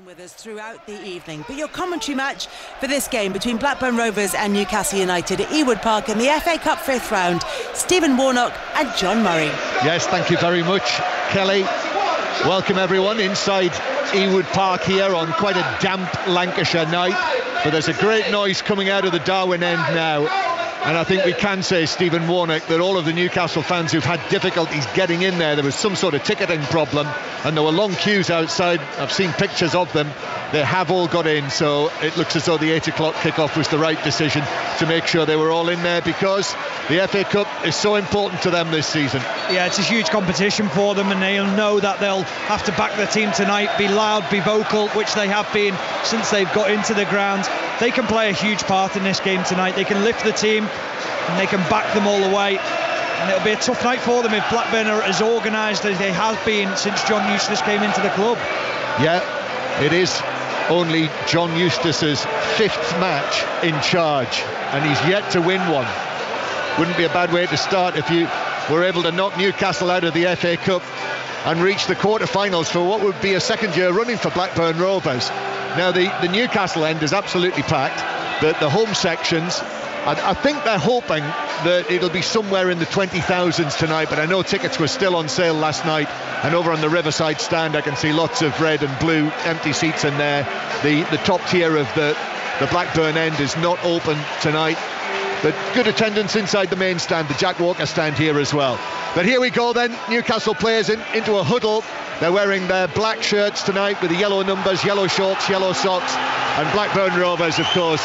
With us throughout the evening, but your commentary match for this game between Blackburn Rovers and Newcastle United at Ewood Park in the FA Cup 5th round, Stephen Warnock and John Murray. Yes, thank you very much, Kelly. Welcome everyone inside Ewood Park here on quite a damp Lancashire night, but there's a great noise coming out of the Darwen end now. And I think we can say, Stephen Warnock, that all of the Newcastle fans who've had difficulties getting in there was some sort of ticketing problem, and there were long queues outside. I've seen pictures of them. They have all got in, so it looks as though the 8 o'clock kickoff was the right decision to make sure they were all in there, because the FA Cup is so important to them this season. Yeah, it's a huge competition for them, and they'll know that they'll have to back their team tonight, be loud, be vocal, which they have been since they've got into the ground. They can play a huge part in this game tonight. They can lift the team and they can back them all the way, and it'll be a tough night for them if Blackburn are as organised as they have been since John Eustace came into the club. Yeah, it is only John Eustace's 5th match in charge, and he's yet to win one. Wouldn't be a bad way to start if you were able to knock Newcastle out of the FA Cup and reach the quarter-finals for what would be a second year running for Blackburn Rovers. Now the Newcastle end is absolutely packed, but the home sections, I think they're hoping that it'll be somewhere in the 20,000s tonight, but I know tickets were still on sale last night, and over on the Riverside stand I can see lots of red and blue empty seats in there. The top tier of the Blackburn end is not open tonight, but good attendance inside the main stand, the Jack Walker stand here as well. But here we go then, Newcastle players into a huddle. They're wearing their black shirts tonight with the yellow numbers, yellow shorts, yellow socks, and Blackburn Rovers, of course,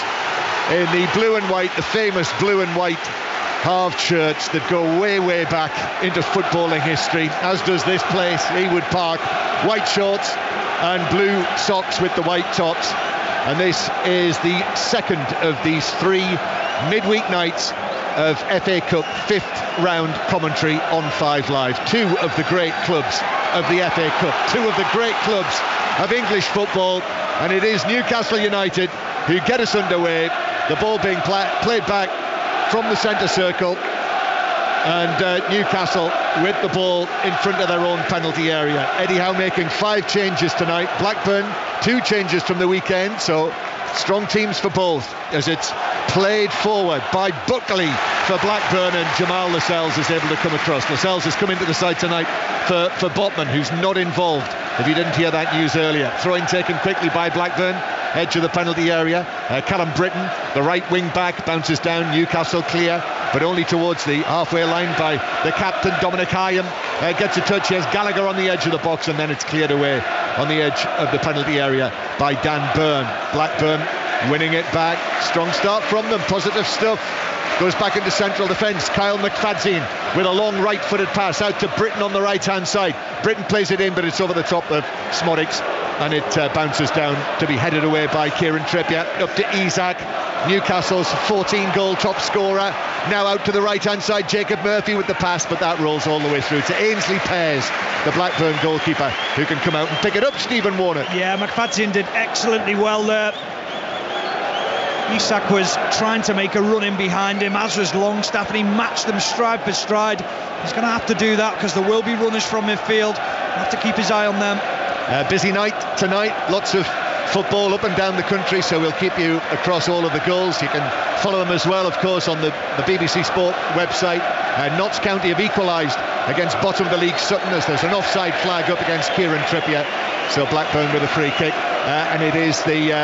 in the blue and white, the famous blue and white halved shirts that go way, way back into footballing history, as does this place, Ewood Park. White shorts and blue socks with the white tops. And this is the second of these 3 midweek nights of FA Cup 5th round commentary on 5 Live. 2 of the great clubs of the FA Cup, 2 of the great clubs of English football, and it is Newcastle United who get us underway. The ball being played back from the centre circle, and Newcastle with the ball in front of their own penalty area. Eddie Howe making 5 changes tonight. Blackburn 2 changes from the weekend, so strong teams for both, as it's played forward by Buckley for Blackburn, and Jamal Lascelles is able to come across. Lascelles has come into the side tonight for Botman, who's not involved, if you didn't hear that news earlier. Throw-in taken quickly by Blackburn, edge of the penalty area. Callum Britton, the right wing back, bounces down. Newcastle clear, but only towards the halfway line by the captain, Dominic Hyam. Gets a touch. Here's Gallagher on the edge of the box, and then it's cleared away on the edge of the penalty area by Dan Byrne. Blackburn winning it back. Strong start from them, positive stuff. Goes back into central defence. Kyle McFadzean with a long right-footed pass out to Britton on the right-hand side. Britton plays it in, but it's over the top of Smodics, and it bounces down to be headed away by Kieran Trippier. Up to Isak, Newcastle's 14-goal top scorer. Now out to the right-hand side, Jacob Murphy with the pass, but that rolls all the way through to Ainsley Pears, the Blackburn goalkeeper, who can come out and pick it up. Stephen Warnock. Yeah, McFadzean did excellently well there. Isak was trying to make a run in behind him, as was Longstaff, and he matched them stride for stride. He's going to have to do that because there will be runners from midfield. He'll have to keep his eye on them. Busy night tonight, lots of football up and down the country, so we'll keep you across all of the goals. You can follow them as well, of course, on the BBC Sport website. Notts County have equalised against bottom of the league Sutton, as there's an offside flag up against Kieran Trippier. So Blackburn with a free kick, and it is the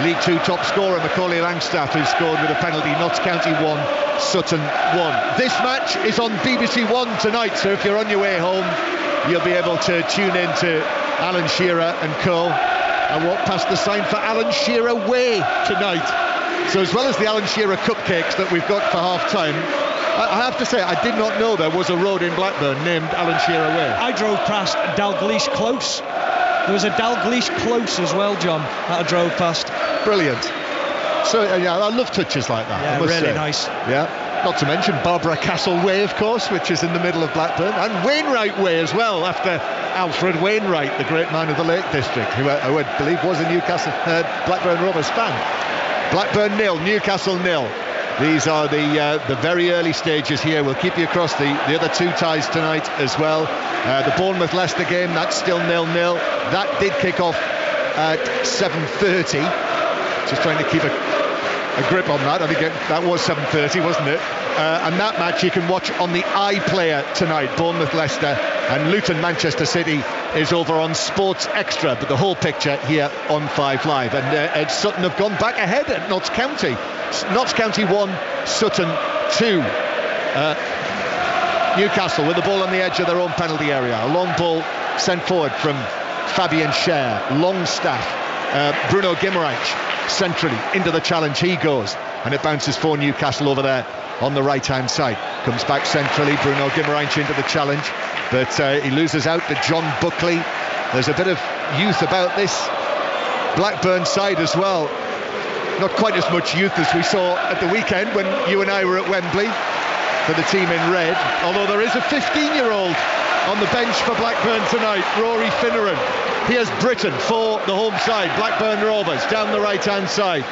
League 2 top scorer, Macaulay Langstaff, who scored with a penalty. Notts County 1, Sutton 1. This match is on BBC One tonight, so if you're on your way home, you'll be able to tune in to Alan Shearer and co. and walk past the sign for Alan Shearer Way tonight. So as well as the Alan Shearer cupcakes that we've got for half-time, I have to say, I did not know there was a road in Blackburn named Alan Shearer Way. I drove past Dalgleish Close. There was a Dalgleish Close as well, John, that I drove past. Brilliant. So, yeah, I love touches like that. Yeah, really nice. Yeah. Not to mention Barbara Castle Way, of course, which is in the middle of Blackburn, and Wainwright Way as well, after Alfred Wainwright, the great man of the Lake District, who I would believe was a Newcastle Blackburn Rovers fan. Blackburn 0, Newcastle 0. These are the very early stages here. We'll keep you across the other 2 ties tonight as well. The Bournemouth-Leicester game, that's still 0-0. That did kick off at 7:30. Just trying to keep a grip on that. I think that was 7:30, wasn't it? And that match you can watch on the iPlayer tonight. Bournemouth Leicester and Luton Manchester City is over on Sports Extra, but the whole picture here on 5 Live. And Sutton have gone back ahead at Notts County. Notts County 1, Sutton 2. Newcastle with the ball on the edge of their own penalty area. A long ball sent forward from Fabian Schär. Longstaff, Bruno Guimaraes centrally into the challenge. He goes, and it bounces for Newcastle over there on the right-hand side. Comes back centrally, Bruno Guimaraes into the challenge, but he loses out to John Buckley. There's a bit of youth about this Blackburn side as well. Not quite as much youth as we saw at the weekend when you and I were at Wembley for the team in red, although there is a 15-year-old on the bench for Blackburn tonight, Rory Finneran. Here's Britton for the home side, Blackburn Rovers, down the right-hand side.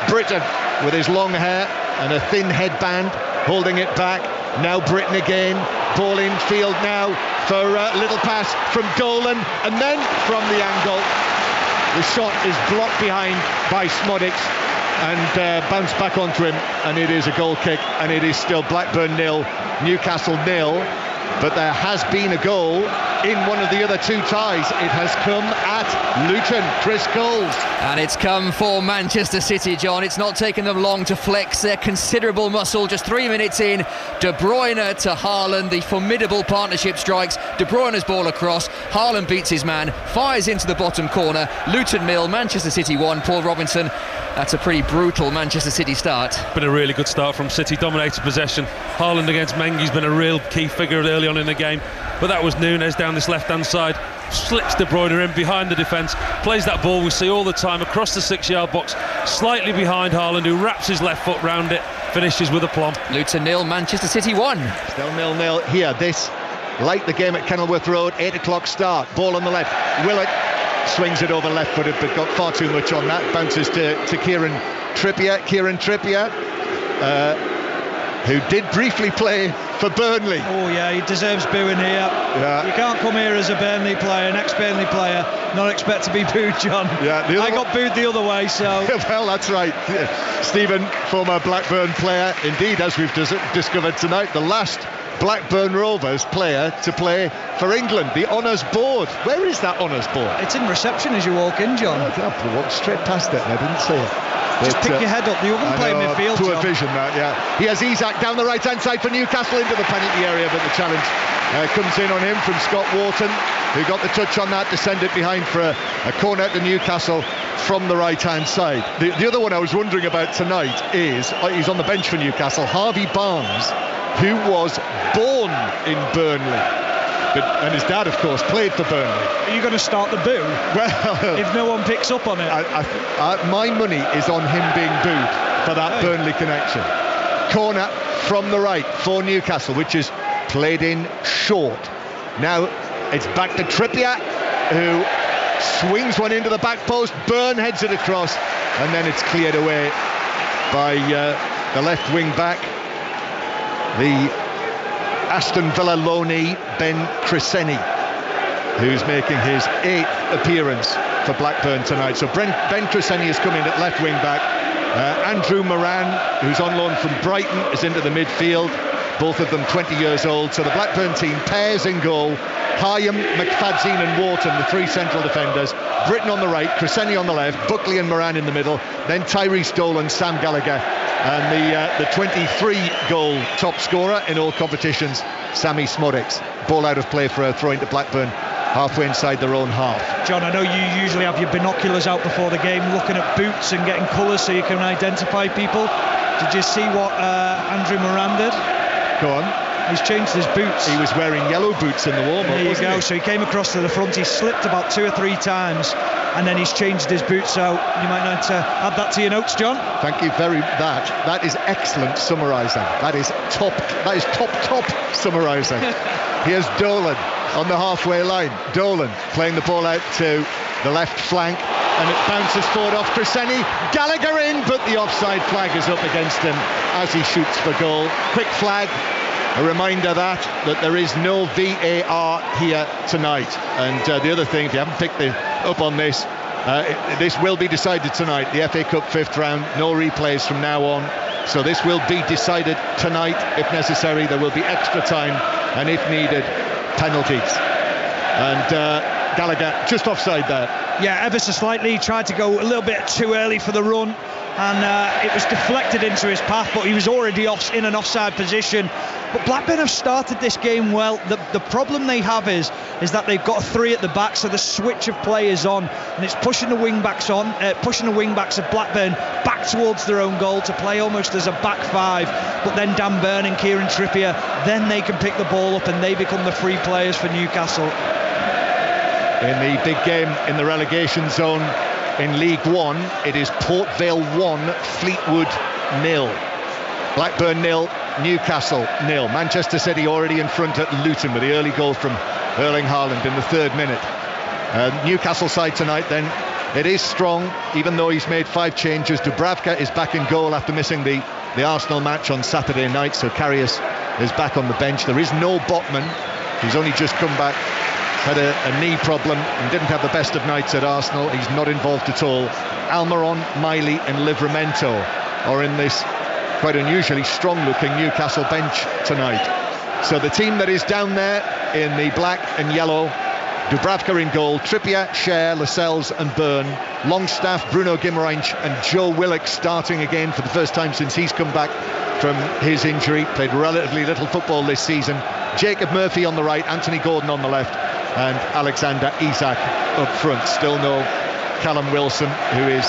Britton with his long hair and a thin headband, holding it back. Now Britton again, ball in field now for a little pass from Dolan, and then from the angle, the shot is blocked behind by Smodics and bounced back onto him, and it is a goal kick, and it is still Blackburn 0, Newcastle 0. But there has been a goal in one of the other 2 ties. It has come at Luton. Chris Coles. And it's come for Manchester City, John. It's not taken them long to flex their considerable muscle. Just 3 minutes in, De Bruyne to Haaland. The formidable partnership strikes. De Bruyne's ball across. Haaland beats his man, fires into the bottom corner. Luton 0, Manchester City 1. Paul Robinson. That's a pretty brutal Manchester City start. Been a really good start from City, dominated possession. Haaland against Mengi's been a real key figure early on in the game, but that was Núñez down this left-hand side, slips De Bruyne in behind the defence, plays that ball we see all the time across the 6-yard box, slightly behind Haaland, who wraps his left foot round it, finishes with a plumb. Luton 0, Manchester City 1. Still 0-0 here. This, like the game at Kenilworth Road, 8 o'clock start. Ball on the left. Willett swings it over left-footed, but got far too much on that. Bounces to Kieran Trippier, who did briefly play for Burnley. Oh yeah, he deserves booing here. Yeah. You can't come here as a Burnley player, an ex-Burnley player, not expect to be booed, John. Yeah, I got booed the other way, so... Well, that's right. Stephen, former Blackburn player, indeed, as we've discovered tonight, the last Blackburn Rovers player to play for England, the honours board. Where is that honours board? It's in reception as you walk in, John. I walked straight past it and I didn't see it. Just pick your head up. You can play midfield, poor John. Vision, that, yeah. He has Isak down the right-hand side for Newcastle into the penalty area, but the challenge comes in on him from Scott Wharton, who got the touch on that to send it behind for a corner to Newcastle from the right-hand side. The other one I was wondering about tonight is, he's on the bench for Newcastle, Harvey Barnes, who was born in Burnley. And his dad, of course, played for Burnley. Are you going to start the boo? Well, if no one picks up on it. My money is on him being booed for that Burnley connection. Corner from the right for Newcastle, which is played in short. Now it's back to Trippier, who swings one into the back post. Byrne heads it across, and then it's cleared away by the left wing back, the Aston Villa loanee Ben Crescenny, who's making his 8th appearance for Blackburn tonight. So Ben Crescenny has come in at left wing back. Andrew Moran, who's on loan from Brighton, is into the midfield. Both of them 20 years old. So the Blackburn team pairs in goal. Hyam, McFadzean and Wharton, the 3 central defenders. Britton on the right, Crescenny on the left, Buckley and Moran in the middle. Then Tyrese Dolan, Sam Gallagher, and the 23-goal top scorer in all competitions, Sammy Smodics. Ball out of play for a throw into Blackburn, halfway inside their own half. John, I know you usually have your binoculars out before the game, looking at boots and getting colours so you can identify people. Did you see what Andrew Moran did? Go on. He's changed his boots. He was wearing yellow boots in the warm-up. There you go. So he came across to the front. He slipped about 2 or 3 times, and then he's changed his boots. So you might need to add that to your notes, John. Thank you very much. That is excellent summarising. That is top summarising. Here's Dolan on the halfway line. Dolan playing the ball out to the left flank, and it bounces forward off Crescenny. Gallagher in, but the offside flag is up against him as he shoots for goal. Quick flag. A reminder that there is no VAR here tonight. And the other thing, if you haven't picked up on this, This will be decided tonight. The FA Cup 5th round, no replays from now on. So this will be decided tonight. If necessary, there will be extra time, and if needed, penalties. And Gallagher just offside there. Yeah, ever so slightly. He tried to go a little bit too early for the run, and it was deflected into his path, but he was already in an offside position. But Blackburn have started this game well. The problem they have is that they've got 3 at the back, so the switch of play is on, and it's pushing the wing backs of Blackburn back towards their own goal to play almost as a back 5. But then Dan Burn and Kieran Trippier, then they can pick the ball up and they become the free players for Newcastle. In the big game in the relegation zone in League One, it is Port Vale 1, Fleetwood 0. Blackburn 0, Newcastle 0. Manchester City already in front at Luton with the early goal from Erling Haaland in the 3rd minute. Newcastle side tonight then, it is strong, even though he's made 5 changes. Dubravka is back in goal after missing the Arsenal match on Saturday night, so Karius is back on the bench. There is no Botman, he's only just come back, had a knee problem and didn't have the best of nights at Arsenal. He's not involved at all. Almiron, Miley and Livramento are in this quite unusually strong looking Newcastle bench tonight. So the team that is down there in the black and yellow: Dubravka in goal, Trippier, Schär, Lascelles and Byrne, Longstaff, Bruno Guimaraes and Joe Willock starting again for the first time since he's come back from his injury. Played relatively little football this season. Jacob Murphy on the right, Anthony Gordon on the left, and Alexander Isak up front. Still no Callum Wilson, who is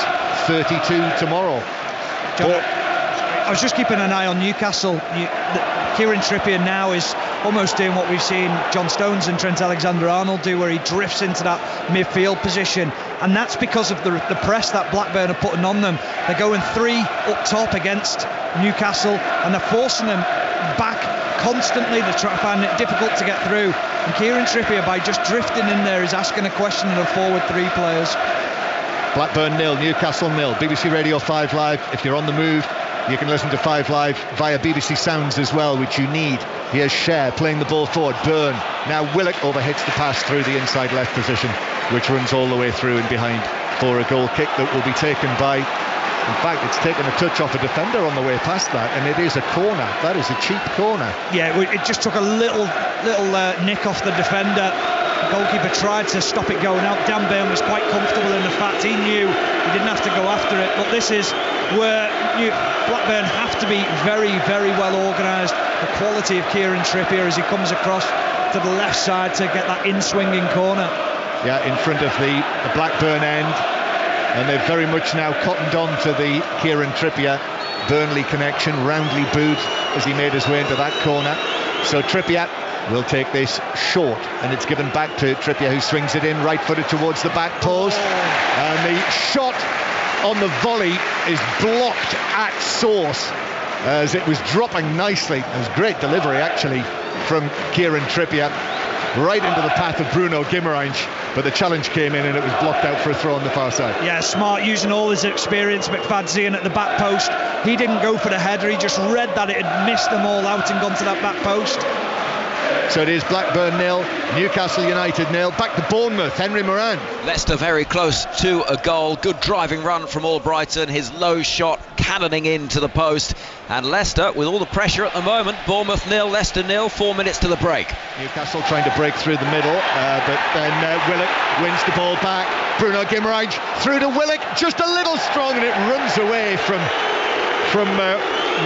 32 tomorrow. I was just keeping an eye on Newcastle. Kieran Trippier now is almost doing what we've seen John Stones and Trent Alexander-Arnold do, where he drifts into that midfield position, and that's because of the press that Blackburn are putting on them. They're going 3 up top against Newcastle, and they're forcing them back constantly. They're trying to find it difficult to get through, and Kieran Trippier, by just drifting in there, is asking a question of the forward 3 players. Blackburn 0, Newcastle 0. BBC Radio 5 Live. If you're on the move, you can listen to 5 Live via BBC Sounds as well, which you need. Here's Schär playing the ball forward. Byrne. Now Willock overhits the pass through the inside left position, which runs all the way through and behind for a goal kick that will be taken by, in fact, it's taken a touch off a defender on the way past that, and it is a corner. That is a cheap corner. Yeah, it just took a little nick off the defender. The goalkeeper tried to stop it going out. Dan Byrne was quite comfortable in the fact he knew he didn't have to go after it. But this is where Blackburn have to be very, very well organised. The quality of Kieran Trippier as he comes across to the left side to get that in-swinging corner. Yeah, in front of the Blackburn end. And they've very much now cottoned on to the Kieran Trippier Burnley connection. Roundly booed as he made his way into that corner. So Trippier will take this short, and it's given back to Trippier, who swings it in right-footed towards the back post. And the shot on the volley is blocked at source as it was dropping nicely. It was great delivery actually from Kieran Trippier right into the path of Bruno Guimaraes, but the challenge came in and it was blocked out for a throw on the far side. Yeah, smart, using all his experience. McFadzean at the back post, he didn't go for the header, he just read that it had missed them all out and gone to that back post. So it is Blackburn 0, Newcastle United 0. Back to Bournemouth, Henry Moran. Leicester very close to a goal. Good driving run from Albrighton. His low shot cannoning into the post. And Leicester, with all the pressure at the moment, Bournemouth 0, Leicester 0, 4 minutes to the break. Newcastle trying to break through the middle, but then Willock wins the ball back. Bruno Guimaraes through to Willock, just a little strong, and it runs away from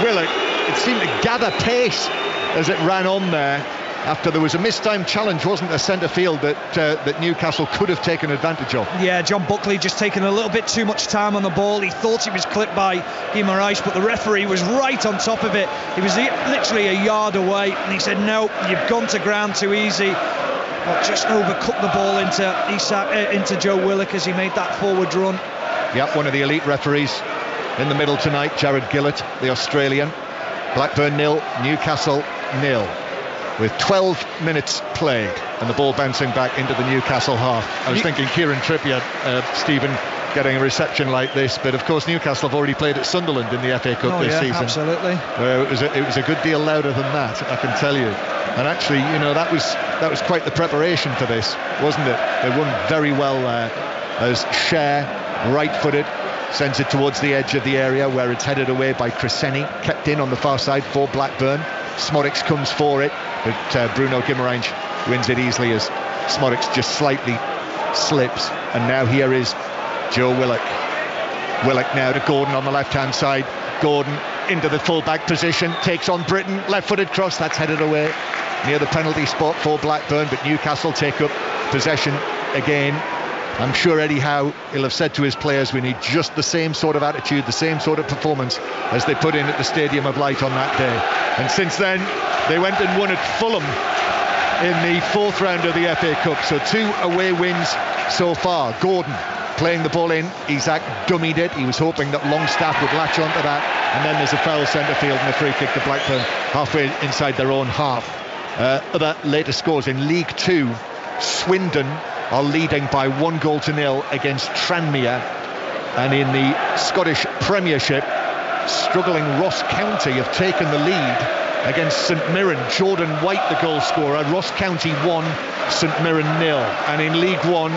Willock. It seemed to gather pace as it ran on there. After there was a mistimed challenge, wasn't there, centre field that Newcastle could have taken advantage of. Yeah, John Buckley just taking a little bit too much time on the ball. He thought he was clipped by Guimaraes, but the referee was right on top of it. He was literally a yard away, and he said, no, you've gone to ground too easy. But just overcut the ball into Joe Willock as he made that forward run. Yep, one of the elite referees in the middle tonight, Jared Gillett, the Australian. Blackburn 0, Newcastle 0. With 12 minutes played and the ball bouncing back into the Newcastle half. I was thinking Kieran Trippier, Stephen, getting a reception like this, but of course Newcastle have already played at Sunderland in the FA Cup this season. Absolutely. It was a good deal louder than that, I can tell you. And actually, that was quite the preparation for this, wasn't it? They won very well as Cher, right-footed, sends it towards the edge of the area where it's headed away by Cresceni, kept in on the far side for Blackburn. Smodics comes for it, but Bruno Guimaraes wins it easily as Smodics just slightly slips. And now here is Joe Willock. Willock now to Gordon on the left-hand side. Gordon into the full-back position, takes on Britton, left-footed cross, that's headed away near the penalty spot for Blackburn, but Newcastle take up possession again. I'm sure Eddie Howe, he'll have said to his players, we need just the same sort of attitude, the same sort of performance as they put in at the Stadium of Light on that day. And since then, they went and won at Fulham in the fourth round of the FA Cup. So 2 away wins so far. Gordon playing the ball in, Isaac dummied it. He was hoping that Longstaff would latch onto that. And then there's a foul centre field and a free kick to Blackburn halfway inside their own half. Other later scores in League 2, Swindon are leading by 1-0 against Tranmere, and in the Scottish Premiership, struggling Ross County have taken the lead against St Mirren. Jordan White the goal scorer. Ross County 1, St Mirren 0, and in League 1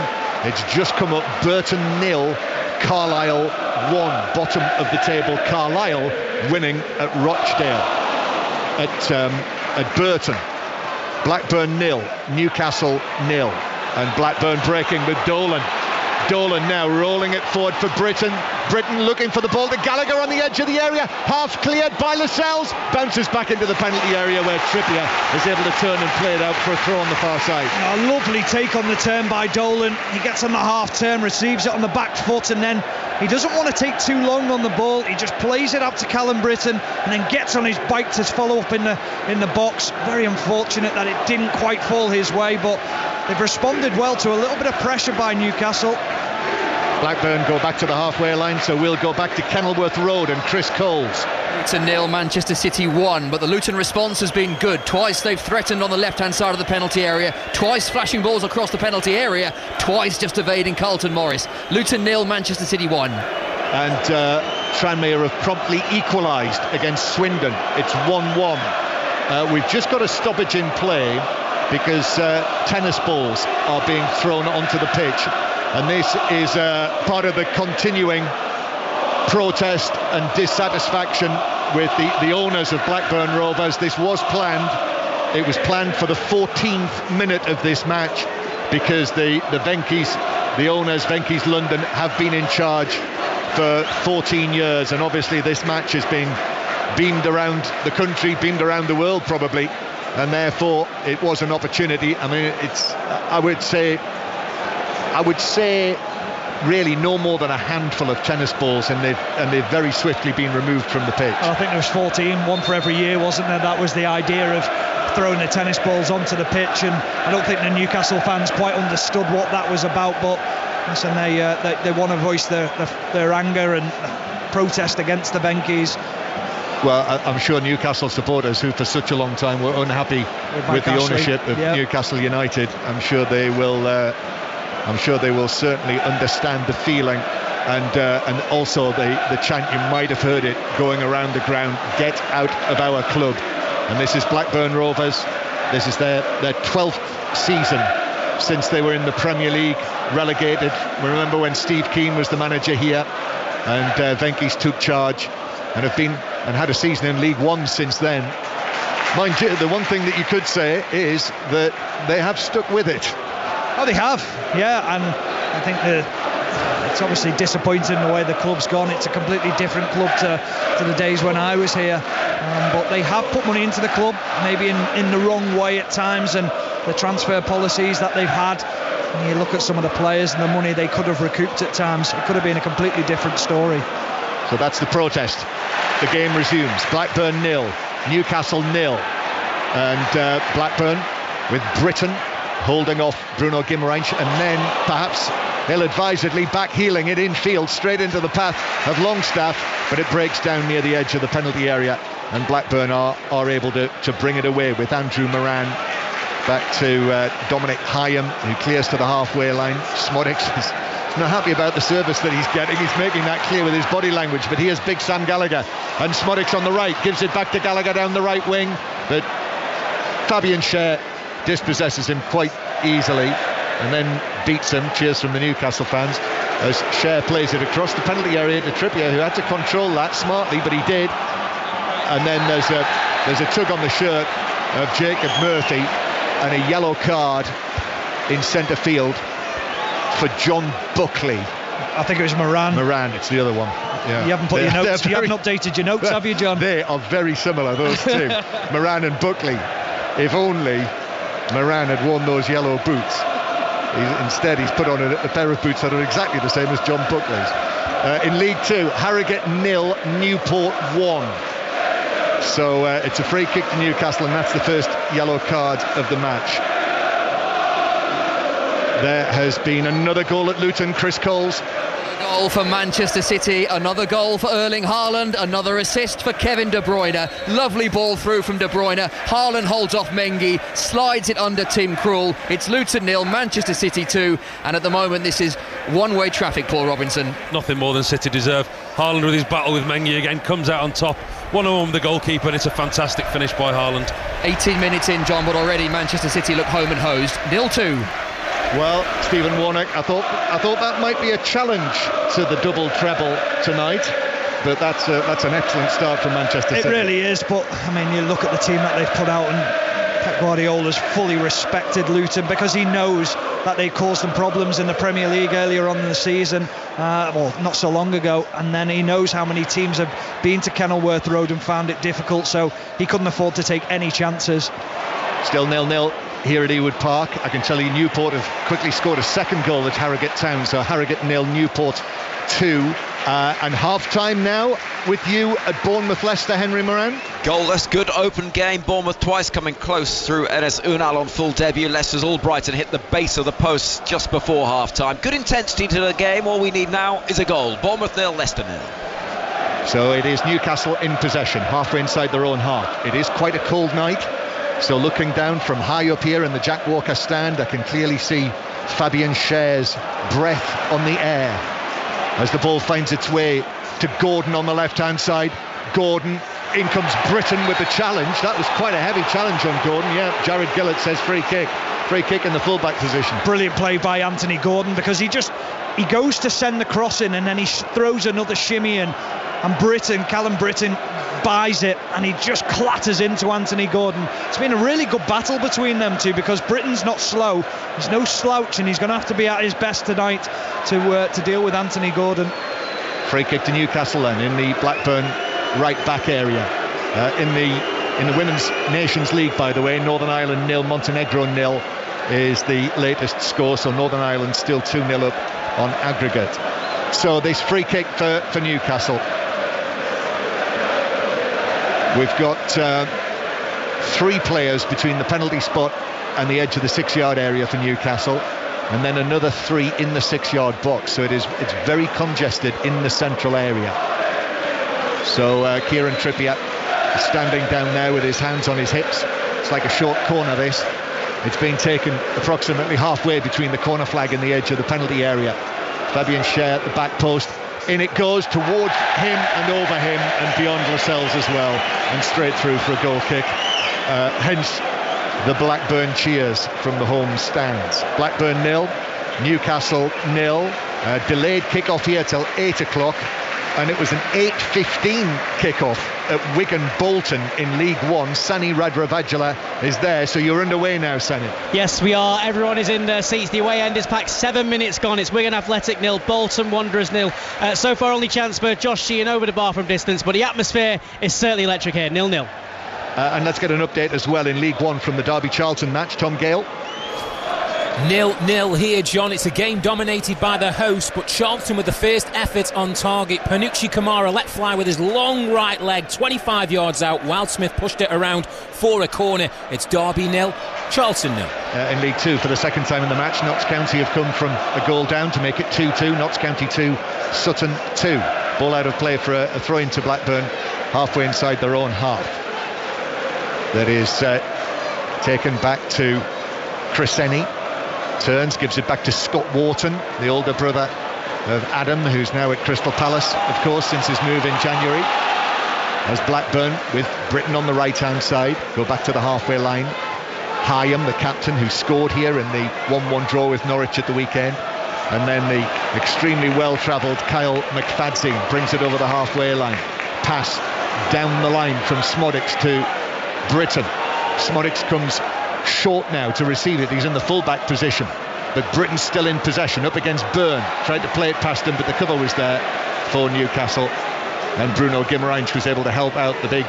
it's just come up. Burton 0, Carlisle 1. Bottom of the table, Carlisle winning at Rochdale at Burton. Blackburn 0, Newcastle 0. And Blackburn breaking with Dolan. Dolan now rolling it forward for Britton. Britton looking for the ball to Gallagher on the edge of the area. Half cleared by Lascelles. Bounces back into the penalty area where Trippier is able to turn and play it out for a throw on the far side. A lovely take on the turn by Dolan. He gets on the half turn, receives it on the back foot, and then he doesn't want to take too long on the ball. He just plays it up to Callum Britton and then gets on his bike to follow up in the box. Very unfortunate that it didn't quite fall his way, but they've responded well to a little bit of pressure by Newcastle. Blackburn go back to the halfway line, so we'll go back to Kenilworth Road and Chris Coles. It's a 0, Manchester City 1, but the Luton response has been good. Twice they've threatened on the left-hand side of the penalty area, twice flashing balls across the penalty area, twice just evading Carlton Morris. Luton 0, Manchester City 1. And Tranmere have promptly equalised against Swindon. It's 1-1. We've just got a stoppage in play because tennis balls are being thrown onto the pitch. And this is part of the continuing protest and dissatisfaction with the owners of Blackburn Rovers. This was planned. It was planned for the 14th minute of this match because the Venky's, the owners, Venky's London, have been in charge for 14 years. And obviously this match has been beamed around the country, beamed around the world probably. And therefore it was an opportunity. I mean, it's, I would say really no more than a handful of tennis balls, and they've very swiftly been removed from the pitch. I think there was 14, one for every year, wasn't there? That was the idea of throwing the tennis balls onto the pitch, and I don't think the Newcastle fans quite understood what that was about, but listen, they want to voice their anger and protest against the Venky's. Well, I'm sure Newcastle supporters who for such a long time were unhappy with the ownership of Newcastle United, I'm sure they will certainly understand the feeling, and also the chant, you might have heard it going around the ground, get out of our club. And this is Blackburn Rovers. This is their 12th season since they were in the Premier League, relegated. We remember when Steve Keane was the manager here, and Venky's took charge and have had a season in League One since then. Mind you, the one thing that you could say is that they have stuck with it. Oh, they have, yeah, and I think it's obviously disappointing the way the club's gone. It's a completely different club to the days when I was here, but they have put money into the club, maybe in the wrong way at times, and the transfer policies that they've had. And you look at some of the players and the money they could have recouped at times, it could have been a completely different story. So that's the protest. The game resumes. Blackburn 0, Newcastle 0, and Blackburn with Britton holding off Bruno Guimaraes, and then perhaps ill-advisedly back-heeling it infield straight into the path of Longstaff, but it breaks down near the edge of the penalty area, and Blackburn are able to bring it away with Andrew Moran back to Dominic Hyam, who clears to the halfway line. Smodics is not happy about the service that he's getting. He's making that clear with his body language, but here's big Sam Gallagher, and Smodics on the right gives it back to Gallagher down the right wing, but Fabian Cher dispossesses him quite easily and then beats him. Cheers from the Newcastle fans. as Cher plays it across the penalty area to Trippier, who had to control that smartly, but he did. And then there's a tug on the shirt of Jacob Murphy and a yellow card in centre field for John Buckley. I think it was Moran. Moran, it's the other one. Yeah. You haven't put your notes. You haven't updated your notes, have you, John? They are very similar, those two. Moran and Buckley. If only Moran had worn those yellow boots. Instead, he's put on a pair of boots that are exactly the same as John Buckley's. In League Two, Harrogate 0, Newport 1. So it's a free kick to Newcastle, and that's the first yellow card of the match. There has been another goal at Luton. Chris Coles. Goal for Manchester City, another goal for Erling Haaland, another assist for Kevin De Bruyne. Lovely ball through from De Bruyne. Haaland holds off Mengi, slides it under Tim Krul. It's Luton 0, Manchester City 2, and at the moment this is one-way traffic, Paul Robinson. Nothing more than City deserve. Haaland with his battle with Mengi again comes out on top. 1-on-1 with the goalkeeper, and it's a fantastic finish by Haaland. 18 minutes in, John, but already Manchester City look home and hosed. 0-2. Well, Stephen Warnock, I thought that might be a challenge to the double treble tonight, but that's an excellent start from Manchester City. It really is, but I mean, you look at the team that they've put out, and Pep Guardiola's fully respected Luton because he knows that they caused them problems in the Premier League earlier on in the season, well, not so long ago, and then he knows how many teams have been to Kenilworth Road and found it difficult, so he couldn't afford to take any chances. Still 0-0 here at Ewood Park. I can tell you Newport have quickly scored a second goal at Harrogate Town, so Harrogate 0, Newport 2. And half-time now with you at Bournemouth-Leicester, Henry Moran. Goalless, good open game. Bournemouth twice coming close through Enes Unal on full debut. Leicester's Albrighton hit the base of the post just before half-time. Good intensity to the game. All we need now is a goal. Bournemouth 0, Leicester 0. So it is Newcastle in possession, halfway inside their own half. It is quite a cold night. So looking down from high up here in the Jack Walker stand, I can clearly see Fabian Cher's breath on the air as the ball finds its way to Gordon on the left-hand side. Gordon, in comes Britton with the challenge. That was quite a heavy challenge on Gordon. Yeah, Jared Gillett says free kick. Free kick in the full-back position. Brilliant play by Anthony Gordon, because he goes to send the cross in, and then he throws another shimmy in, and Callum Britton buys it, and he just clatters into Anthony Gordon. It's been a really good battle between them two, because Britton's not slow, he's no slouch, and he's going to have to be at his best tonight to deal with Anthony Gordon. Free kick to Newcastle then in the Blackburn right back area. In the Women's Nations League, by the way, Northern Ireland 0, Montenegro 0 is the latest score, so Northern Ireland still 2-0 up on aggregate. So this free kick for Newcastle. We've got 3 players between the penalty spot and the edge of the 6-yard area for Newcastle, and then another 3 in the 6-yard box, so it's very congested in the central area. So Kieran Trippier standing down now with his hands on his hips. It's like a short corner, this. It's been taken approximately halfway between the corner flag and the edge of the penalty area. Fabian Cher at the back post. In it goes towards him and over him and beyond Lascelles as well, and straight through for a goal kick. Hence the Blackburn cheers from the home stands. Blackburn 0, Newcastle 0. Delayed kick-off here till 8 o'clock, and it was an 8:15 kick-off at Wigan Bolton in League One. Sani Radravajala is there, so you're underway now, Sani. Yes, we are. Everyone is in their seats. The away end is packed. 7 minutes gone. It's Wigan Athletic 0, Bolton Wanderers 0. So far, only chance for Josh Sheehan over the bar from distance, but the atmosphere is certainly electric here. 0-0. And let's get an update as well in League One from the Derby-Charlton match. Tom Gale. 0-0 here, John. It's a game dominated by the host, but Charlton with the first effort on target. Panucci Kamara let fly with his long right leg 25 yards out. Wildsmith pushed it around for a corner. It's Derby 0, Charlton 0. In League Two for the second time in the match, Notts County have come from a goal down to make it 2-2. Notts County 2, Sutton 2. Ball out of play for a throw into Blackburn halfway inside their own half. That is taken back to Cresceni. Turns, gives it back to Scott Wharton, the older brother of Adam, who's now at Crystal Palace, of course, since his move in January. As Blackburn, with Britton on the right-hand side, go back to the halfway line. Hyam, the captain, who scored here in the 1-1 draw with Norwich at the weekend. And then the extremely well-travelled Kyle McFadzean brings it over the halfway line. Pass down the line from Smodics to Britton. Smodics comes short now to receive it. He's in the full-back position. But Britton's still in possession, up against Byrne. Tried to play it past him, but the cover was there for Newcastle. And Bruno Guimaraes was able to help out the big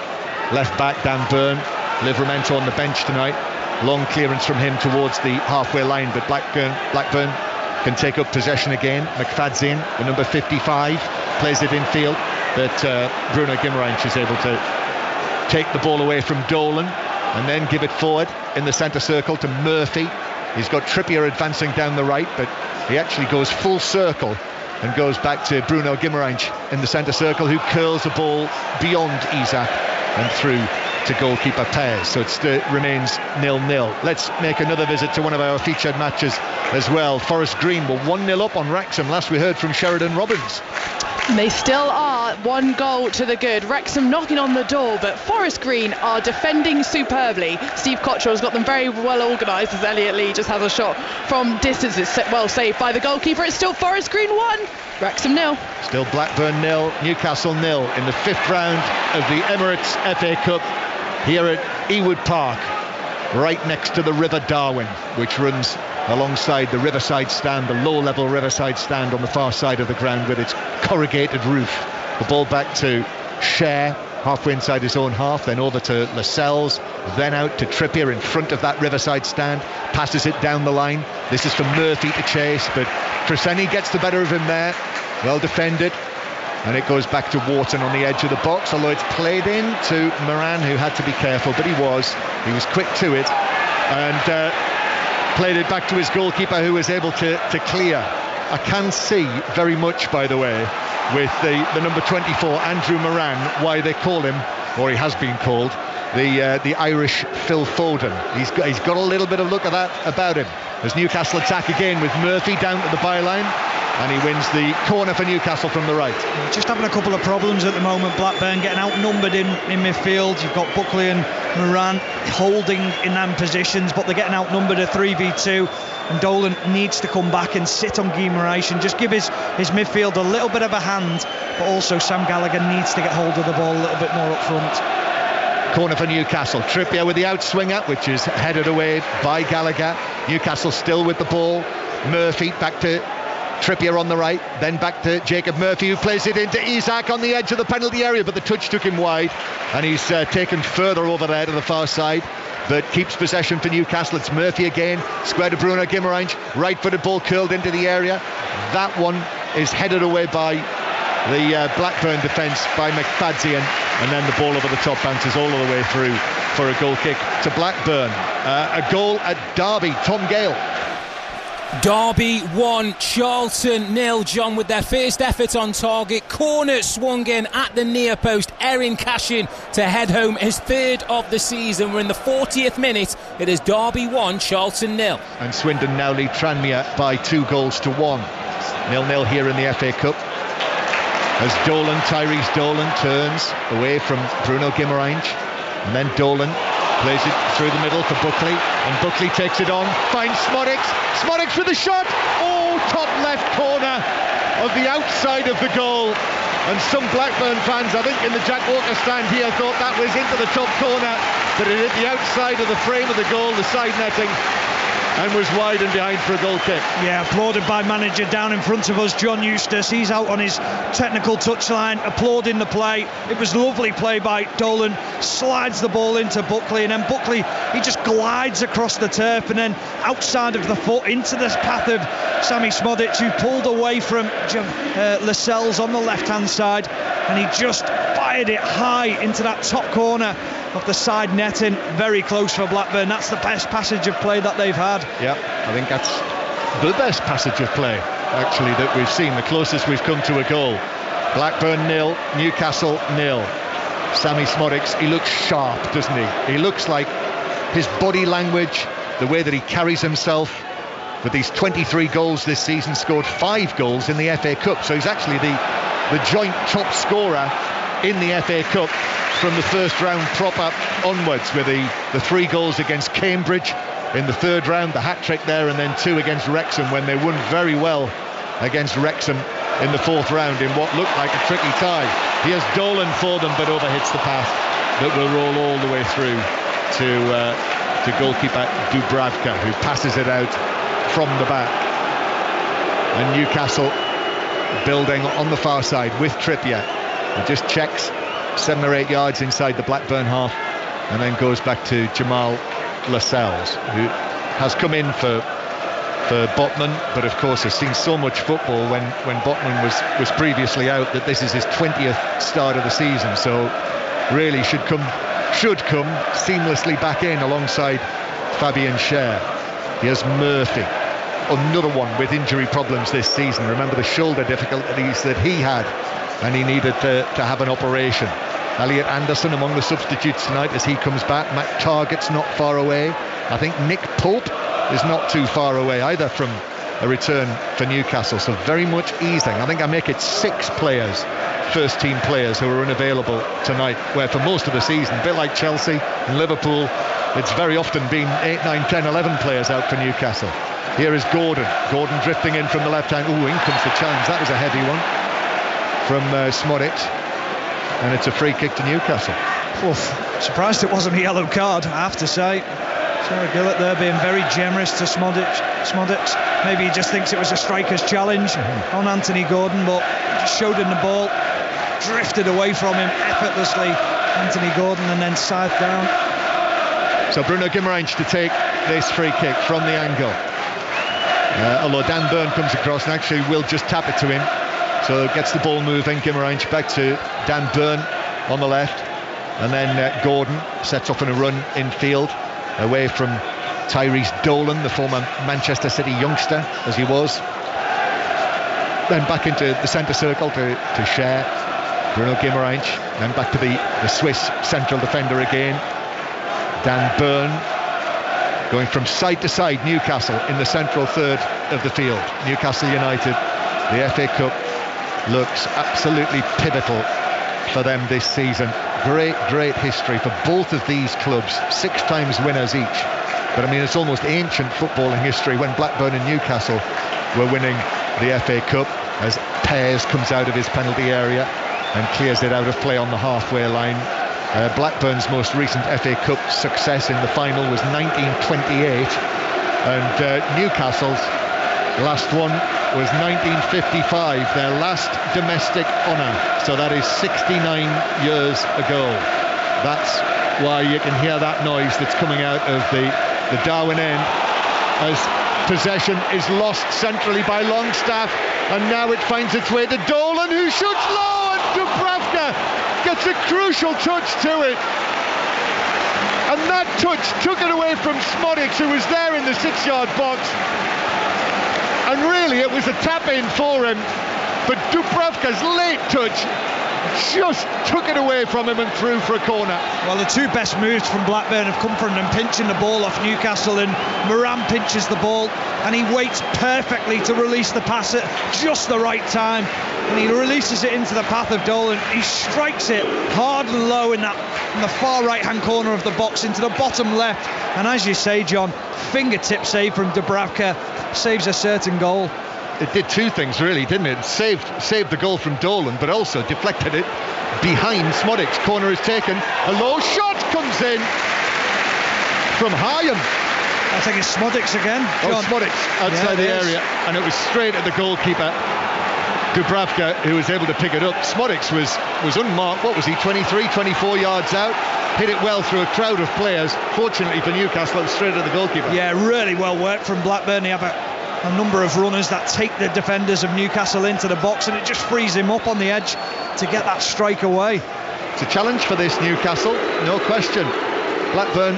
left-back, Dan Byrne. Livramento on the bench tonight. Long clearance from him towards the halfway line, but Blackburn can take up possession again. McFadzean, the number 55, plays it infield, but Bruno Guimaraes is able to take the ball away from Dolan and then give it forward in the centre circle to Murphy. He's got Trippier advancing down the right, but he actually goes full circle and goes back to Bruno Guimaraes in the centre circle, who curls the ball beyond Isak and through to goalkeeper Pez. So it remains 0-0. Let's make another visit to one of our featured matches as well. Forest Green were 1-0 up on Wrexham. Last we heard from Sheridan Robbins. They still are 1 goal to the good. Wrexham knocking on the door, but Forest Green are defending superbly. Steve Cottrell's got them very well organised, as Elliot Lee just has a shot from distance. It's well saved by the goalkeeper. It's still Forest Green 1, Wrexham 0. Still Blackburn 0, Newcastle 0 in the 5th round of the Emirates FA Cup here at Ewood Park, right next to the River Darwen, which runs alongside the Riverside Stand, the low-level Riverside Stand on the far side of the ground with its corrugated roof. The ball back to Cher, halfway inside his own half, then over to Lascelles, then out to Trippier in front of that Riverside Stand, passes it down the line. This is for Murphy to chase, but Treseni gets the better of him there. Well defended. And it goes back to Wharton on the edge of the box, although it's played in to Moran, who had to be careful, but he was quick to it, and played it back to his goalkeeper, who was able to clear. I can see very much, by the way, with the number 24, Andrew Moran, why they call him, or he has been called, the Irish Phil Foden. He's got a little bit of look at that about him. As Newcastle attack again with Murphy down to the byline, and he wins the corner for Newcastle from the right. Just having a couple of problems at the moment. Blackburn getting outnumbered in midfield. You've got Buckley and Moran holding in them positions, but they're getting outnumbered at 3v2, and Dolan needs to come back and sit on Guimaraes and just give his midfield a little bit of a hand, but also Sam Gallagher needs to get hold of the ball a little bit more up front. Corner for Newcastle. Trippier with the outswinger, which is headed away by Gallagher. Newcastle still with the ball. Murphy back to Trippier on the right, then back to Jacob Murphy, who plays it into Isak on the edge of the penalty area, but the touch took him wide, and he's taken further over there to the far side, but keeps possession for Newcastle. It's Murphy again, square to Bruno Guimaraes, right-footed ball curled into the area. That one is headed away by the Blackburn defence by McFadzean, and then the ball over the top bounces all the way through for a goal kick to Blackburn. A goal at Derby, Tom Gale. Derby 1, Charlton 0. John, with their first effort on target, corner swung in at the near post. Erin Cashin to head home his 3rd of the season. We're in the 40th minute. It is Derby 1, Charlton 0. And Swindon now lead Tranmere by 2-1. 0-0 here in the FA Cup, as Tyrese Dolan turns away from Bruno Guimaraes, and then Dolan plays it through the middle for Buckley, and Buckley takes it on, finds Smodics with a shot, top left corner of the outside of the goal, and some Blackburn fans, I think in the Jack Walker stand here, thought that was into the top corner, but it hit the outside of the frame of the goal, the side netting, and was wide and behind for a goal kick. Yeah, applauded by manager down in front of us, John Eustace. He's out on his technical touchline, applauding the play. It was lovely play by Dolan, slides the ball into Buckley, and then Buckley, he just glides across the turf and then outside of the foot into the path of Sammy Smodics, who pulled away from Lascelles on the left-hand side, and he just fired it high into that top corner of the side netting, very close for Blackburn. That's the best passage of play that they've had. Yeah, I think that's the best passage of play actually that we've seen, the closest we've come to a goal. Blackburn 0, Newcastle 0. Sammy Smodics, he looks sharp, doesn't he? He looks like his body language, the way that he carries himself. With these 23 goals this season, scored 5 goals in the FA Cup, so he's actually the joint top scorer in the FA Cup from the first round prop up onwards, with the 3 goals against Cambridge in the 3rd round, the hat-trick there, and then 2 against Wrexham when they won very well against Wrexham in the 4th round in what looked like a tricky tie. He has Dolan for them, but overhits the path that will roll all the way through to goalkeeper Dubravka, who passes it out from the back. And Newcastle building on the far side with Trippier. He just checks 7 or 8 yards inside the Blackburn half and then goes back to Jamal Lascelles, who has come in for Botman, but of course has seen so much football when Botman was previously out that this is his 20th start of the season, so really should come seamlessly back in alongside Fabian Schär. He has Murphy, another one with injury problems this season. Remember the shoulder difficulties that he had, and he needed to have an operation. Elliot Anderson among the substitutes tonight as he comes back. Matt Targett's not far away. I think Nick Pope is not too far away either from a return for Newcastle, so very much easing. I think I make it 6 players, first team players, who are unavailable tonight, where for most of the season, a bit like Chelsea and Liverpool, it's very often been 8, 9, 10, 11 players out for Newcastle. Here is Gordon drifting in from the left hand. In comes the challenge. That was a heavy one from Smodic, and it's a free kick to Newcastle. Surprised it wasn't a yellow card, I have to say. Sarah Gillett there being very generous to Smodic. Maybe he just thinks it was a striker's challenge on Anthony Gordon, but just showed him the ball, drifted away from him effortlessly, Anthony Gordon, and then scythed down. So Bruno Guimaraes to take this free kick from the angle. Although Dan Burn comes across and actually will just tap it to him, so gets the ball moving. Guimaraes back to Dan Burn on the left, and then Gordon sets off on a run infield away from Tyrese Dolan, the former Manchester City youngster as he was. Then back into the centre circle to Schär, Bruno Guimaraes, then back to the Swiss central defender again, Dan Burn, going from side to side. Newcastle in the central third of the field. Newcastle United, the FA Cup looks absolutely pivotal for them this season. Great history for both of these clubs, 6 times winners each. But I mean, it's almost ancient footballing history when Blackburn and Newcastle were winning the FA Cup, as Pears comes out of his penalty area and clears it out of play on the halfway line. Blackburn's most recent FA Cup success in the final was 1928, and Newcastle's last one was 1955, their last domestic honour, so that is 69 years ago. That's why you can hear that noise that's coming out of the Darwin end, as possession is lost centrally by Longstaff, and now it finds its way to Dolan, who shoots low, and Dubravka gets a crucial touch to it, and that touch took it away from Smodic, who was there in the 6-yard box. And really it was a tap-in for him, but Dubravka's late touch just took it away from him and through for a corner. Well, the 2 best moves from Blackburn have come from them pinching the ball off Newcastle, and Moran pinches the ball and he waits perfectly to release the pass at just the right time, and he releases it into the path of Dolan. He strikes it hard and low in the far right hand corner of the box into the bottom left, and as you say, John, fingertip save from Dubravka saves a certain goal. It did 2 things really, didn't it? Saved the goal from Dolan, but also deflected it behind Smodic's. Corner is taken, a low shot comes in from Hyam. I think it's Smodic's again, John. Smodic's outside the area, and it was straight at the goalkeeper Dubravka, who was able to pick it up. Smodic's was unmarked. What was he, 23, 24 yards out? Hit it well through a crowd of players. Fortunately for Newcastle, it was straight at the goalkeeper. Yeah, really well worked from Blackburn. They have a number of runners that take the defenders of Newcastle into the box, and it just frees him up on the edge to get that strike away. It's a challenge for this Newcastle, no question. Blackburn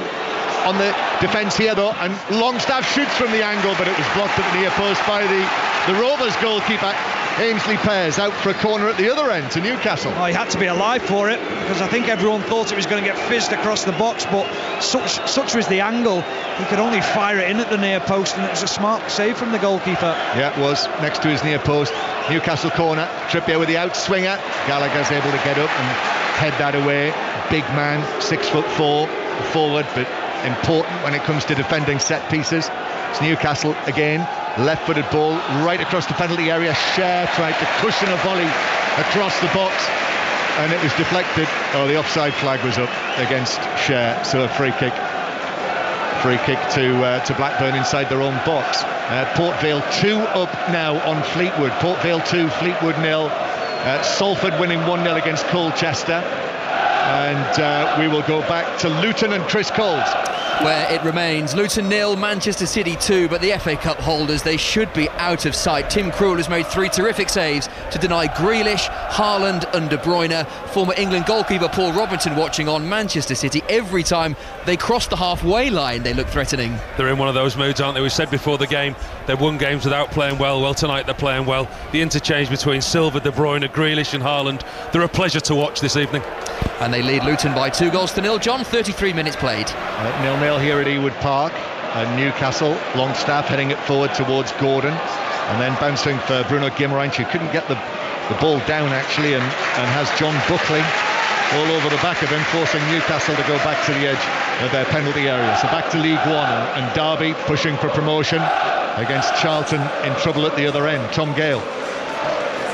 on the defence here though, and Longstaff shoots from the angle, but it was blocked at the near post by the Rovers goalkeeper Ainsley Pears, out for a corner at the other end to Newcastle. Oh, he had to be alive for it, because I think everyone thought it was going to get fizzed across the box, but such was the angle, he could only fire it in at the near post, and it was a smart save from the goalkeeper. Yeah, it was, next to his near post. Newcastle corner, Trippier with the outswinger. Gallagher's able to get up and head that away. Big man, 6'4", forward, but important when it comes to defending set pieces. It's Newcastle again. left-footed ball right across the penalty area. Cher tried to cushion a volley across the box, and it was deflected. Oh, the offside flag was up against Cher, so a free kick to Blackburn inside their own box. Port Vale 2 up now on Fleetwood. Port Vale 2, Fleetwood 0. Salford winning 1-0 against Colchester. And we will go back to Luton and Chris Coles, where it remains Luton 0, Manchester City 2, but the FA Cup holders, they should be out of sight. Tim Krul has made 3 terrific saves to deny Grealish, Haaland and De Bruyne. Former England goalkeeper Paul Robinson watching on. Manchester City, every time they cross the halfway line, they look threatening. They're in one of those moods, aren't they? We said before the game, they've won games without playing well. Well, tonight they're playing well. The interchange between Silva, De Bruyne, Grealish and Haaland, they're a pleasure to watch this evening. And they lead Luton by 2-0. John, 33 minutes played. 0-0 here at Ewood Park. Newcastle, Longstaff heading it forward towards Gordon, and then bouncing for Bruno Guimaraes, who couldn't get the ball down actually, and has John Buckley all over the back of him, forcing Newcastle to go back to the edge of their penalty area. So back to League One, and Derby pushing for promotion against Charlton in trouble at the other end. Tom Gale.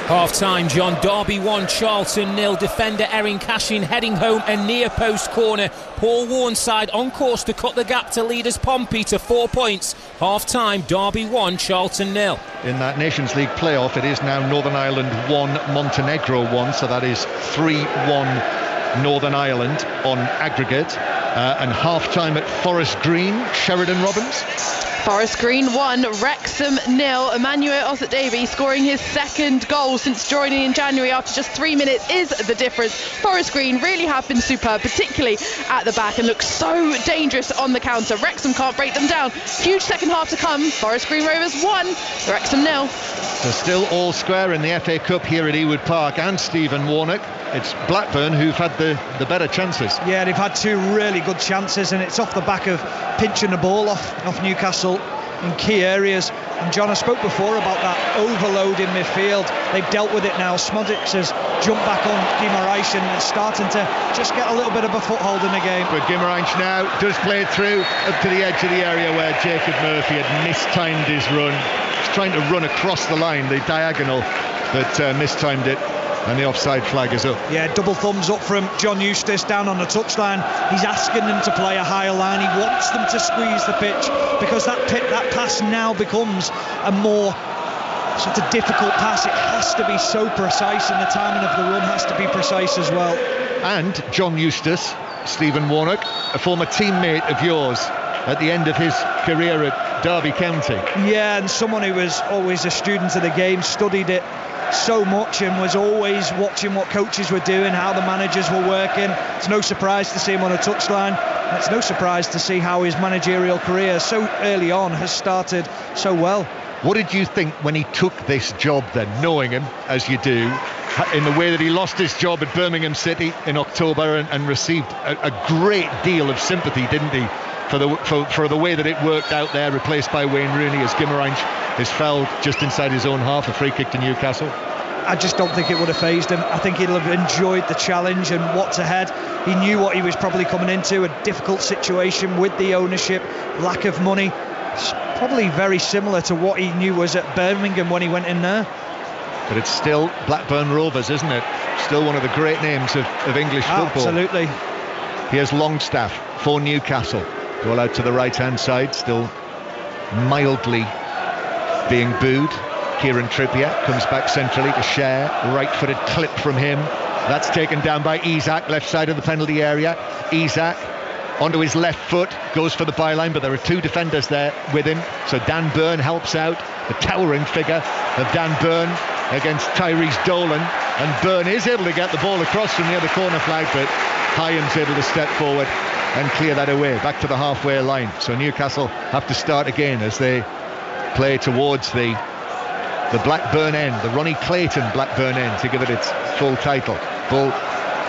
Half-time, John. Derby 1, Charlton 0. Defender Erin Cashin heading home a near-post corner. Paul Warnside on course to cut the gap to leaders Pompey to 4 points. Half-time, Derby 1, Charlton 0. In that Nations League playoff, it is now Northern Ireland 1, Montenegro 1, so that is 3-1 Northern Ireland on aggregate. And half-time at Forest Green, Sheridan Robbins. Forest Green 1, Wrexham 0. Emmanuel Osset-Davies scoring his second goal since joining in January after just 3 minutes is the difference. Forest Green really have been superb, particularly at the back, and look so dangerous on the counter. Wrexham can't break them down. Huge second half to come. Forest Green Rovers 1, Wrexham 0. So still all square in the FA Cup here at Ewood Park and Stephen Warnock. It's Blackburn who've had the better chances. Yeah, they've had 2 really good chances, and it's off the back of pinching the ball off Newcastle in key areas. And John, I spoke before about that overload in midfield. They've dealt with it now. Smodics has jumped back on Guimaraes and starting to just get a little bit of a foothold in the game. But Guimaraes now does play it through up to the edge of the area where Jacob Murphy had mistimed his run. He's trying to run across the line, the diagonal, but mistimed it. And the offside flag is up. Yeah, double thumbs up from John Eustace down on the touchline. He's asking them to play a higher line. He wants them to squeeze the pitch, because that pass now becomes a more sort of difficult pass. It has to be so precise, and the timing of the run has to be precise as well. And John Eustace, Stephen Warnock, a former teammate of yours at the end of his career at Derby County. Yeah, and someone who was always a student of the game, studied it so much and was always watching what coaches were doing, how the managers were working. It's no surprise to see him on a touchline. It's no surprise to see how his managerial career so early on has started so well. What did you think when he took this job then, knowing him as you do, in the way that he lost his job at Birmingham City in October and received a great deal of sympathy, didn't he, for the way that it worked out there, replaced by Wayne Rooney as Guimaraes is fouled just inside his own half, a free kick to Newcastle? I just don't think it would have fazed him. I think he'll have enjoyed the challenge and what's ahead. He knew what he was probably coming into, a difficult situation with the ownership, lack of money. It's probably very similar to what he knew was at Birmingham when he went in there. But it's still Blackburn Rovers, isn't it? Still one of the great names of English football. Absolutely. Here's Longstaff for Newcastle. Goal out to the right-hand side, still mildly being booed. Kieran Trippier comes back centrally to Cher, right-footed clip from him. That's taken down by Isak, left side of the penalty area. Isak onto his left foot, goes for the byline, but there are 2 defenders there with him. So Dan Burn helps out, the towering figure of Dan Burn against Tyrese Dolan. And Burn is able to get the ball across from the other corner flag, but Hyam's able to step forward and clear that away, back to the halfway line. So Newcastle have to start again as they play towards the Blackburn end, the Ronnie Clayton Blackburn end, to give it its full title. Ball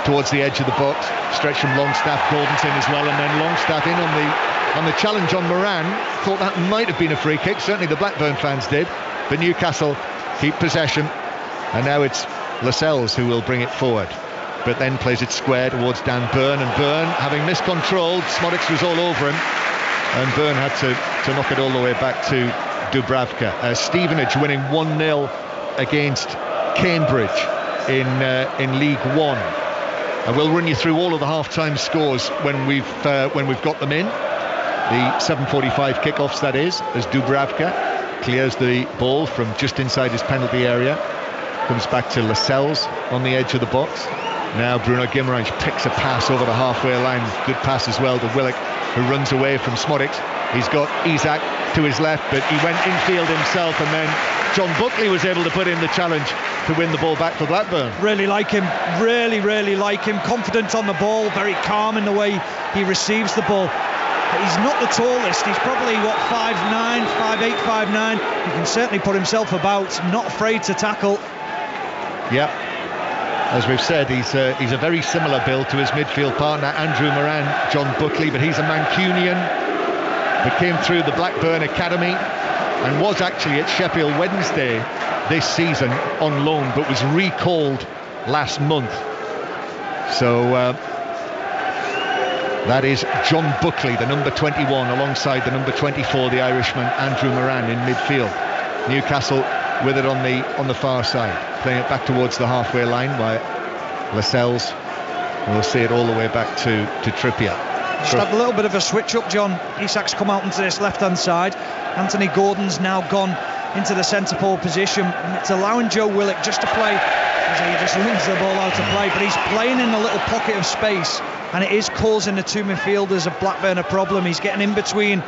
towards the edge of the box, stretch from Longstaff, Gordon's in as well, and then Longstaff in on the challenge on Moran. Thought that might have been a free kick, certainly the Blackburn fans did, but Newcastle keep possession, and now it's Lascelles who will bring it forward, but then plays it square towards Dan Burn, and Burn, having miscontrolled, Smodics was all over him, and Burn had to knock it all the way back to Dubravka. Stevenage winning 1-0 against Cambridge in League One. I will run you through all of the half-time scores when we've got them in. The 7:45 kickoffs, that is, as Dubravka clears the ball from just inside his penalty area. Comes back to Lascelles on the edge of the box. Now Bruno Guimaraes picks a pass over the halfway line. Good pass as well to Willock, who runs away from Smodics. He's got Isak to his left, but he went infield himself, and then John Buckley was able to put in the challenge to win the ball back for Blackburn. Really like him, really like him. Confident on the ball, very calm in the way he receives the ball. He's not the tallest, he's probably 5'9", 5'8", 5'9". He can certainly put himself about, not afraid to tackle. Yeah, as we've said, he's a very similar build to his midfield partner Andrew Moran, John Buckley, but he's a Mancunian that came through the Blackburn Academy and was actually at Sheffield Wednesday this season on loan, but was recalled last month. So that is John Buckley, the number 21, alongside the number 24, the Irishman Andrew Moran in midfield. Newcastle with it on the far side, playing it back towards the halfway line by Lascelles. We'll see it all the way back to Trippier. Just have a little bit of a switch up, John. Isak's come out into this left-hand side. Anthony Gordon's now gone into the centre forward position, and it's allowing Joe Willock just to play. He just loses the ball out of play, but he's playing in a little pocket of space, and it is causing the two midfielders of Blackburn a problem. He's getting in between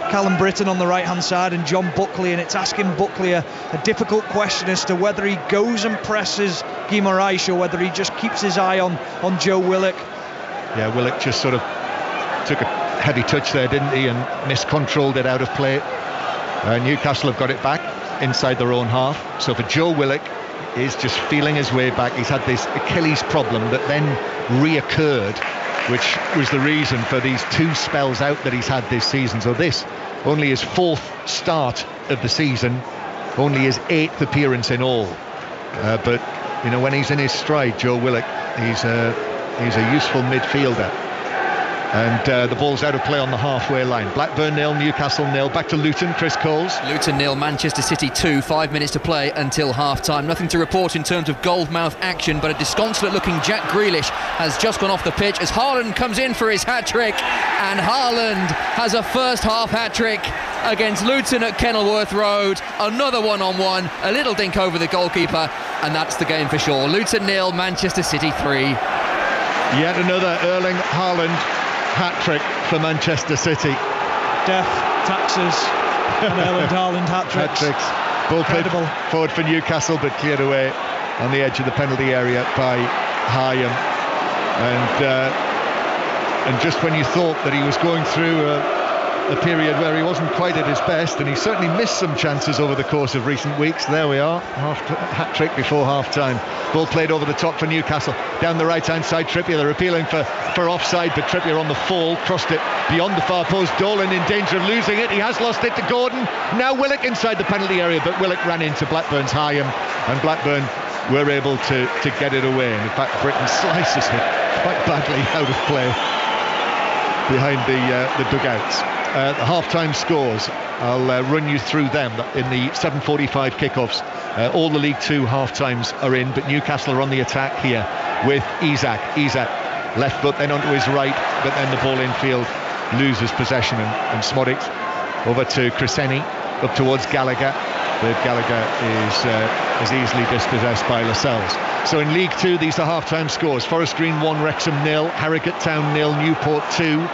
Callum Britton on the right hand side and John Buckley, and it's asking Buckley a difficult question as to whether he goes and presses Guimaraes or whether he just keeps his eye on Joe Willock. Yeah, Willock just sort of took a heavy touch there, didn't he, and miscontrolled it out of play. Newcastle have got it back inside their own half, so for Joe Willock, he's just feeling his way back. He's had this Achilles problem that then reoccurred, which was the reason for these two spells out that he's had this season. So this, only his 4th start of the season, only his 8th appearance in all. But you know, when he's in his stride, Joe Willock, he's a useful midfielder. And the ball's out of play on the halfway line. Blackburn 0, Newcastle 0. Back to Luton, Chris Coles. Luton 0, Manchester City 2. 5 minutes to play until half-time. Nothing to report in terms of goalmouth action, but a disconsolate-looking Jack Grealish has just gone off the pitch as Haaland comes in for his hat-trick. And Haaland has a first-half hat-trick against Luton at Kenilworth Road. Another one-on-one, a little dink over the goalkeeper, and that's the game for sure. Luton 0, Manchester City 3. Yet another Erling Haaland hat-trick for Manchester City. Death, taxes, and Erling Haaland hat-tricks. Ball played forward for Newcastle, but cleared away on the edge of the penalty area by Hyam. And just when you thought that he was going through a period where he wasn't quite at his best, and he certainly missed some chances over the course of recent weeks, there we are, hat-trick before half-time. Ball played over the top for Newcastle, down the right-hand side. Trippier, they're appealing for offside, but Trippier on the fall, crossed it beyond the far post. Dolan in danger of losing it, he has lost it to Gordon. Now Willock inside the penalty area, but Willock ran into Blackburn's Hyam, and Blackburn were able to get it away. And in fact, Britton slices it quite badly out of play behind the dugouts. The half-time scores, I'll run you through them in the 7:45 kickoffs. All the League Two half-times are in, but Newcastle are on the attack here with Isak, left foot then onto his right, but then the ball infield loses possession, and Smodics over to Cresceni, up towards Gallagher, but Gallagher is easily dispossessed by Lascelles. So in League Two, these are half-time scores. Forest Green 1, Wrexham 0, Harrogate Town 0, Newport 2.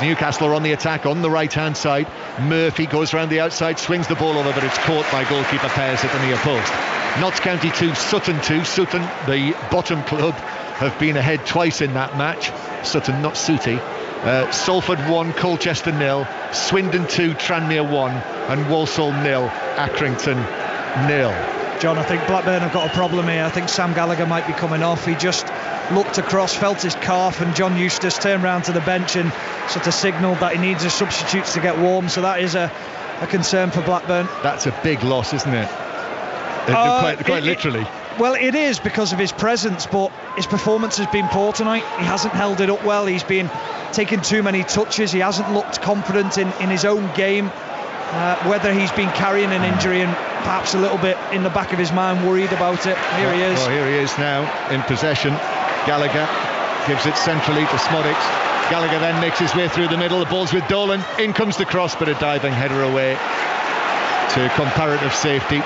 Newcastle are on the attack on the right-hand side. Murphy goes around the outside, swings the ball over, but it's caught by goalkeeper Pears at the near post. Notts County 2, Sutton 2. Sutton, the bottom club, have been ahead twice in that match. Sutton, not Sooty. Salford 1, Colchester 0. Swindon 2, Tranmere 1. And Walsall 0, Accrington 0. John, I think Blackburn have got a problem here. I think Sam Gallagher might be coming off. He just looked across, felt his calf, and John Eustace turned round to the bench and sort of signalled that he needs his substitutes to get warm. So that is a concern for Blackburn. That's a big loss, isn't it? Quite literally. Well, it is because of his presence, but his performance has been poor tonight. He hasn't held it up well. He's been taking too many touches. He hasn't looked confident in his own game. whether he's been carrying an injury and perhaps a little bit in the back of his mind worried about it. Here he is. Well, here he is now in possession. Gallagher gives it centrally to Smodics. Gallagher then makes his way through the middle. The ball's with Dolan. In comes the cross, but a diving header away to comparative safety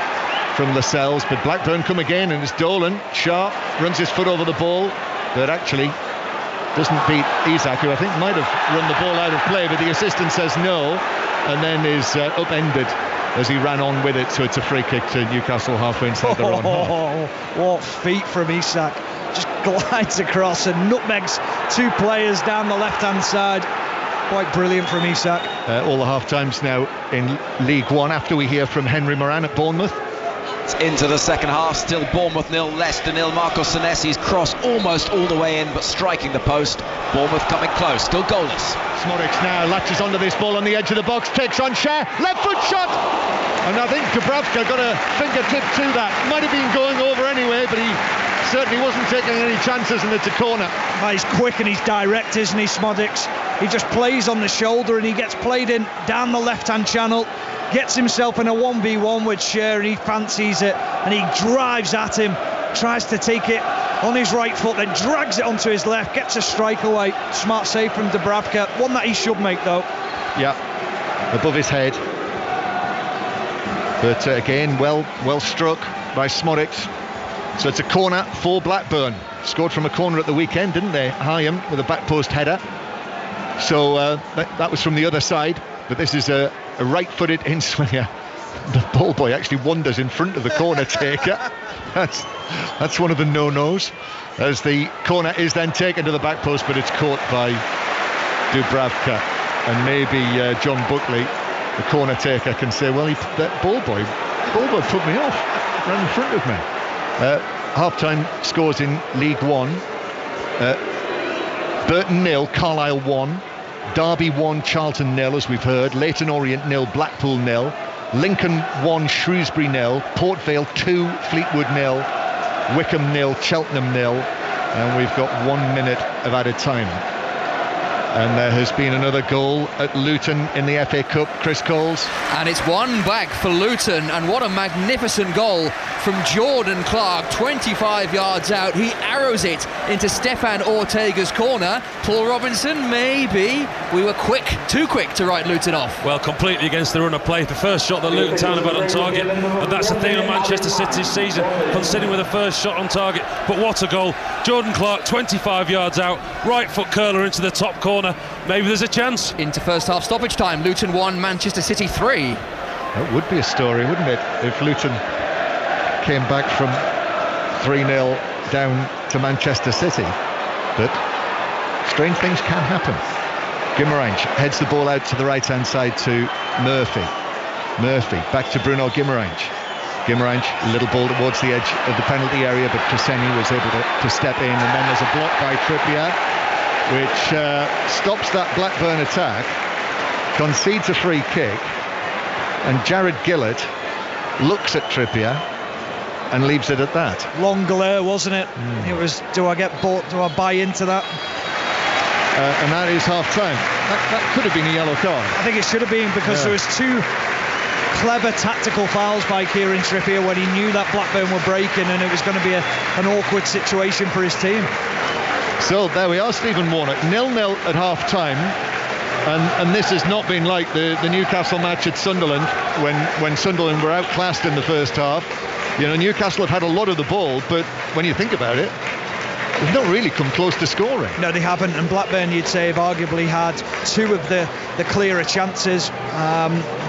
from Lascelles. But Blackburn come again, and it's Dolan. Sharp runs his foot over the ball, but actually doesn't beat Isak, who I think might have run the ball out of play, but the assistant says no, and then is upended as he ran on with it. So it's a free kick to Newcastle halfway inside their own half. What feet from Isak. Just glides across and nutmegs two players down the left-hand side. Quite brilliant from Isak. All the half-times now in League One after we hear from Henry Moran at Bournemouth. It's into the second half, still Bournemouth 0, Leicester 0. Marco Senesi's cross almost all the way in, but striking the post. Bournemouth coming close, still goalless. Smodics now latches onto this ball on the edge of the box, takes on Shah, left foot shot! And I think Dubravka got a fingertip to that. Might have been going over anyway, but he certainly wasn't taking any chances, and it's a corner. He's quick and he's direct, isn't he, Smodics? He just plays on the shoulder and he gets played in down the left-hand channel, gets himself in a 1v1 with Sher, and he fancies it and he drives at him, tries to take it on his right foot, then drags it onto his left, gets a strike away. Smart save from Dubravka, one that he should make though. Yeah, above his head. But again, well struck by Smodics. So it's a corner for Blackburn. Scored from a corner at the weekend, didn't they? Hyam with a back post header. So that was from the other side. But this is a right-footed in-swinger. The ball boy actually wanders in front of the corner taker. That's one of the no-nos. As the corner is then taken to the back post, but it's caught by Dubravka. And maybe John Buckley, the corner taker, can say, well, that ball boy put me off, ran in front of me. Half-time scores in League One. Burton 0, Carlisle 1, Derby 1, Charlton 0, as we've heard, Leyton Orient 0, Blackpool 0, Lincoln 1, Shrewsbury 0, Port Vale 2, Fleetwood 0, Wickham 0, Cheltenham 0, and we've got 1 minute of added time. And there has been another goal at Luton in the FA Cup, Chris Coles. And it's one back for Luton, and what a magnificent goal from Jordan Clark, 25 yards out. He arrows it into Stefan Ortega's corner. Paul Robinson, maybe we were too quick to write Luton off. Well, completely against the run of play. The first shot that Luton Town have had on target, and that's the theme of Manchester City's season, conceding with the first shot on target. But what a goal. Jordan Clark, 25 yards out, right foot curler into the top corner. Maybe there's a chance. Into first half stoppage time, Luton 1, Manchester City 3. That would be a story, wouldn't it, if Luton came back from 3-0 down to Manchester City. But strange things can happen. Guimarães heads the ball out to the right hand side to Murphy. Murphy back to Bruno Guimarães. Guimarães, little ball towards the edge of the penalty area, but Treseni was able to step in, and then there's a block by Trippier, which stops that Blackburn attack, concedes a free kick, and Jared Gillett looks at Trippier and leaves it at that. Long glare, wasn't it? It was, do I get bought, do I buy into that? And that is half-time. That could have been a yellow card. I think it should have been, because there was two clever tactical fouls by Kieran Trippier when he knew that Blackburn were breaking and it was going to be an awkward situation for his team. So there we are, Stephen Warnock, 0-0 at half-time. And this has not been like the Newcastle match at Sunderland when Sunderland were outclassed in the first half. You know, Newcastle have had a lot of the ball, but when you think about it, they've not really come close to scoring. No, they haven't, and Blackburn, you'd say, have arguably had two of the clearer chances.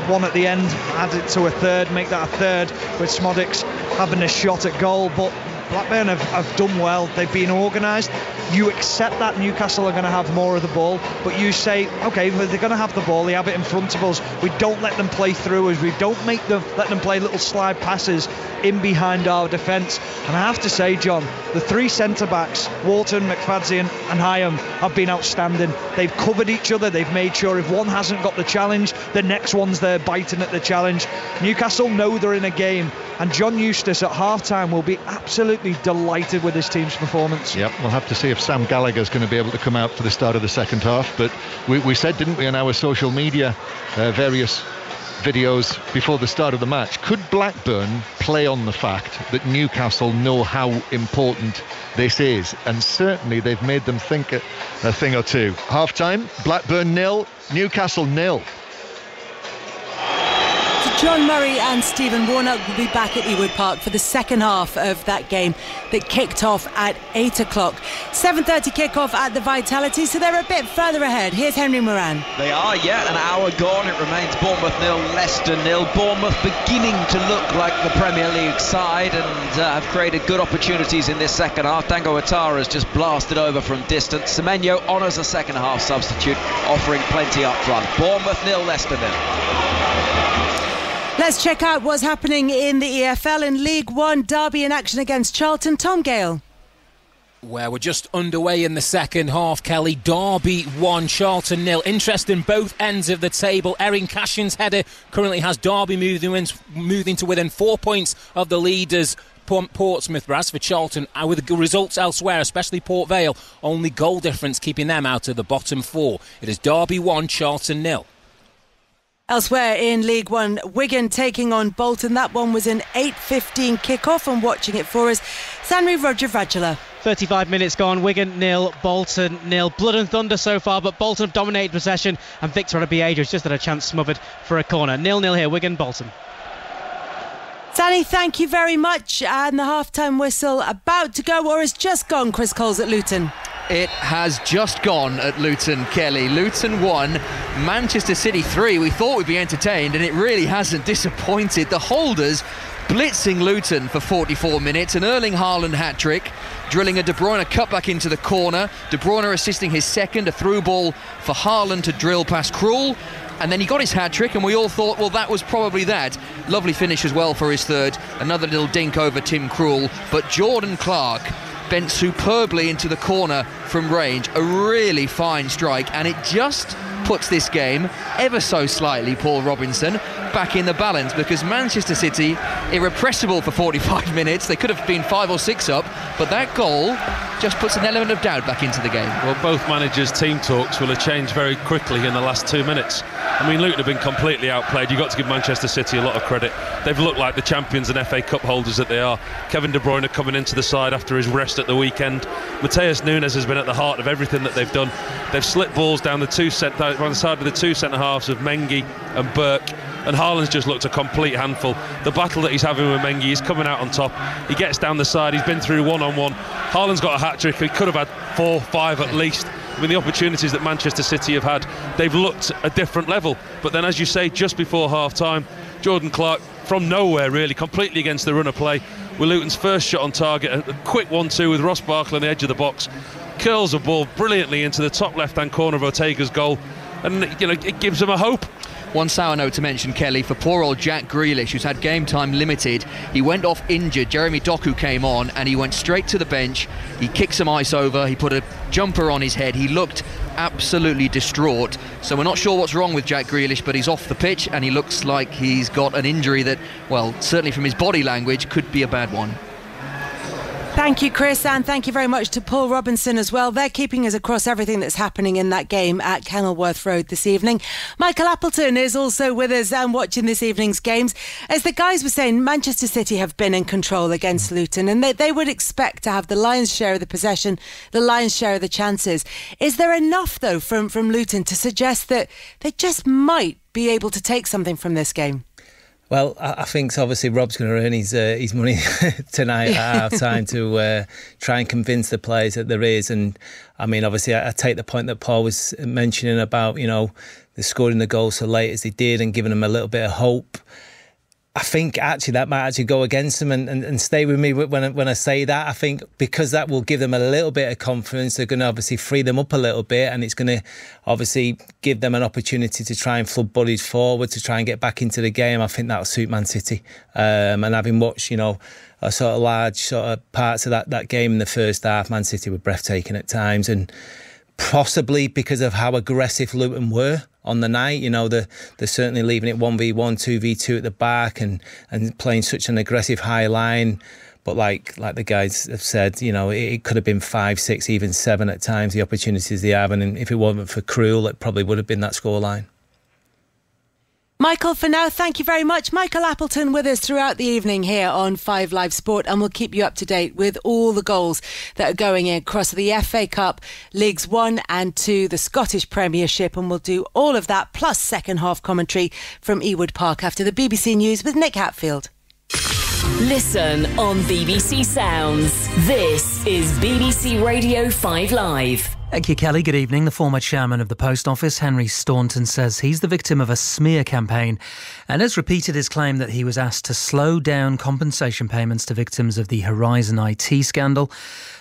One at the end, add it to a third, make that a third, with Smodics having a shot at goal. But Blackburn have done well. They've been organised. You accept that Newcastle are going to have more of the ball, but you say, okay, well, they're going to have the ball, they have it in front of us. We don't let them play through us. We don't let them play little slide passes in behind our defence. And I have to say, John, the three centre-backs, Wharton, McFadzean and Hyam, have been outstanding. They've covered each other. They've made sure if one hasn't got the challenge, the next one's there biting at the challenge. Newcastle know they're in a game, and John Eustace at half-time will be absolutely delighted with his team's performance. Yep, we'll have to see if Sam Gallagher's going to be able to come out for the start of the second half. But we said, didn't we, on our social media, various videos before the start of the match. Could Blackburn play on the fact that Newcastle know how important this is? And certainly they've made them think a thing or two. Half-time, Blackburn 0, Newcastle 0. John Murray and Stephen Warnock will be back at Ewood Park for the second half of that game that kicked off at 8 o'clock. 7:30 kick-off at the Vitality, so they're a bit further ahead. Here's Henry Moran. They are, yeah, an hour gone. It remains Bournemouth 0, Leicester 0. Bournemouth beginning to look like the Premier League side and have created good opportunities in this second half. Dango Ouattara has just blasted over from distance. Semenyo honours a second half substitute, offering plenty up front. Bournemouth 0, Leicester 0. Let's check out what's happening in the EFL. In League One, Derby in action against Charlton. Tom Gale. Where we're just underway in the second half, Kelly. Derby 1, Charlton 0. Interest in both ends of the table. Erin Cashin's header currently has Derby moving to within 4 points of the leaders, Portsmouth. Whereas for Charlton, with the results elsewhere, especially Port Vale, only goal difference keeping them out of the bottom four. It is Derby 1, Charlton 0. Elsewhere in League One, Wigan taking on Bolton. That one was an 8:15 kick-off, and watching it for us, Sanri Rajavajala. 35 minutes gone, Wigan 0, Bolton 0. Blood and thunder so far, but Bolton have dominated possession, and Victor Obiaja has just had a chance smothered for a corner. 0-0 here, Wigan, Bolton. Sani, thank you very much. And the half-time whistle about to go, or has just gone, Chris Coles at Luton. It has just gone at Luton, Kelly. Luton 1, Manchester City 3. We thought we'd be entertained, and it really hasn't disappointed. The holders blitzing Luton for 44 minutes. An Erling Haaland hat-trick, drilling a De Bruyne cutback into the corner. De Bruyne assisting his second, a through ball for Haaland to drill past Krul. And then he got his hat-trick, and we all thought, well, that was probably that. Lovely finish as well for his third. Another little dink over Tim Krul. But Jordan Clark bent superbly into the corner from range. A really fine strike, and it just puts this game ever so slightly, Paul Robinson, back in the balance, because Manchester City, irrepressible for 45 minutes. They could have been 5 or 6 up, but that goal just puts an element of doubt back into the game. Well, both managers' team talks will have changed very quickly in the last 2 minutes. I mean, Luton have been completely outplayed. You've got to give Manchester City a lot of credit. They've looked like the champions and FA Cup holders that they are. Kevin De Bruyne coming into the side after his rest at the weekend. Mateus Nunes has been at the heart of everything that they've done. They've slipped balls down the side of the two centre-halves of Mengi and Burke, and Haaland's just looked a complete handful. The battle that he's having with Mengi, he's coming out on top. He gets down the side, he's been through one-on-one. Haaland's got a hat-trick, he could have had 4, 5 at least. I mean, the opportunities that Manchester City have had, they've looked a different level. But then, as you say, just before half-time, Jordan Clark, from nowhere really, completely against the run of play, with Luton's first shot on target, a quick 1-2 with Ross Barkley on the edge of the box, curls a ball brilliantly into the top left-hand corner of Ortega's goal, and it gives them a hope. One sour note to mention, Kelly, for poor old Jack Grealish, who's had game time limited. He went off injured. Jeremy Doku came on and he went straight to the bench. He kicked some ice over. He put a jumper on his head. He looked absolutely distraught. So we're not sure what's wrong with Jack Grealish, but he's off the pitch and he looks like he's got an injury that, well, certainly from his body language, could be a bad one. Thank you, Chris, and thank you very much to Paul Robinson as well. They're keeping us across everything that's happening in that game at Kenilworth Road this evening. Michael Appleton is also with us and watching this evening's games. As the guys were saying, Manchester City have been in control against Luton, and they would expect to have the lion's share of the possession, the lion's share of the chances. Is there enough, though, from Luton to suggest that they just might be able to take something from this game? Well, I think obviously Rob's going to earn his money tonight at half time to try and convince the players that there is. And I mean, obviously, I take the point that Paul was mentioning about, the scoring the goal so late as they did and giving them a little bit of hope. I think actually that might actually go against them and stay with me when I say that. I think because that will give them a little bit of confidence, they're going to obviously free them up a little bit, and it's going to obviously give them an opportunity to try and flood bodies forward, to try and get back into the game. I think that'll suit Man City. And having watched, a sort of large sort of parts of that game in the first half, Man City were breathtaking at times, and possibly because of how aggressive Luton were on the night. They're certainly leaving it 1v1, 2v2 at the back and playing such an aggressive high line. But like the guys have said, it could have been 5, 6, even 7 at times, the opportunities they have. And if it wasn't for Krul, it probably would have been that scoreline. Michael, for now, thank you very much. Michael Appleton with us throughout the evening here on 5 Live Sport, and we'll keep you up to date with all the goals that are going in across the FA Cup, Leagues 1 and 2, the Scottish Premiership, and we'll do all of that plus second half commentary from Ewood Park after the BBC News with Nick Hatfield. Listen on BBC Sounds. This is BBC Radio 5 Live. Thank you, Kelly. Good evening. The former chairman of the Post Office, Henry Staunton, says he's the victim of a smear campaign and has repeated his claim that he was asked to slow down compensation payments to victims of the Horizon IT scandal.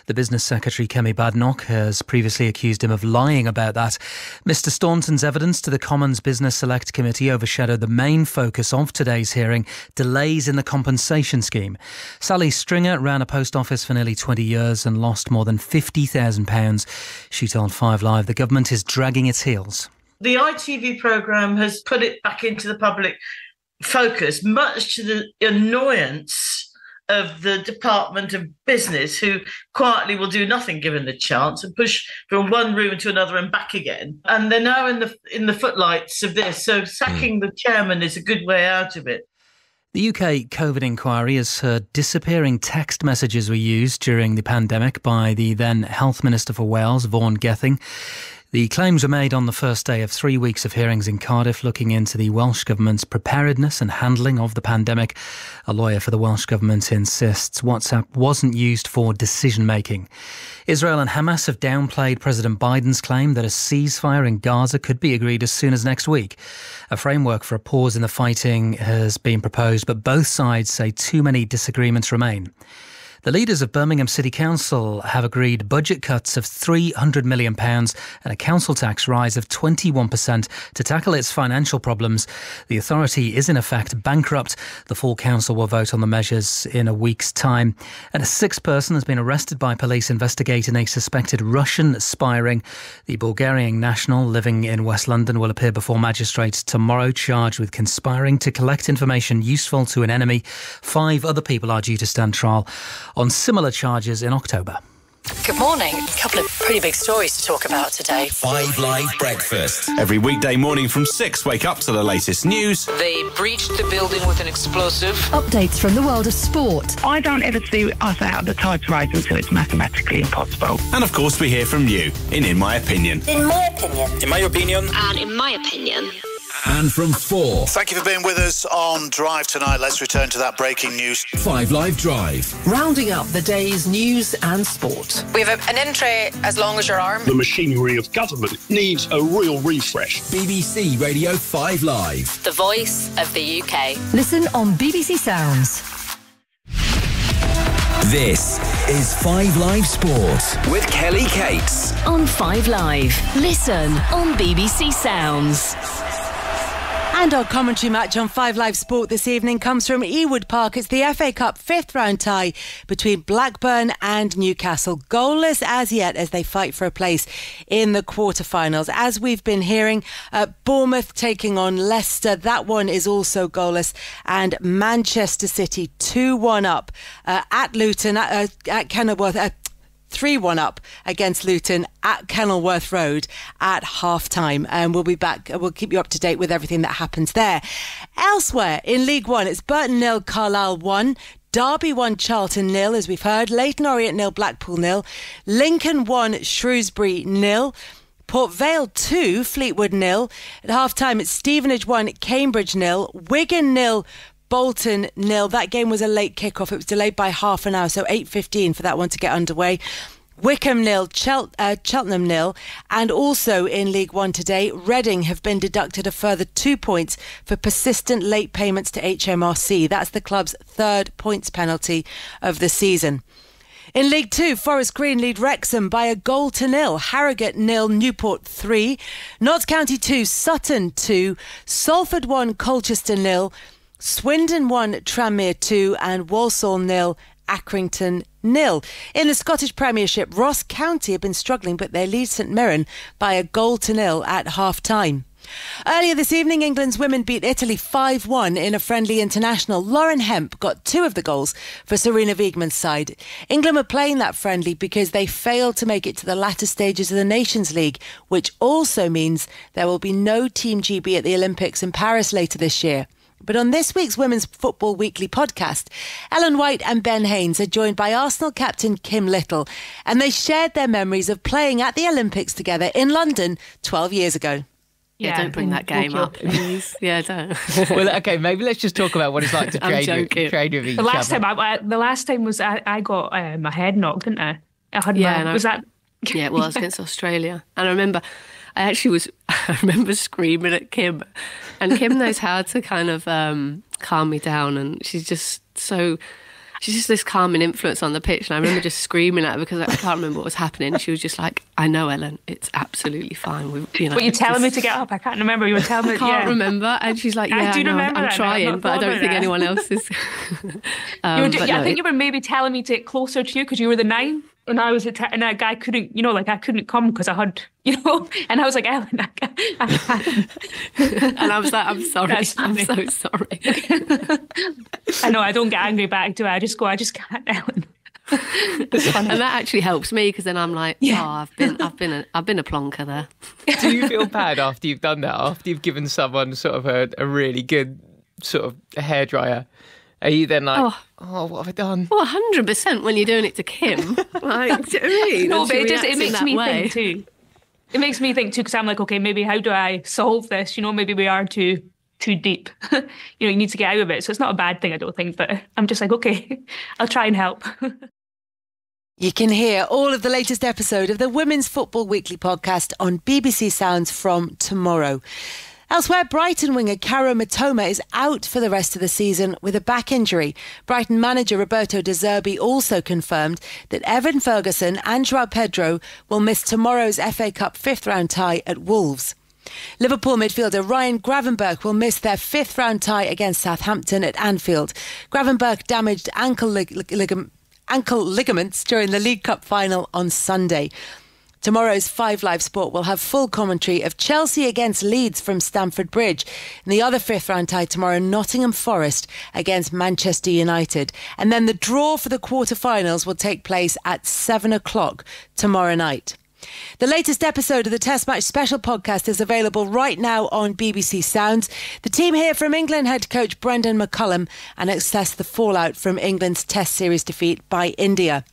The business secretary, Kemi Badenoch, has previously accused him of lying about that. Mr Staunton's evidence to the Commons Business Select Committee overshadowed the main focus of today's hearing, delays in the compensation scheme. Sally Stringer ran a post office for nearly 20 years and lost more than £50,000. She told 5 Live the government is dragging its heels. The ITV programme has put it back into the public focus, much to the annoyance of the Department of Business, who quietly will do nothing given the chance and push from one room to another and back again. And they're now in the footlights of this, so sacking the chairman is a good way out of it. The UK COVID inquiry has heard disappearing text messages were used during the pandemic by the then Health Minister for Wales, Vaughan Gething. The claims were made on the first day of 3 weeks of hearings in Cardiff looking into the Welsh Government's preparedness and handling of the pandemic. A lawyer for the Welsh Government insists WhatsApp wasn't used for decision-making. Israel and Hamas have downplayed President Biden's claim that a ceasefire in Gaza could be agreed as soon as next week. A framework for a pause in the fighting has been proposed, but both sides say too many disagreements remain. The leaders of Birmingham City Council have agreed budget cuts of £300 million and a council tax rise of 21% to tackle its financial problems. The authority is in effect bankrupt. The full council will vote on the measures in a week's time. And a sixth person has been arrested by police investigating a suspected Russian spying. The Bulgarian national living in West London will appear before magistrates tomorrow, charged with conspiring to collect information useful to an enemy. 5 other people are due to stand trial on similar charges in October. Good morning. A couple of pretty big stories to talk about today. 5 Live Breakfast. Every weekday morning from 6, wake up to the latest news. They breached the building with an explosive. Updates from the world of sport. I don't ever see us out of the typewriter until it's mathematically impossible. And of course we hear from you in My Opinion. In my opinion. In my opinion. And in my opinion. And from 4. Thank you for being with us on Drive tonight. Let's return to that breaking news. 5 Live Drive. Rounding up the day's news and sport. We have an in tray as long as your arm. The machinery of government needs a real refresh. BBC Radio 5 Live. The voice of the UK. Listen on BBC Sounds. This is 5 Live Sport with Kelly Cates. On 5 Live. Listen on BBC Sounds. And our commentary match on 5 Live Sport this evening comes from Ewood Park. It's the FA Cup 5th round tie between Blackburn and Newcastle. Goalless as yet as they fight for a place in the quarterfinals. As we've been hearing, Bournemouth taking on Leicester. That one is also goalless. And Manchester City 2-1 up at Luton, at Kenilworth. 3-1 up against Luton at Kenilworth Road at half-time. And we'll be back. We'll keep you up to date with everything that happens there. Elsewhere in League One, it's Burton 0, Carlisle 1. Derby 1, Charlton 0, as we've heard. Leyton Orient 0, Blackpool 0. Lincoln 1, Shrewsbury 0. Port Vale 2, Fleetwood 0. At half-time, it's Stevenage 1, Cambridge 0. Wigan 0, Bolton 0. That game was a late kick-off. It was delayed by half an hour, so 8:15 for that one to get underway. Wycombe 0, Cheltenham 0. And also in League One today, Reading have been deducted a further 2 points for persistent late payments to HMRC. That's the club's 3rd points penalty of the season. In League 2, Forest Green lead Wrexham by 1-0. Harrogate 0, Newport 3. Notts County 2, Sutton 2. Salford 1, Colchester 0. Swindon 1, Tranmere 2, and Walsall 0, Accrington 0. In the Scottish Premiership, Ross County have been struggling, but they lead St Mirren by 1-0 at half-time. Earlier this evening, England's women beat Italy 5-1 in a friendly international. Lauren Hemp got 2 of the goals for Serena Wiegmann's side. England were playing that friendly because they failed to make it to the latter stages of the Nations League, which also means there will be no Team GB at the Olympics in Paris later this year. But on this week's Women's Football Weekly podcast, Ellen White and Ben Haynes are joined by Arsenal captain Kim Little, and they shared their memories of playing at the Olympics together in London 12 years ago. Yeah, don't bring that game up, please. Yeah, don't. Well, okay, maybe let's just talk about what it's like to trade with each other. The last time was I got my head knocked, didn't I? Was that? Yeah, it was against Australia, and I remember I remember screaming at Kim, and Kim knows how to kind of calm me down, and she's just this calming influence on the pitch. And I remember just screaming at her because I can't remember what was happening. She was just like, "I know, Ellen, it's absolutely fine." But you're telling me to get up. I can't remember. You were telling me. I can't remember. And she's like, "Yeah, I know, I'm trying, but I don't think anyone else is." I think you were maybe telling me to get closer to you because you were the 9. And I was and a guy couldn't, I couldn't come because I had, and I was like, Ellen, I can't. And I was like, I'm sorry. I'm so sorry. I know, I don't get angry back, do I? I just can't, Ellen. It's funny. And that actually helps me because then I'm like, I've been a plonker there. Do you feel bad after you've done that? After you've given someone sort of a really good sort of hairdryer? Are you then like, what have I done? Well, 100% when you're doing it to Kim. Like, do you know what I mean? No, but it makes me think too. It makes me think too because I'm like, okay, maybe how do I solve this? Maybe we are too deep. You need to get out of it. So it's not a bad thing, I don't think. But I'm just like, okay, I'll try and help. You can hear all of the latest episode of the Women's Football Weekly podcast on BBC Sounds from tomorrow. Elsewhere, Brighton winger Caro Mitoma is out for the rest of the season with a back injury. Brighton manager Roberto De Zerbi also confirmed that Evan Ferguson and João Pedro will miss tomorrow's FA Cup 5th round tie at Wolves. Liverpool midfielder Ryan Gravenberch will miss their 5th round tie against Southampton at Anfield. Gravenberch damaged ankle ligaments during the League Cup final on Sunday. Tomorrow's 5 Live Sport will have full commentary of Chelsea against Leeds from Stamford Bridge. And the other 5th round tie tomorrow, Nottingham Forest against Manchester United. And then the draw for the quarter-finals will take place at 7 o'clock tomorrow night. The latest episode of the Test Match Special podcast is available right now on BBC Sounds. The team hear from England head coach Brendan McCullum and assess the fallout from England's Test Series defeat by India.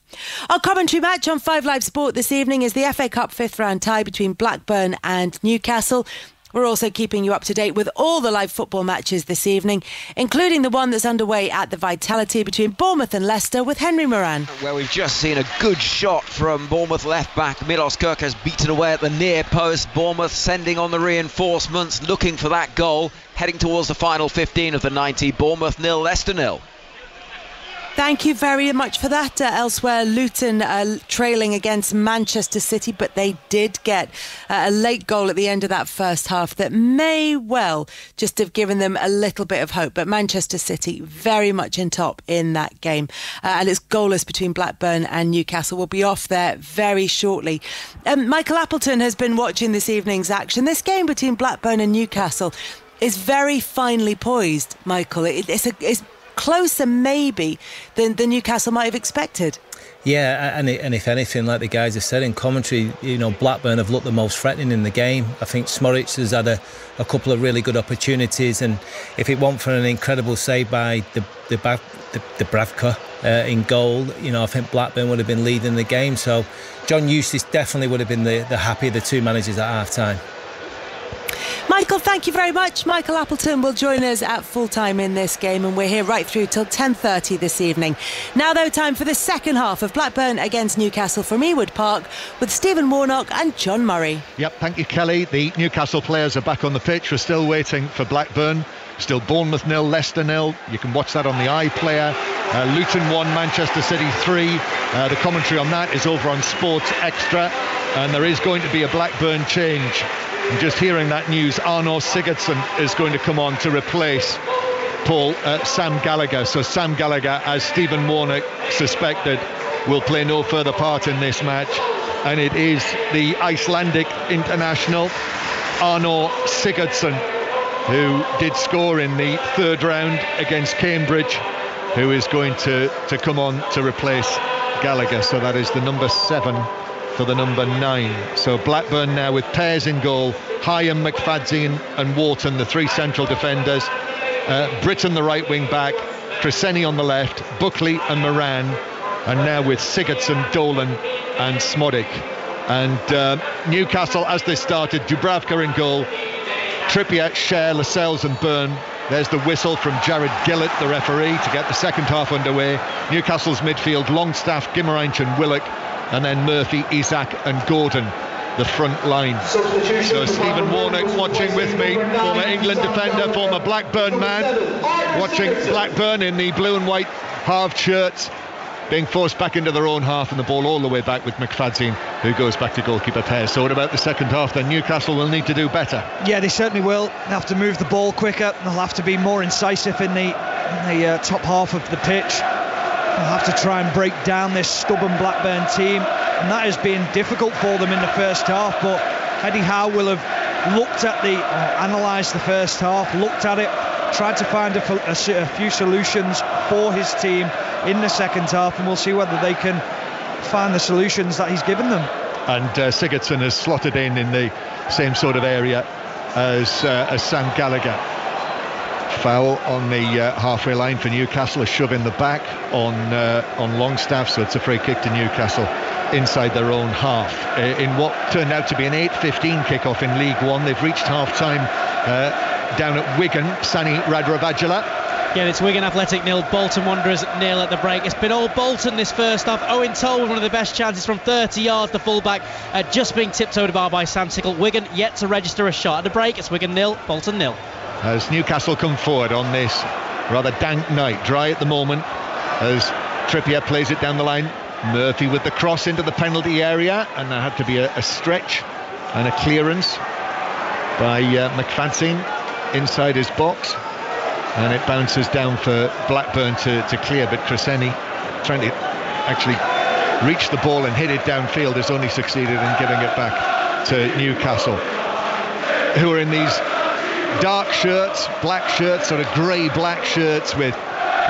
Our commentary match on 5 Live Sport this evening is the FA Cup 5th round tie between Blackburn and Newcastle. We're also keeping you up to date with all the live football matches this evening, including the one that's underway at the Vitality between Bournemouth and Leicester with Henry Moran. Where we've just seen a good shot from Bournemouth left-back Milos Kerkez beaten away at the near post. Bournemouth sending on the reinforcements, looking for that goal, heading towards the final 15 of the 90. Bournemouth 0, Leicester 0. Thank you very much for that. Elsewhere, Luton trailing against Manchester City, but they did get a late goal at the end of that first half that may well just have given them a little bit of hope. But Manchester City very much in top in that game. And it's goalless between Blackburn and Newcastle. We'll be off there very shortly. Michael Appleton has been watching this evening's action. This game between Blackburn and Newcastle is very finely poised, Michael. It's closer maybe than Newcastle might have expected. Yeah, and if anything, like the guys have said in commentary, Blackburn have looked the most threatening in the game. I think Summarised has had a couple of really good opportunities, and if it weren't for an incredible save by the Bravka in goal, I think Blackburn would have been leading the game. So John Eustace definitely would have been the happy of the two managers at half-time. Michael, thank you very much. Michael Appleton will join us at full-time in this game, and we're here right through till 10:30 this evening. Now, though, time for the second half of Blackburn against Newcastle from Ewood Park with Stephen Warnock and John Murray. Yep, thank you, Kelly. The Newcastle players are back on the pitch. We're still waiting for Blackburn. Still Bournemouth 0, Leicester 0. You can watch that on the iPlayer. Luton 1, Manchester City 3. The commentary on that is over on Sports Extra, and there is going to be a Blackburn change. And just hearing that news, Arno Sigurdsson is going to come on to replace Sam Gallagher. So Sam Gallagher, as Stephen Warnock suspected, will play no further part in this match. And it is the Icelandic international Arno Sigurdsson, who did score in the third round against Cambridge, who is going to come on to replace Gallagher. So that is the number 7 for the number 9. So Blackburn now with Pears in goal, Hyam, McFadzean and Wharton, the 3 central defenders, Britton the right wing back, Crescenny on the left, Buckley and Moran, and now with Sigurdsson, Dolan and Smodic. And Newcastle, as they started, Dubravka in goal, Trippier, Scher, Lascelles and Byrne. There's the whistle from Jared Gillett, the referee, to get the second half underway. Newcastle's midfield, Longstaff, Guimaraes and Willock, and then Murphy, Isak and Gordon, the front line. So Stephen Warnock watching with me, former England defender, former Blackburn man, watching Blackburn in the blue and white halved shirts, being forced back into their own half, and the ball all the way back with McFadzean, who goes back to goalkeeper Pears. So what about the second half then? Newcastle will need to do better. Yeah, they certainly will. They'll have to move the ball quicker. They'll have to be more incisive in the top half of the pitch. They'll have to try and break down this stubborn Blackburn team, and that has been difficult for them in the first half. But Eddie Howe will have looked at analysed the first half, looked at it, tried to find a few solutions for his team in the second half, and we'll see whether they can find the solutions that he's given them. And Sigurdsson has slotted in the same sort of area as Sam Gallagher. Foul on the halfway line for Newcastle, a shove in the back on Longstaff, so it's a free kick to Newcastle inside their own half. In what turned out to be an 8:15 kickoff in League One, they've reached half-time down at Wigan. Sani Radravajala. Yeah, it's Wigan Athletic 0, Bolton Wanderers 0 at the break. It's been all Bolton this first half. Owen Toll with one of the best chances from 30 yards, the fullback, just being tipped over the bar by Sam Tickle. Wigan yet to register a shot at the break. It's Wigan 0, Bolton 0. As Newcastle come forward on this rather dank night, dry at the moment, as Trippier plays it down the line. Murphy with the cross into the penalty area, and there had to be a stretch and a clearance by McFadzean inside his box, and it bounces down for Blackburn to clear, but Crescenny, trying to actually reach the ball and hit it downfield, has only succeeded in giving it back to Newcastle, who are in these dark shirts, black shirts, sort of grey black shirts with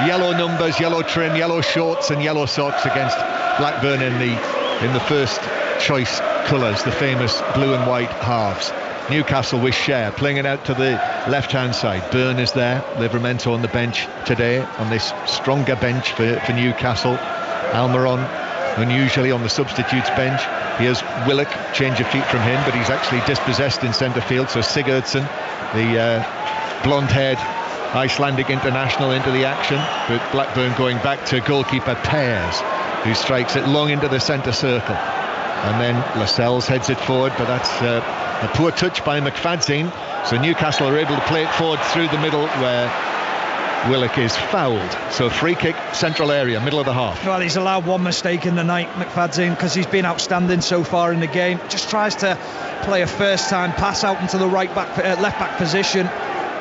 yellow numbers, yellow trim, yellow shorts and yellow socks, against Blackburn in the first choice colours, the famous blue and white halves. Newcastle with Scher playing it out to the left hand side. Byrne is there, Livramento on the bench today, on this stronger bench for Newcastle. Almiron unusually on the substitutes bench. Here's Willock, change of feet from him, but he's actually dispossessed in centre field. So Sigurdsson, the blonde-haired Icelandic international, into the action, with Blackburn going back to goalkeeper Pears, who strikes it long into the centre circle, and then Lascelles heads it forward, but that's a poor touch by McFadzean. So Newcastle are able to play it forward through the middle, where Willock is fouled. So free kick, central area, middle of the half. Well, he's allowed one mistake in the night, McFadzean, because he's been outstanding so far in the game. Just tries to play a first-time pass out into the left back position,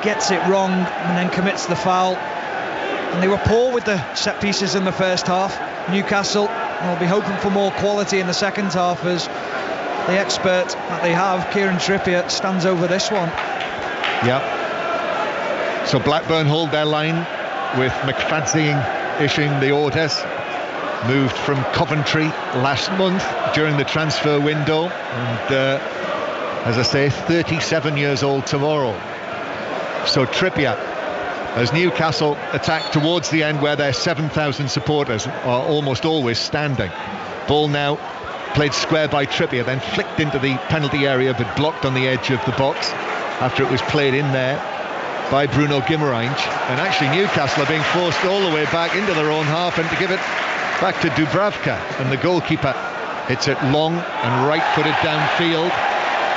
gets it wrong, and then commits the foul. And they were poor with the set pieces in the first half. Newcastle will be hoping for more quality in the second half, as the expert that they have, Kieran Trippier, stands over this one. Yeah. So Blackburn hold their line with McFadzean issuing the orders. Moved from Coventry last month during the transfer window, and as I say, 37 years old tomorrow. So Trippier, as Newcastle attack towards the end, where their 7,000 supporters are almost always standing. Ball now played square by Trippier, then flicked into the penalty area, but blocked on the edge of the box after it was played in there by Bruno Guimaraes. And actually Newcastle are being forced all the way back into their own half, and to give it back to Dubravka, and the goalkeeper hits it long and right-footed downfield,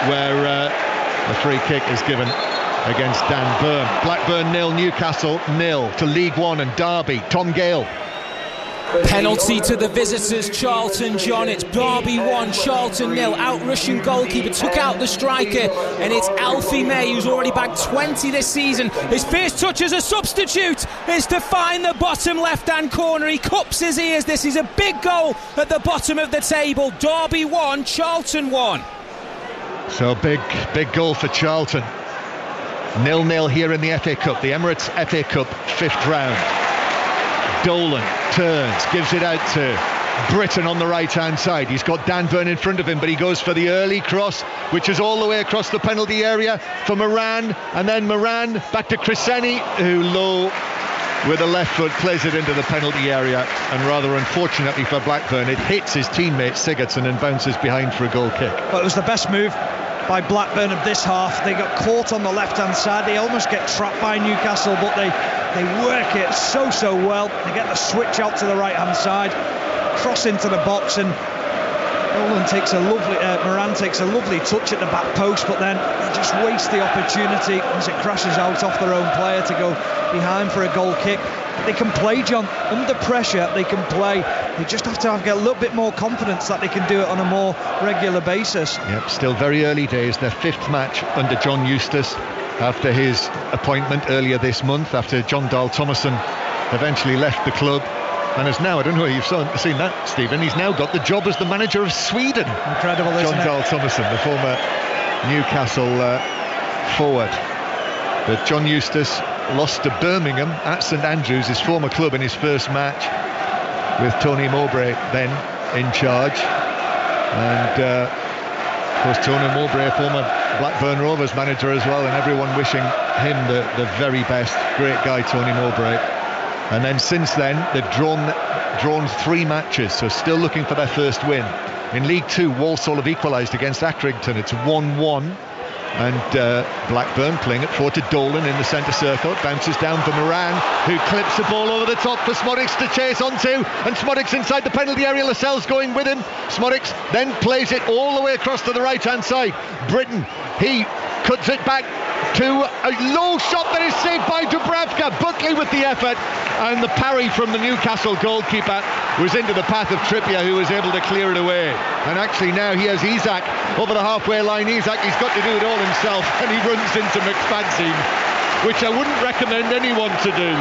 where the free kick is given against Dan Byrne. Blackburn 0, Newcastle 0 to League One and Derby. Tom Gale. Penalty to the visitors, Charlton, John. It's Derby 1, Charlton 0. Out-rushing goalkeeper took out the striker, and it's Alfie May, who's already bagged 20 this season. His first touch as a substitute is to find the bottom left-hand corner. He cups his ears. This is a big goal at the bottom of the table. Derby 1, Charlton 1. So big goal for Charlton. 0-0 here in the FA Cup, the Emirates FA Cup 5th round. Dolan turns, gives it out to Britton on the right-hand side. He's got Dan Burn in front of him, but he goes for the early cross, which is all the way across the penalty area for Moran, and then Moran back to Cresceni, who low with a left foot plays it into the penalty area, and rather unfortunately for Blackburn, it hits his teammate Sigurdsson and bounces behind for a goal kick. But it was the best move by Blackburn of this half. They got caught on the left-hand side. They almost get trapped by Newcastle, but they work it so well. They get the switch out to the right-hand side, cross into the box, and Moran takes a lovely touch at the back post, but then they just waste the opportunity as it crashes out off their own player to go behind for a goal kick. They can play, John, under pressure. They can play. They just have to get a little bit more confidence that they can do it on a more regular basis. Yep, still very early days. Their 5th match under John Eustace after his appointment earlier this month, after John Dahl Tomasson eventually left the club. And is now, I don't know if you've seen that, Stephen, he's now got the job as the manager of Sweden. Incredible, isn't it? John Dahl Tomasson, the former Newcastle forward. But John Eustace lost to Birmingham at St Andrews, his former club, in his first match, with Tony Mowbray then in charge. And of course Tony Mowbray, a former Blackburn Rovers manager as well, and everyone wishing him the very best. Great guy, Tony Mowbray. And then since then they've drawn 3 matches, so still looking for their first win. In League 2, Walsall have equalised against Accrington. It's 1-1. And Blackburn playing it forward to Dolan in the centre circle. It bounces down for Moran, who clips the ball over the top for Smodics to chase onto. And Smodics inside the penalty area. Lascelles going with him. Smodics then plays it all the way across to the right-hand side. Britton, he cuts it back to a low shot that is saved by Dubravka. Buckley with the effort, and the parry from the Newcastle goalkeeper was into the path of Trippier, who was able to clear it away. And actually now he has Isak over the halfway line. Isak, he's got to do it all himself, and he runs into McFadzean, which I wouldn't recommend anyone to do.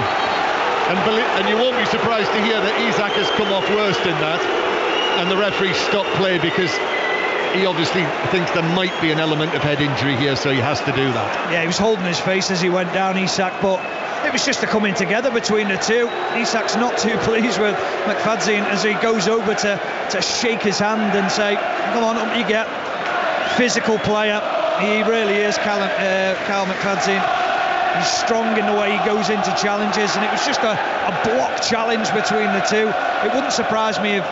And you won't be surprised to hear that Isak has come off worst in that, and the referee stopped play because he obviously thinks there might be an element of head injury here, so he has to do that. Yeah, he was holding his face as he went down, Isak, but it was just a coming together between the two. Isak's not too pleased with McFadzean as he goes over to shake his hand and say, come on, up you get. Physical player, he really is, Kyle McFadzean. He's strong in the way he goes into challenges, and it was just a block challenge between the two. It wouldn't surprise me if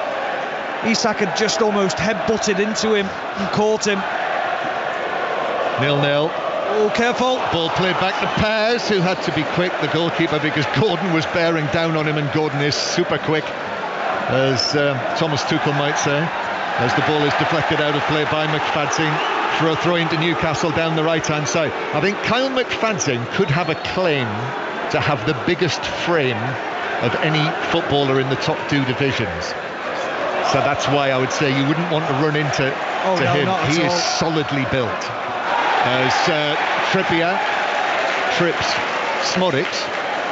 Isak had just almost head-butted into him and caught him. 0-0. Oh, careful. Ball played back to Pears, who had to be quick, the goalkeeper, because Gordon was bearing down on him, and Gordon is super quick, as Thomas Tuchel might say, as the ball is deflected out of play by McFadzean for a throw into Newcastle down the right-hand side. I think Kyle McFadzean could have a claim to have the biggest frame of any footballer in the top 2 divisions. So that's why I would say you wouldn't want to run into him. He is solidly built. As Trippier trips Smodics,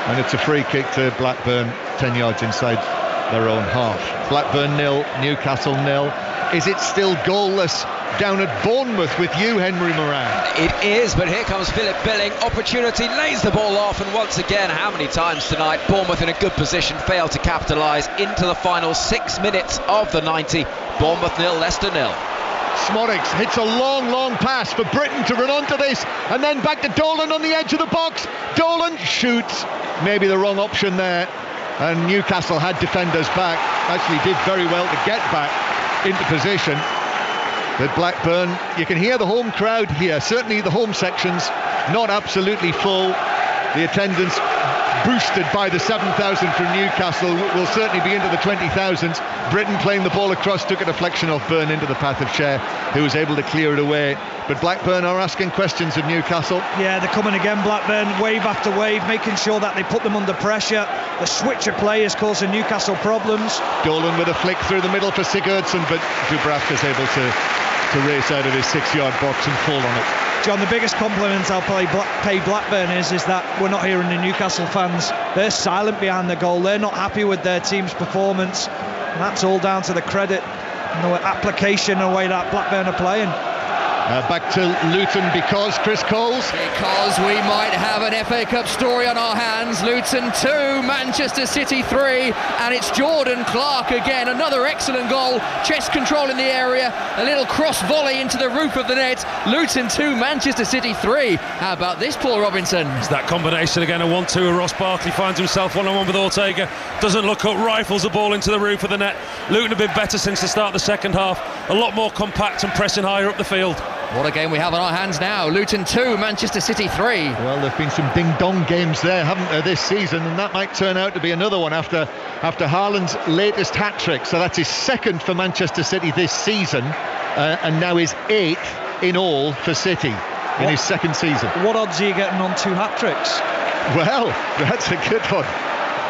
and it's a free kick to Blackburn, 10 yards inside their own half. Blackburn 0, Newcastle 0. Is it still goalless down at Bournemouth with you, Henry Moran? It is, but here comes Philip Billing. Opportunity, lays the ball off, and once again, how many times tonight, Bournemouth in a good position, failed to capitalise into the final 6 minutes of the 90. Bournemouth 0, Leicester 0. Smodics hits a long pass for Britton to run onto this, and then back to Dolan on the edge of the box. Dolan shoots, maybe the wrong option there, and Newcastle had defenders back, actually did very well to get back into position. But Blackburn, you can hear the home crowd here, certainly the home sections not absolutely full. The attendance boosted by the 7,000 from Newcastle will certainly be into the 20,000s. Britton playing the ball across, took a deflection off Byrne into the path of Cher, who was able to clear it away. But Blackburn are asking questions of Newcastle. Yeah, they're coming again, Blackburn, wave after wave, making sure that they put them under pressure. The switch of play is causing Newcastle problems. Dolan with a flick through the middle for Sigurdsson, but Dubravka's able to race out of his 6-yard box and fall on it. John, the biggest compliment I'll pay Blackburn is that we're not hearing the Newcastle fans. They're silent behind the goal. They're not happy with their team's performance, and that's all down to the credit and the application and the way that Blackburn are playing. Back to Luton because Chris Coles. Because we might have an FA Cup story on our hands. Luton 2, Manchester City 3, and it's Jordan Clark again. Another excellent goal. Chest control in the area. A little cross volley into the roof of the net. Luton 2, Manchester City 3. How about this, Paul Robinson? It's that combination again, a 1-2 where Ross Barkley finds himself one-on-one with Ortega. Doesn't look up, rifles the ball into the roof of the net. Luton have been better since the start of the second half. A lot more compact and pressing higher up the field. What a game we have on our hands now. Luton 2, Manchester City 3. Well, there have been some ding-dong games there, haven't there, this season, and that might turn out to be another one after Haaland's latest hat-trick. So that's his second for Manchester City this season, and now his 8th in all for City in his second season. What odds are you getting on 2 hat-tricks? Well, that's a good one.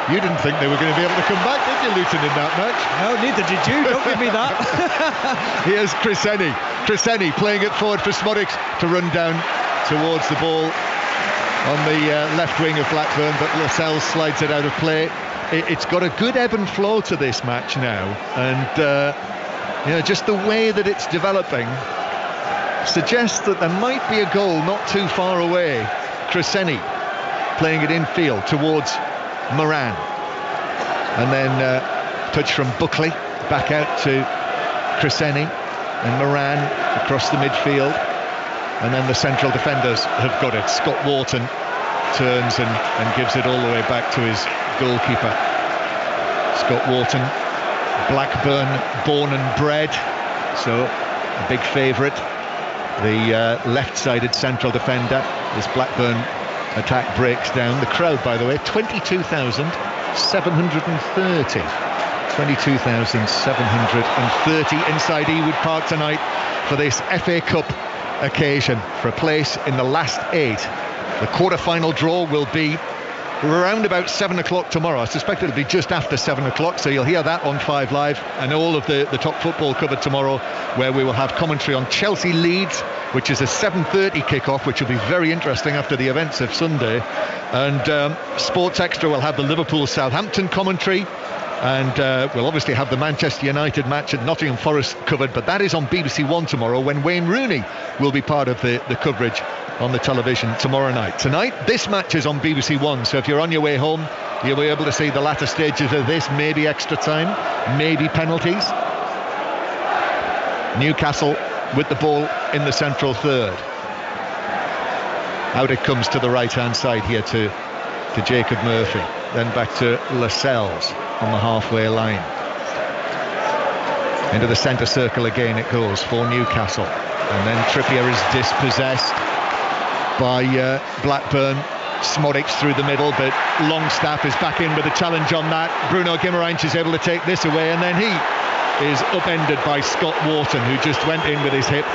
You didn't think they were going to be able to come back, did you, Luton, in that match? No, neither did you. Don't give me that. Here's Chris Ennie playing it forward for Smodics to run down towards the ball on the left wing of Blackburn, but Lascelles slides it out of play. It's got a good ebb and flow to this match now, and just the way that it's developing suggests that there might be a goal not too far away. Chris Ennie playing it infield towards Moran, and then touch from Buckley back out to Chris Ennie, and Moran across the midfield, and then the central defenders have got it. Scott Wharton turns and gives it all the way back to his goalkeeper. Scott Wharton, Blackburn born and bred, so a big favourite. The left-sided central defender. This Blackburn attack breaks down. The crowd, by the way, 22,730. 22,730 inside Ewood Park tonight for this FA Cup occasion, for a place in the last 8. The quarter-final draw will be around about 7 o'clock tomorrow. I suspect it'll be just after 7 o'clock, so you'll hear that on 5 Live, and all of the top football covered tomorrow, where we will have commentary on Chelsea Leeds, which is a 7:30 kickoff, which will be very interesting after the events of Sunday. And Sports Extra will have the Liverpool Southampton commentary, and we'll obviously have the Manchester United match at Nottingham Forest covered, but that is on BBC One tomorrow, when Wayne Rooney will be part of the coverage on the television tomorrow night. Tonight, this match is on BBC One, so if you're on your way home, you'll be able to see the latter stages of this, maybe extra time, maybe penalties. Newcastle with the ball in the central third. Out it comes to the right-hand side here to Jacob Murphy, then back to Lascelles on the halfway line. Into the centre circle again it goes for Newcastle, and then Trippier is dispossessed by Blackburn. Smodics through the middle, but Longstaff is back in with a challenge on that. Bruno Guimaraes is able to take this away, and then he is upended by Scott Wharton, who just went in with his hip.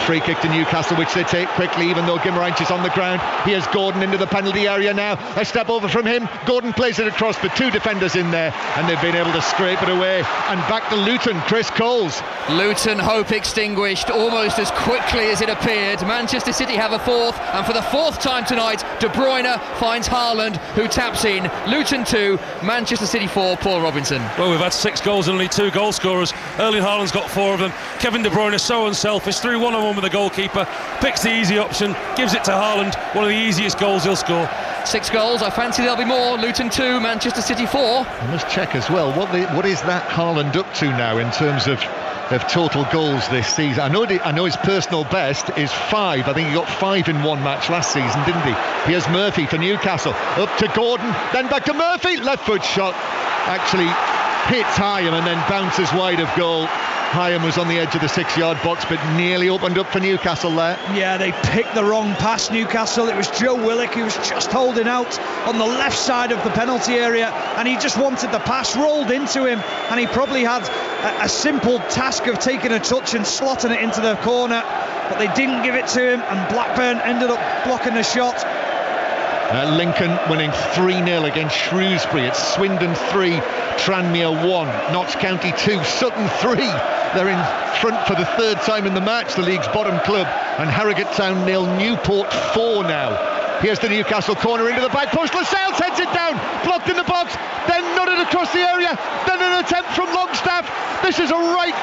Free kick to Newcastle, which they take quickly, even though Guimaraes is on the ground. Here's Gordon into the penalty area now. A step over from him. Gordon plays it across, but 2 defenders in there, and they've been able to scrape it away. And back to Luton, Chris Coles. Luton hope extinguished almost as quickly as it appeared. Manchester City have a 4th, and for the 4th time tonight, De Bruyne finds Haaland, who taps in. Luton 2, Manchester City 4. Paul Robinson. Well, we've had 6 goals and only 2 goal scorers. Erling Haaland's got 4 of them. Kevin De Bruyne is so unselfish, through one-on-one with the goalkeeper, picks the easy option, gives it to Haaland. One of the easiest goals he'll score. 6 goals. I fancy there'll be more. Luton 2, Manchester City 4. I must check as well. What is that Haaland up to now in terms of total goals this season? I know his personal best is 5. I think he got 5 in one match last season, didn't he? Here's Murphy for Newcastle. Up to Gordon, then back to Murphy. Left foot shot actually hits Hyam and then bounces wide of goal. Hyam was on the edge of the 6-yard box, but nearly opened up for Newcastle there. Yeah, they picked the wrong pass, Newcastle. It was Joe Willock who was just holding out on the left side of the penalty area, and he just wanted the pass rolled into him, and he probably had a simple task of taking a touch and slotting it into the corner, but they didn't give it to him, and Blackburn ended up blocking the shot. Lincoln winning 3-0 against Shrewsbury. It's Swindon 3, Tranmere 1, Notts County 2, Sutton 3. They're in front for the 3rd time in the match, the league's bottom club. And Harrogate Town 0, Newport 4 now. Here's the Newcastle corner into the back post. Lascelles heads it down, blocked in the box, then nodded across the area, then an attempt from Longstaff. This is a right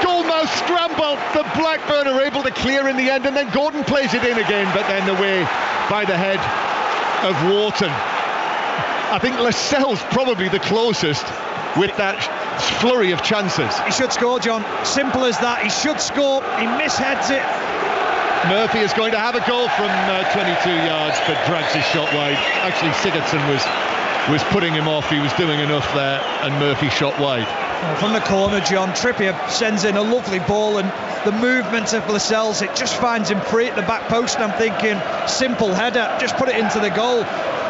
goalmouth scramble that Blackburn are able to clear in the end, and then Gordon plays it in again, but then away by the head of Wharton. I think Lascelles probably the closest with that flurry of chances. He should score, John. Simple as that. He should score. He misheads it. Murphy is going to have a goal from 22 yards, but drags his shot wide. Actually, Sigurdsson was putting him off. He was doing enough there, and Murphy shot wide. From the corner, John, Trippier sends in a lovely ball, and the movement of Lascelles, it just finds him free at the back post, and I'm thinking, simple header, just put it into the goal.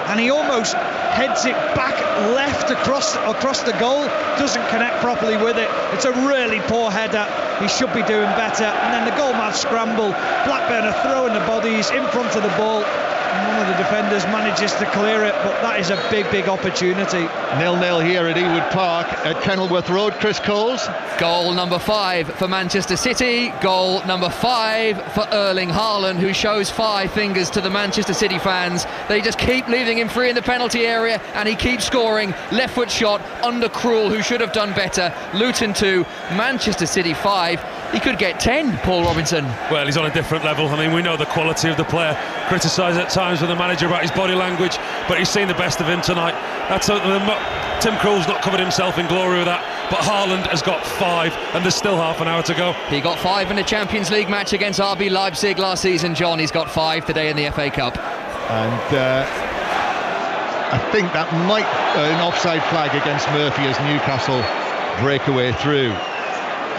And he almost heads it back left across the goal, doesn't connect properly with it. It's a really poor header. He should be doing better. And then the goalman scramble. Blackburn are throwing the bodies in front of the ball, and one of the defenders manages to clear it, but that is a big opportunity. 0-0 here at Ewood Park at Kenilworth Road. Chris Coles. Goal number 5 for Manchester City. Goal number 5 for Erling Haaland, who shows 5 fingers to the Manchester City fans. They just keep leaving him free in the penalty area, and he keeps scoring. Left foot shot under Krul, who should have done better. Luton 2, Manchester City 5. He could get 10, Paul Robinson. Well, he's on a different level. I mean, we know the quality of the player. Criticised at times with the manager about his body language, but he's seen the best of him tonight. Tim Krul's not covered himself in glory with that, but Haaland has got 5, and there's still half an hour to go. He got 5 in a Champions League match against RB Leipzig last season, John. He's got 5 today in the FA Cup. And I think that might an offside flag against Murphy as Newcastle break away through.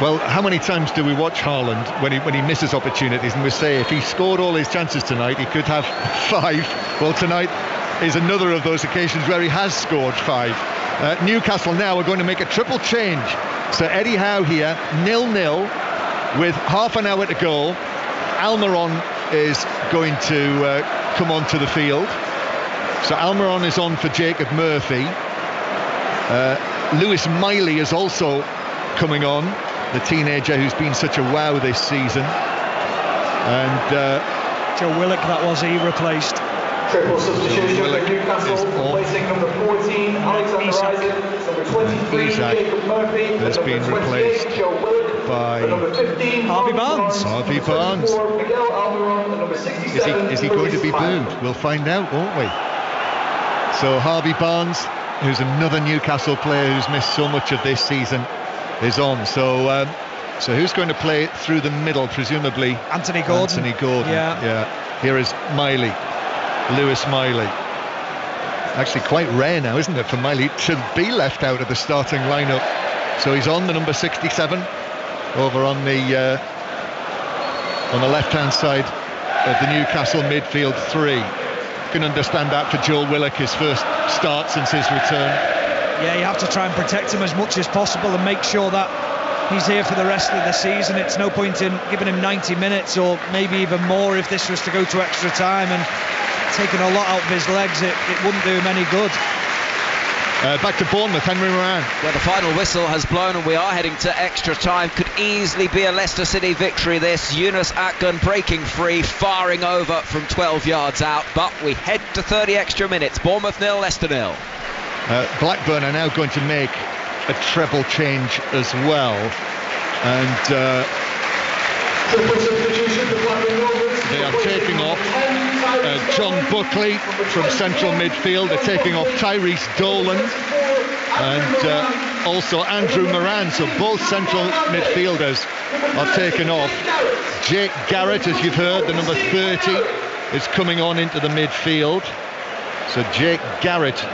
Well, how many times do we watch Haaland when he misses opportunities, and we say if he scored all his chances tonight he could have 5. Well, tonight is another of those occasions where he has scored 5. Newcastle now are going to make a triple change. So Eddie Howe here, 0-0 with half an hour to go. Almiron is going to come onto the field. So Almiron is on for Jacob Murphy. Lewis Miley is also coming on, the teenager who's been such a wow this season. And Joe Willock, that was he replaced. Triple substitution for Newcastle, replacing number 14 Alexander Isaac, number 23 Jacob Murphy, has been replaced by number 15 Harvey Barnes. Harvey Barnes. Miguel Almiron, number 67. Is he going to be booed? We'll find out, won't we? So Harvey Barnes, who's another Newcastle player who's missed so much of this season, is on. So who's going to play through the middle? Presumably Anthony Gordon. Yeah. Here is Miley, Lewis Miley. Actually quite rare now, isn't it, for Miley to be left out of the starting lineup. So he's on, the number 67, over on the left-hand side of the Newcastle midfield 3. You can understand that for Joel Willock, his first start since his return. Yeah, you have to try and protect him as much as possible and make sure that he's here for the rest of the season. It's no point in giving him 90 minutes or maybe even more if this was to go to extra time, and taking a lot out of his legs, it wouldn't do him any good. Back to Bournemouth, Henry Moran. Well, the final whistle has blown and we are heading to extra time. Could easily be a Leicester City victory this. Yunus Akgun breaking free, firing over from 12 yards out, but we head to 30 extra minutes. Bournemouth 0, Leicester 0. Blackburn are now going to make a treble change as well, and they are taking off John Buckley from central midfield. They're taking off Tyrese Dolan and also Andrew Moran. So both central midfielders are taken off. Jake Garrett, as you've heard, the number 30, is coming on into the midfield. So Jake Garrett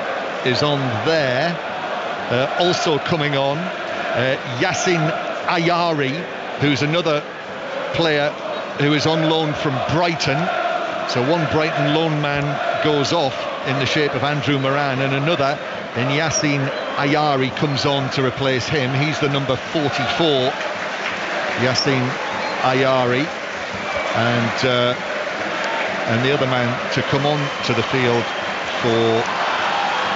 is on there. Also coming on, Yassin Ayari, who's another player who is on loan from Brighton. So one Brighton loan man goes off in the shape of Andrew Moran, and another in Yassin Ayari comes on to replace him. He's the number 44, Yassin Ayari, and the other man to come on to the field for,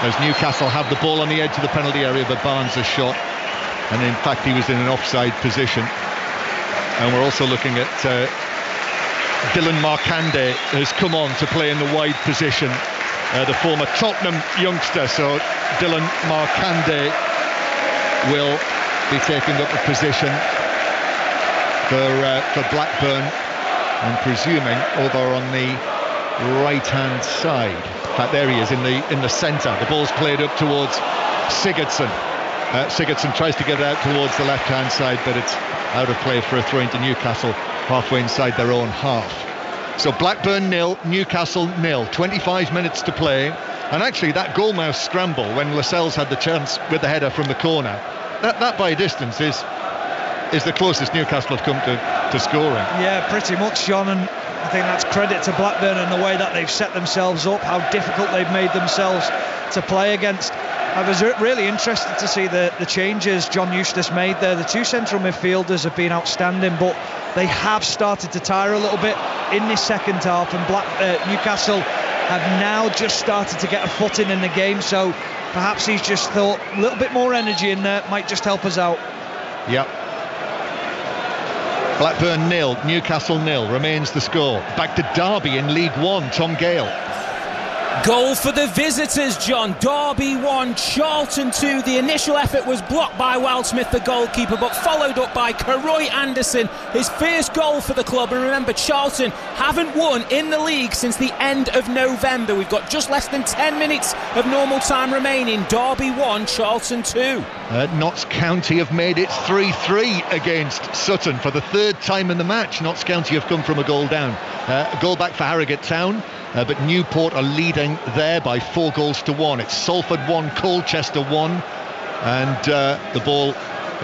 as Newcastle have the ball on the edge of the penalty area, but Barnes has shot, and in fact he was in an offside position. And we're also looking at Dylan Markande has come on to play in the wide position, the former Tottenham youngster. So Dylan Markande will be taking up a position for Blackburn. I'm presuming over on the right-hand side. In fact, there he is in the centre. The ball's played up towards Sigurdsson. Sigurdsson tries to get it out towards the left-hand side, but it's out of play for a throw into Newcastle halfway inside their own half. So Blackburn 0, Newcastle 0. 25 minutes to play. And actually that goalmouth scramble when Lascelles had the chance with the header from the corner, that by a distance is the closest Newcastle have come to scoring. Yeah, pretty much, John, and I think that's credit to Blackburn and the way that they've set themselves up, how difficult they've made themselves to play against. I was really interested to see the changes John Eustace made there. The two central midfielders have been outstanding, but they have started to tire a little bit in this second half, and Newcastle have now just started to get a footing in the game, so perhaps he's just thought a little bit more energy in there might just help us out. Yep. Blackburn 0, Newcastle 0 remains the score. Back to Derby in League One, Tom Gale. Goal for the visitors, John. Derby 1, Charlton 2. The initial effort was blocked by Wildsmith, the goalkeeper, but followed up by Karoy Anderson, his first goal for the club. And remember, Charlton haven't won in the league since the end of November. We've got just less than 10 minutes of normal time remaining. Derby 1, Charlton 2. Notts County have made it 3-3 against Sutton for the third time in the match. Notts County have come from a goal down. A goal back for Harrogate Town. But Newport are leading there by 4-1. It's Salford 1, Colchester 1, and the ball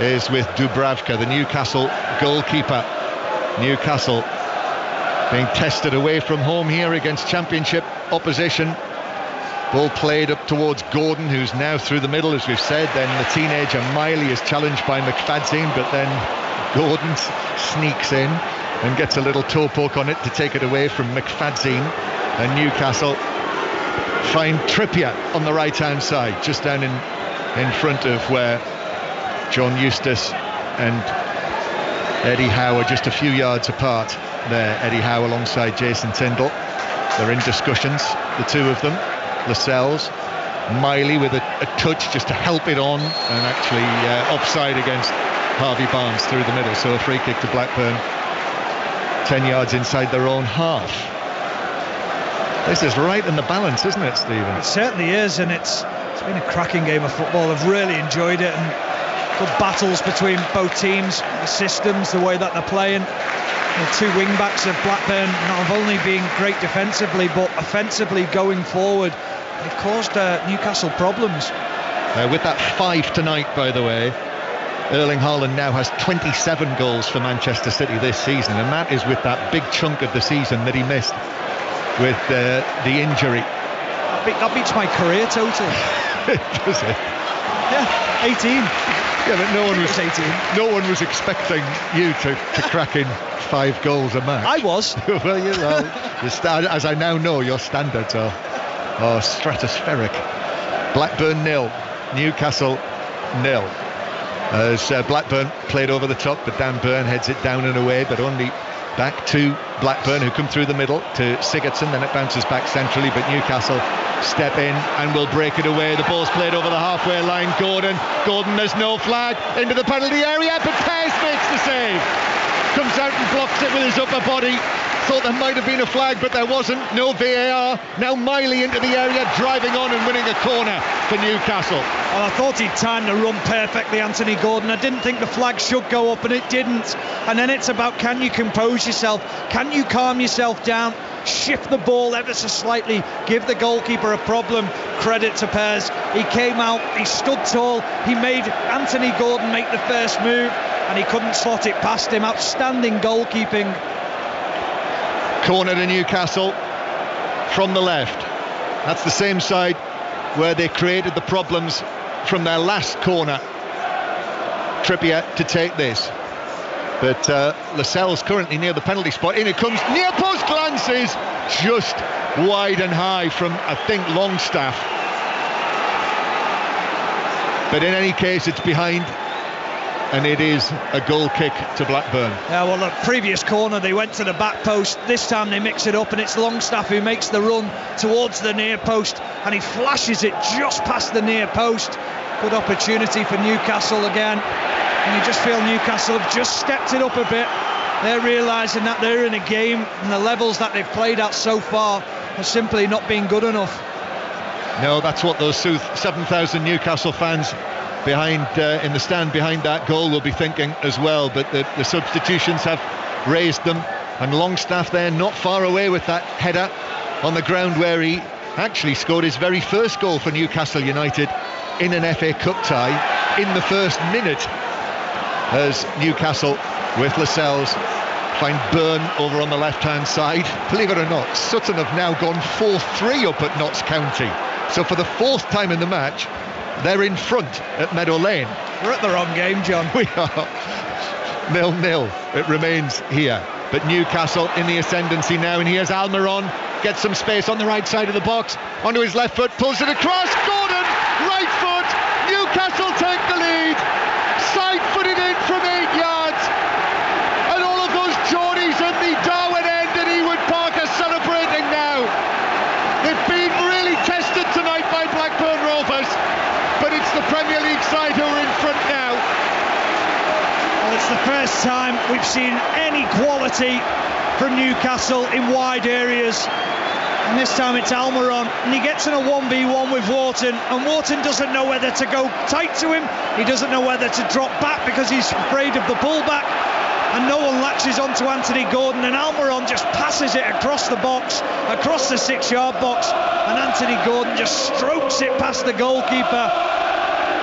is with Dubravka, the Newcastle goalkeeper. Newcastle being tested away from home here against Championship opposition. Ball played up towards Gordon, who's now through the middle, as we've said. Then the teenager Miley is challenged by McFadzean, but then Gordon sneaks in and gets a little toe poke on it to take it away from McFadzean. And Newcastle find Trippier on the right-hand side, just down in front of where John Eustace and Eddie Howe are just a few yards apart there. Eddie Howe alongside Jason Tindall. They're in discussions, the two of them. Lascelles, Miley with a touch just to help it on, and actually offside against Harvey Barnes through the middle. So a free kick to Blackburn, 10 yards inside their own half. This is right in the balance, isn't it, Stephen? It certainly is, and it's been a cracking game of football. I've really enjoyed it, and good battles between both teams, the systems, the way that they're playing. The two wing-backs of Blackburn not only being great defensively, but offensively going forward. They've caused Newcastle problems. With that 5 tonight, by the way, Erling Haaland now has 27 goals for Manchester City this season, and that is with that big chunk of the season that he missed with the injury. That beats my career total. Does it? Yeah, 18. Yeah, but no one was expecting you to crack in 5 goals a match. I was. Well, as I now know, your standards are stratospheric. Blackburn 0, Newcastle 0. As Blackburn played over the top, but Dan Burn heads it down and away, but only back to Blackburn, who come through the middle to Sigurdsson. Then it bounces back centrally, but Newcastle step in and will break it away. The ball's played over the halfway line. Gordon, there's no flag, into the penalty area, but Pez makes the save. Comes out and blocks it with his upper body. Thought there might have been a flag, but there wasn't. No VAR. Now Miley into the area, driving on and winning a corner for Newcastle. Well, I thought he'd timed the run perfectly, Anthony Gordon. I didn't think the flag should go up, and it didn't. And then it's about, can you compose yourself? Can you calm yourself down? Shift the ball ever so slightly, give the goalkeeper a problem. Credit to Pez. He came out, he stood tall, he made Anthony Gordon make the first move, and he couldn't slot it past him. Outstanding goalkeeping. Corner to Newcastle from the left. That's the same side where they created the problems from their last corner. Trippier to take this, but Lascelles currently near the penalty spot. In it comes, near post, glances just wide and high from, I think, Longstaff, but in any case it's behind, and it is a goal kick to Blackburn. Yeah, well, the previous corner they went to the back post. This time they mix it up, and it's Longstaff who makes the run towards the near post, and he flashes it just past the near post. Good opportunity for Newcastle again. and you just feel Newcastle have just stepped it up a bit. They're realising that they're in a game, and the levels that they've played at so far have simply not been good enough. No, that's what those 7,000 Newcastle fans behind in the stand behind that goal will be thinking as well. But the substitutions have raised them, and Longstaff there not far away with that header on the ground, where he actually scored his very first goal for Newcastle United in an FA Cup tie in the first minute, as Newcastle with Lascelles find Byrne over on the left hand side. Believe it or not, Sutton have now gone 4-3 up at Notts County, so for the fourth time in the match they're in front at Meadow Lane. We're at the wrong game, John. We are. 0-0 it remains here, but Newcastle in the ascendancy now, and here's Almiron, gets some space on the right side of the box, onto his left foot, pulls it across, Gordon, right foot, Newcastle take the lead, side footed in from 8 yards, and all of those Geordies at the Darwen end and Ewood Park are celebrating now. They've been really tested tonight by Blackburn Rovers, but it's the Premier League side who are in front now. Well, it's the first time we've seen any quality from Newcastle in wide areas, and this time it's Almiron, and he gets in a 1v1 with Wharton, and Wharton doesn't know whether to go tight to him, he doesn't know whether to drop back because he's afraid of the pullback, and no one latches onto Anthony Gordon, and Almiron just passes it across the box, across the 6-yard box, and Anthony Gordon just strokes it past the goalkeeper,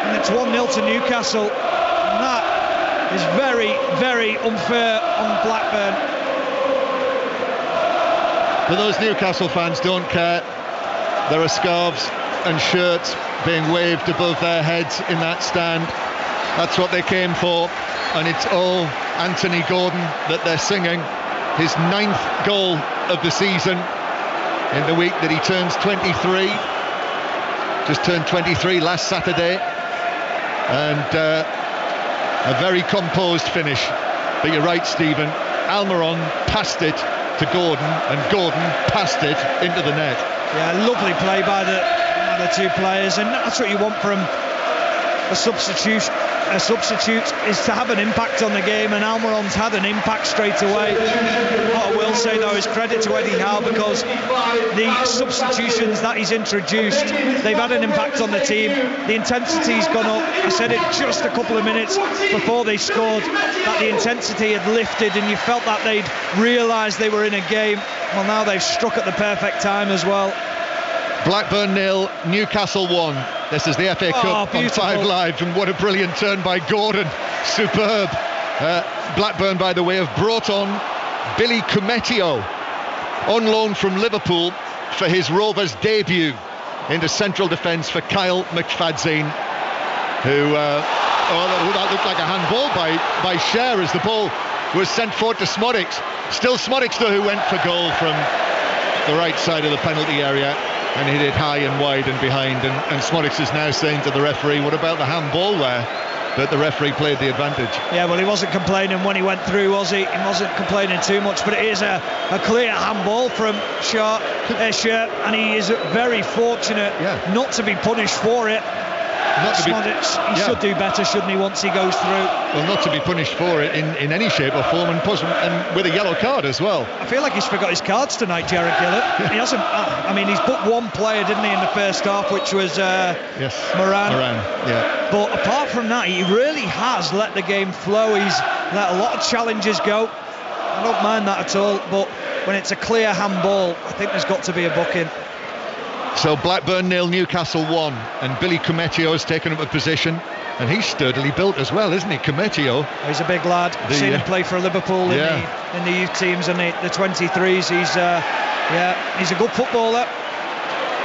and it's 1-0 to Newcastle, and that is very, very unfair on Blackburn. But those Newcastle fans don't care. There are scarves and shirts being waved above their heads in that stand. That's what they came for, and it's all Anthony Gordon that they're singing. His 9th goal of the season in the week that he turns 23. Just turned 23 last Saturday, and a very composed finish. But you're right, Stephen, Almiron passed it to Gordon, and Gordon passed it into the net. Yeah, lovely play by the two players, and that's what you want from a substitute. A substitute is to have an impact on the game, and Almiron's had an impact straight away. What I will say though is credit to Eddie Howe, because the substitutions that he's introduced, they've had an impact on the team. The intensity's gone up. I said it just a couple of minutes before they scored, that the intensity had lifted, and you felt that they'd realised they were in a game. Well, now they've struck at the perfect time as well. Blackburn 0, Newcastle 1. This is the FA Cup on 5 Live, and what a brilliant turn by Gordon. Superb. Blackburn, by the way, have brought on Billy Cumetio on loan from Liverpool for his Rovers debut into central defence for Kyle McFadzean, who that looked like a handball by Scher as the ball was sent forward to Smodics. Still Smodics though, who went for goal from the right side of the penalty area and hit it high and wide and behind, and Smodics is now saying to the referee, what about the handball there? But the referee played the advantage. Yeah, well, he wasn't complaining when he went through, was he? He wasn't complaining too much, but it is a clear handball from Scher, and he is very fortunate not to be punished for it. He should do better, shouldn't he, once he goes through? Well, not to be punished for it in any shape or form, and with a yellow card as well. I feel like he's forgot his cards tonight, Jared Gillett. He hasn't. I mean, he's booked one player, didn't he, in the first half, which was Moran. Yeah. But apart from that, he really has let the game flow. He's let a lot of challenges go. I don't mind that at all, but when it's a clear handball, I think there's got to be a booking. So Blackburn 0, Newcastle 1, and Billy Cumetio has taken up a position, and he's sturdily built as well, isn't he, Cumetio? He's a big lad. I've seen him play for Liverpool in the youth teams and the 23s. He's a good footballer.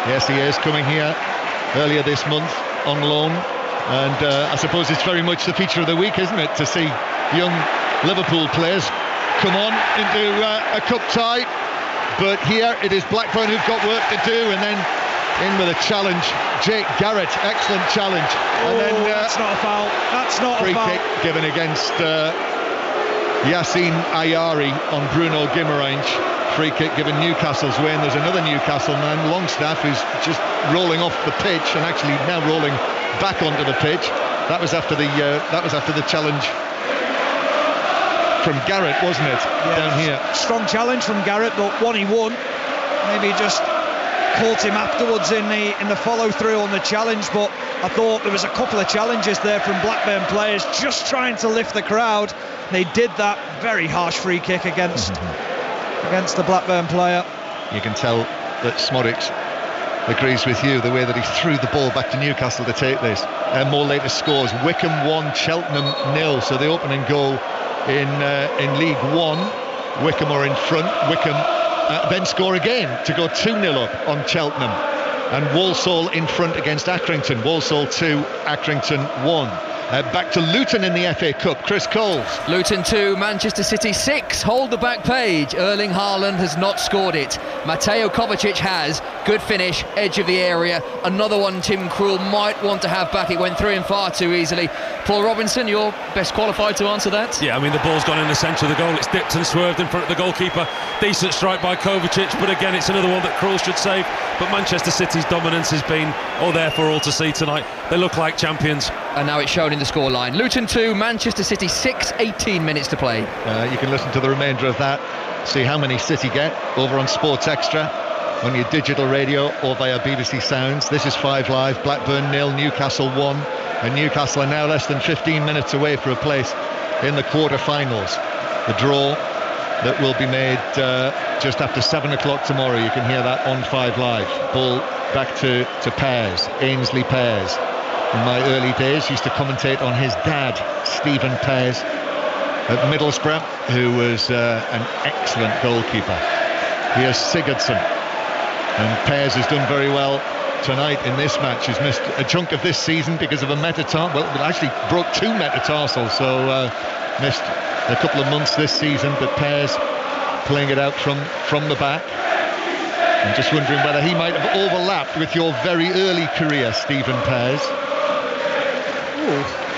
Yes, he is, coming here earlier this month on loan, and I suppose it's very much the feature of the week, isn't it, to see young Liverpool players come on into a cup tie. But here it is Blackburn who've got work to do, and then in with a challenge, Jake Garrett, excellent challenge. And then that's not a foul. That's not a foul. Free kick given against Yassine Ayari on Bruno Guimaraes. Free kick given Newcastle's way, and there's another Newcastle man, Longstaff, who's just rolling off the pitch and actually now rolling back onto the pitch. That was after the challenge from Garrett, wasn't it? Yeah, down here. Strong challenge from Garrett, but one he won. Maybe just caught him afterwards in the follow through on the challenge, but I thought there was a couple of challenges there from Blackburn players just trying to lift the crowd. They did that. Very harsh free kick against the Blackburn player. You can tell that Smodics agrees with you, the way that he threw the ball back to Newcastle to take this. More latest scores: Wycombe 1, Cheltenham 0. So the opening goal in League One, Wycombe are in front. Wycombe then score again to go 2-0 up on Cheltenham, and Walsall in front against Accrington. Walsall 2, Accrington 1. Back to Luton in the FA Cup. Chris Coles. Luton 2, Manchester City 6. Hold the back page. Erling Haaland has not scored it. Mateo Kovacic has. Good finish, edge of the area. Another one Tim Krul might want to have back. It went through him far too easily. Paul Robinson, you're best qualified to answer that. Yeah, I mean, the ball's gone in the centre of the goal. It's dipped and swerved in front of the goalkeeper. Decent strike by Kovacic, but again, it's another one that Krul should save. But Manchester City's dominance has been there for all to see tonight. They look like champions. And now it's shown in the scoreline. Luton 2, Manchester City 6, 18 minutes to play. You can listen to the remainder of that, see how many City get over on Sports Extra, on your digital radio or via BBC Sounds. This is 5 Live. Blackburn 0, Newcastle 1, and Newcastle are now less than 15 minutes away for a place in the quarter-finals. The draw that will be made just after 7 o'clock tomorrow. You can hear that on 5 Live. Ball back to Pears, Ainsley Pears. In my early days, used to commentate on his dad, Stephen Pears, at Middlesbrough, who was an excellent goalkeeper. Here's Sigurdsson, and Pears has done very well tonight in this match. He's missed a chunk of this season because of a metatarsal. Well, it actually broke 2 metatarsals, so missed a couple of months this season. But Pears playing it out from the back. I'm just wondering whether he might have overlapped with your very early career, Stephen Pears.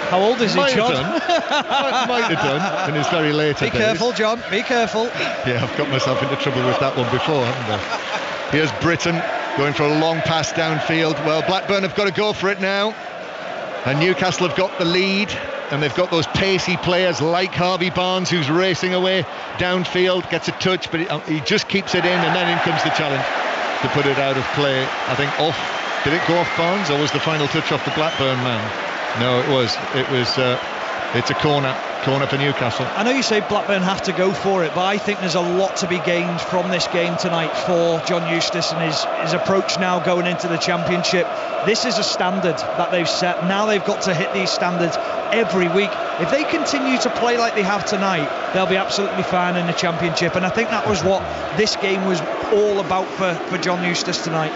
How old is he, John? Might have done in his very later days. Be careful, John, be careful. Yeah, I've got myself into trouble with that one before, haven't I? Here's Britton going for a long pass downfield. Well, Blackburn have got to go for it now, and Newcastle have got the lead, and they've got those pacey players like Harvey Barnes, who's racing away downfield, gets a touch, but he just keeps it in, and then in comes the challenge to put it out of play. I think off. Did it go off Barnes, or was the final touch off the Blackburn man? No, it was. It's a corner for Newcastle. I know you say Blackburn have to go for it, but I think there's a lot to be gained from this game tonight for John Eustace and his approach now going into the Championship. This is a standard that they've set. Now they've got to hit these standards every week. If they continue to play like they have tonight, they'll be absolutely fine in the Championship, and I think that was what this game was all about for John Eustace tonight.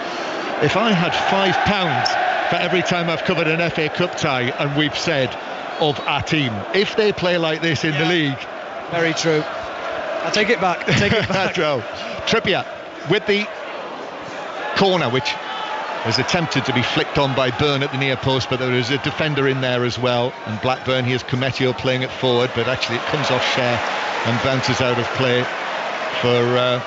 If I had £5 for every time I've covered an FA Cup tie and we've said of our team, if they play like this in the league. Very true. I take it back. Well, Trippier with the corner, which was attempted to be flicked on by Byrne at the near post, but there is a defender in there as well. And Blackburn, here's Cometio playing it forward, but actually it comes off Cher and bounces out of play for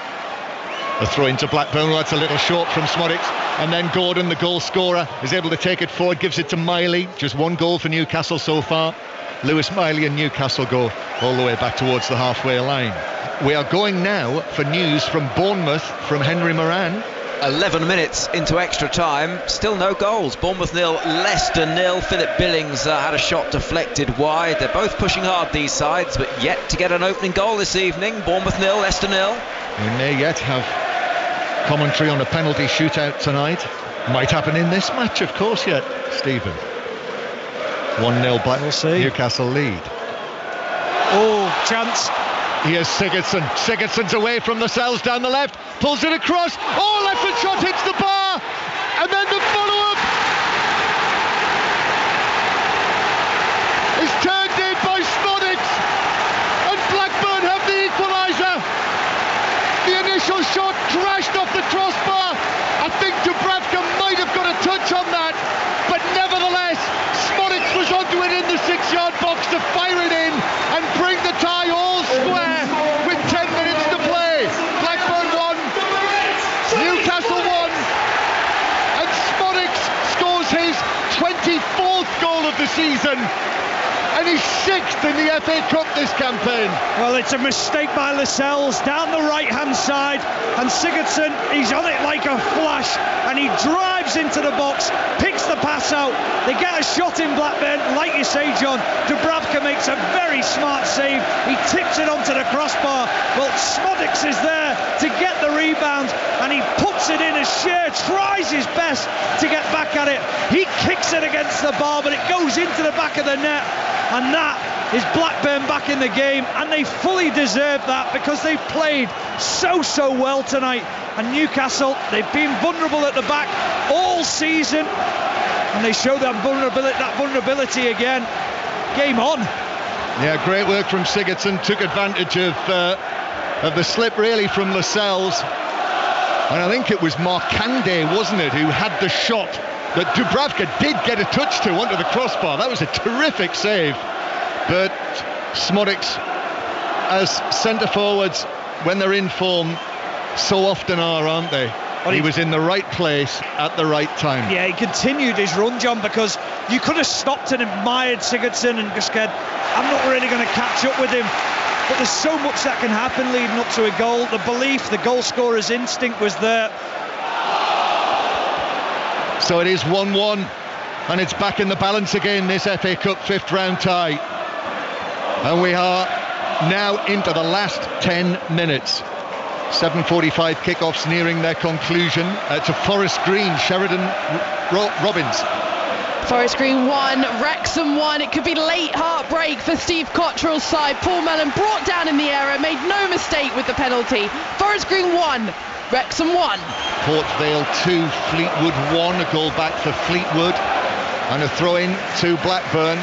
a throw into Blackburn. Well, that's a little short from Smodics. And then Gordon, the goal scorer, is able to take it forward, gives it to Miley. Just one goal for Newcastle so far. Lewis Miley and Newcastle go all the way back towards the halfway line. We are going now for news from Bournemouth from Henry Moran. 11 minutes into extra time, still no goals. Bournemouth 0, Leicester 0. Philip Billings had a shot deflected wide. They're both pushing hard, these sides, but yet to get an opening goal this evening. Bournemouth 0, Leicester 0. We may yet have commentary on a penalty shootout tonight. Might happen in this match, of course, yet, Stephen. 1-0 Black. We'll see. Newcastle lead. Oh, chance. Here's Sigurdsson. Sigurdsson's away from the cells down the left. Pulls it across. Oh, left foot shot hits the bar. And then the follow-up is turned in by Smodics. And Blackburn have the equaliser. The initial shot crashed off the crossbar. I think Dubravka might have got a touch on that. But nevertheless, Smodics was onto it in the 6-yard box to fire it in and bring the tie all square with 10 minutes to play. Blackburn 1, Newcastle 1, and Smodics scores his 24th goal of the season win. And he's 6th in the FA Cup this campaign. Well, it's a mistake by Lascelles down the right-hand side, and Sigurdsson, he's on it like a flash, and he drives into the box, picks the pass out. They get a shot in Blackburn, like you say, John. Dubravka makes a very smart save. He tips it onto the crossbar. Well, Smodics is there to get the rebound, and he puts it in as Scher tries his best to get back at it. He kicks it against the bar, but it goes into the back of the net. And that is Blackburn back in the game, and they fully deserve that because they've played so well tonight. And Newcastle, they've been vulnerable at the back all season, and they show that vulnerability again. Game on. Yeah, great work from Sigurdsson. Took advantage of the slip really from Lascelles, and I think it was Markande, wasn't it, who had the shot that Dubravka did get a touch to onto the crossbar. That was a terrific save. But Smodics, as centre forwards, when they're in form, so often are, aren't they? Well, he was in the right place at the right time. Yeah, he continued his run, John, because you could have stopped and admired Sigurdsson and just said, I'm not really going to catch up with him. But there's so much that can happen leading up to a goal. The belief, the goal scorer's instinct was there. So it is 1-1, and it's back in the balance again, this FA Cup 5th round tie. And we are now into the last 10 minutes. 7:45 kickoffs nearing their conclusion. To Forest Green, Sheridan Robbins. Forest Green 1, Wrexham 1. It could be late heartbreak for Steve Cottrell's side. Paul Mellon brought down in the error, made no mistake with the penalty. Forest Green 1, Wrexham 1. Port Vale 2, Fleetwood 1. A goal back for Fleetwood, and a throw in to Blackburn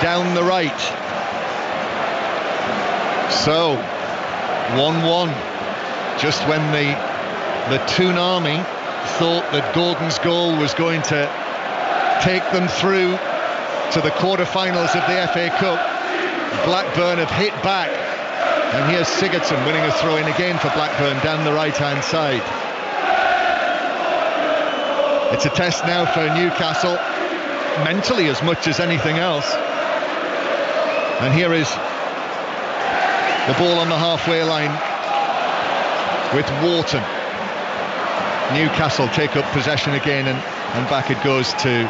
down the right. So 1-1, just when the Toon Army thought that Gordon's goal was going to take them through to the quarter-finals of the FA Cup, Blackburn have hit back, and here's Sigurdsson winning a throw-in again for Blackburn down the right-hand side. It's a test now for Newcastle, mentally as much as anything else. And here is the ball on the halfway line with Wharton. Newcastle take up possession again, and back it goes to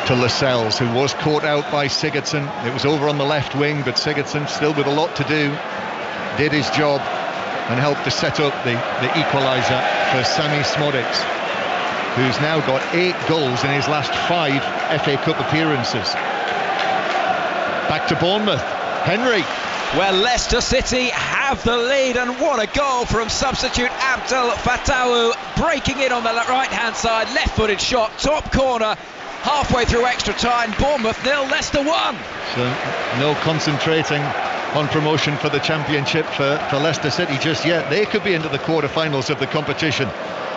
Lascelles, who was caught out by Sigurdsson. It was over on the left wing, but Sigurdsson, still with a lot to do, did his job and helped to set up the equaliser for Sami Smodics, who's now got 8 goals in his last 5 FA Cup appearances. Back to Bournemouth. Henry. Well, Leicester City have the lead, and what a goal from substitute Abdel Fattah, breaking in on the right-hand side, left-footed shot, top corner, halfway through extra time. Bournemouth 0, Leicester 1. So no concentrating on promotion for the Championship for Leicester City just yet. They could be into the quarter-finals of the competition.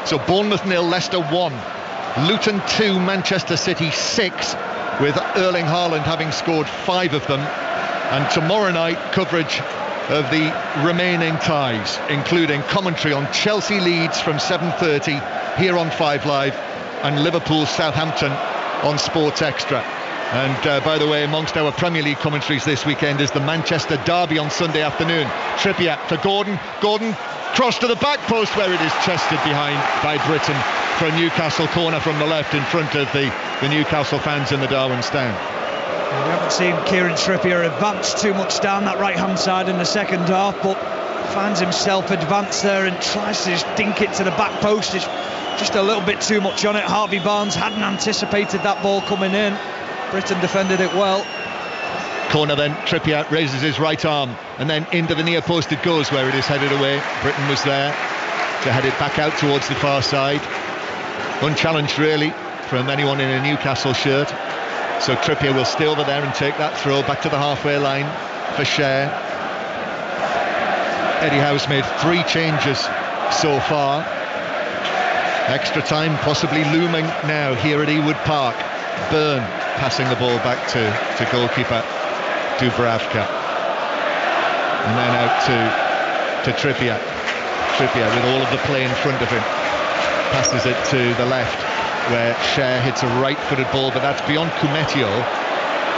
So Bournemouth 0, Leicester 1. Luton 2, Manchester City 6, with Erling Haaland having scored 5 of them. And tomorrow night, coverage of the remaining ties, including commentary on Chelsea Leeds from 7:30 here on 5 Live, and Liverpool Southampton on Sports Extra. And by the way, amongst our Premier League commentaries this weekend is the Manchester Derby on Sunday afternoon. Trippier to Gordon. Gordon cross to the back post, where it is chested behind by Britton for a Newcastle corner from the left in front of the Newcastle fans in the Darwen stand. We haven't seen Kieran Trippier advance too much down that right-hand side in the second half, but finds himself advanced there and tries to just dink it to the back post. It's just a little bit too much on it. Harvey Barnes hadn't anticipated that ball coming in. Britton defended it well. Corner then, Trippier raises his right arm, and then into the near post it goes, where it is headed away. Britton was there to head it back out towards the far side. Unchallenged really from anyone in a Newcastle shirt. So Trippier will stay over there and take that throw back to the halfway line for Scher. Eddie Howe's made 3 changes so far. Extra time possibly looming now here at Ewood Park. Byrne passing the ball back to goalkeeper Dubravka. And then out to Trippier. Trippier with all of the play in front of him. Passes it to the left, where Scher hits a right-footed ball, but that's beyond Kumetio,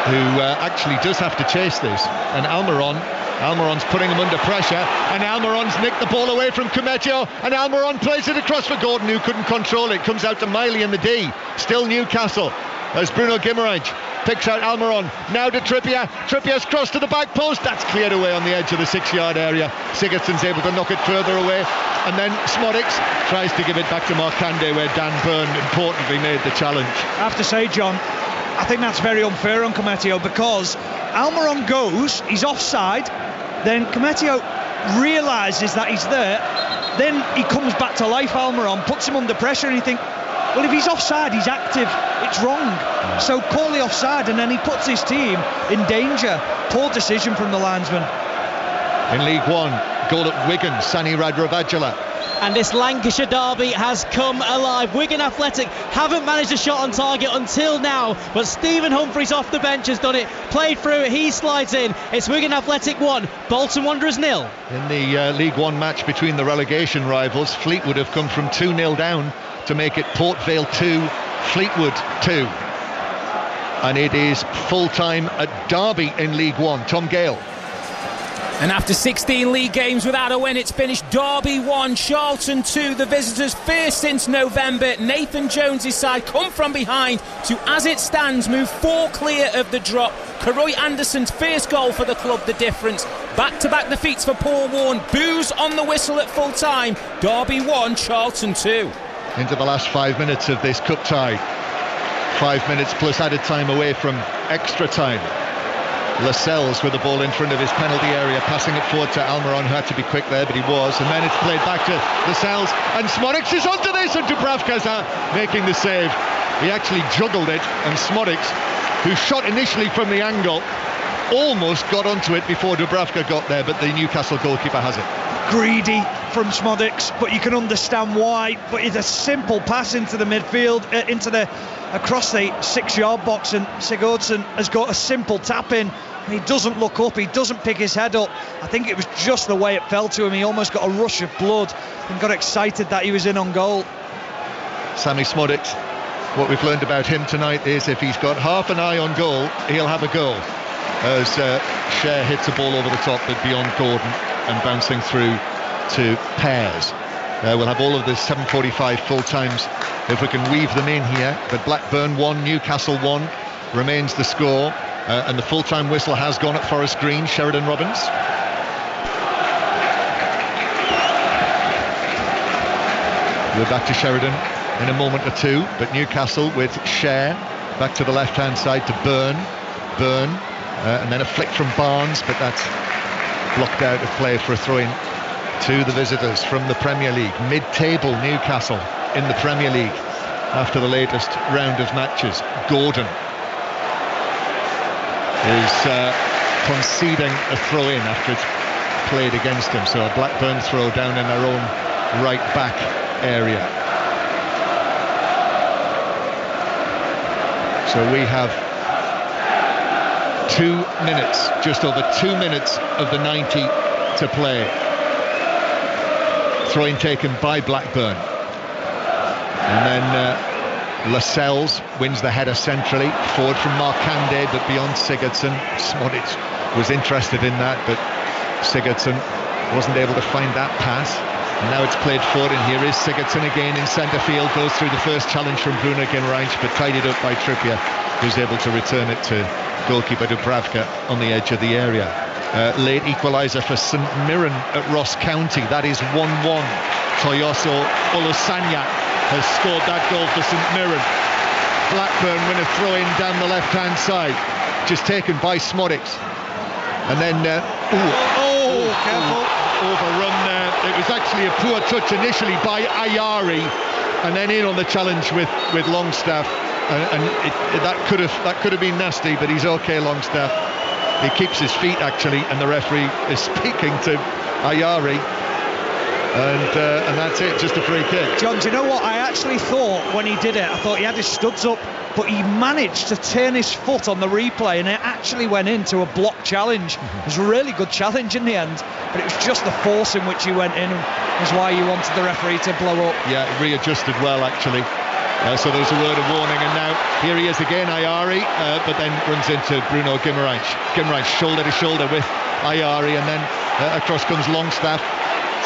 who actually does have to chase this, and Almiron's putting him under pressure, and Almiron's nicked the ball away from Cometio, and Almiron plays it across for Gordon, who couldn't control it. Comes out to Miley in the D. Still Newcastle as Bruno Guimaraes picks out Almiron. Now to Trippier. Trippier's cross to the back post. That's cleared away on the edge of the 6-yard area. Sigurdsson's able to knock it further away, and then Smodics tries to give it back to Markande, where Dan Burn importantly made the challenge. I have to say, John, I think that's very unfair on Cometio, because Almiron goes, he's offside, then Cometio realises that he's there, then he comes back to life, Almiron, puts him under pressure, and you think, well, if he's offside, he's active, it's wrong. So call the offside, and then he puts his team in danger. Poor decision from the linesman. In League One, goal at Wigan, Sani Radravajala. And this Lancashire derby has come alive. Wigan Athletic haven't managed a shot on target until now, but Stephen Humphreys off the bench has done it. Played through, he slides in. It's Wigan Athletic 1, Bolton Wanderers 0. In the League One match between the relegation rivals, Fleetwood have come from 2-0 down to make it Port Vale 2, Fleetwood 2. And it is full-time at Derby in League One. Tom Gale. And after 16 league games without a win, it's finished Derby 1, Charlton 2. The visitors' first since November. Nathan Jones' side come from behind to, as it stands, move 4 clear of the drop. Karoy Anderson's first goal for the club, the difference. Back-to-back defeats for Paul Warne. Boos on the whistle at full time. Derby 1, Charlton 2. Into the last 5 minutes of this cup tie. 5 minutes plus added time away from extra time. Lascelles with the ball in front of his penalty area, passing it forward to Almiron, who had to be quick there, but he was, and then it's played back to Lascelles, and Smodics is onto this, and Dubravka's making the save. He actually juggled it, and Smodics, who shot initially from the angle, almost got onto it before Dubravka got there, but the Newcastle goalkeeper has it. Greedy from Smodics, but you can understand why. But it's a simple pass into the midfield, across the 6-yard box, and Sigurdsson has got a simple tap in. He doesn't look up, he doesn't pick his head up. I think it was just the way it fell to him. He almost got a rush of blood and got excited that he was in on goal. Sammy Smodics, what we've learned about him tonight is if he's got half an eye on goal, he'll have a goal. As Cher hits a ball over the top, but beyond Gordon and bouncing through to Pears. We'll have all of the 7:45 full times if we can weave them in here. But Blackburn 1, Newcastle 1 remains the score, and the full-time whistle has gone at Forest Green. Sheridan Robbins. We're back to Sheridan in a moment or two, but Newcastle with Cher back to the left-hand side to Byrne, and then a flick from Barnes, but that's blocked out of play for a throw-in to the visitors from the Premier League. Mid-table Newcastle in the Premier League after the latest round of matches. Gordon is conceding a throw-in after it's played against him, so a Blackburn throw down in their own right back area. So we have 2 minutes, just over 2 minutes of the 90 to play. Throw-in taken by Blackburn, and then Lascelles wins the header centrally, forward from Markande, but beyond Sigurdsson. Smodic was interested in that, but Sigurdsson wasn't able to find that pass, and now it's played forward, and here is Sigurdsson again in centre field, goes through the first challenge from Bruno Guimaraes, but tidied up by Trippier, who's able to return it to goalkeeper Dubravka on the edge of the area. Late equaliser for St Mirren at Ross County. That is 1-1. Toyoso Olusanya has scored that goal for St Mirren. Blackburn win a throw-in down the left-hand side, just taken by Smodics, and then careful, overrun there. It was actually a poor touch initially by Ayari, and then in on the challenge with Longstaff, and that could have been nasty, but he's okay, Longstaff. He keeps his feet actually, and the referee is speaking to Ayari, and that's it, just a free kick. John, do you know what I actually thought when he did it? I thought he had his studs up, but he managed to turn his foot on the replay, and it actually went into a block challenge. It was a really good challenge in the end, but it was just the force in which he went in was why you wanted the referee to blow up. Yeah, it readjusted well actually. So there's a word of warning, and now here he is again, Ayari, but then runs into Bruno Guimaraes. Guimaraes shoulder to shoulder with Ayari, and then across comes Longstaff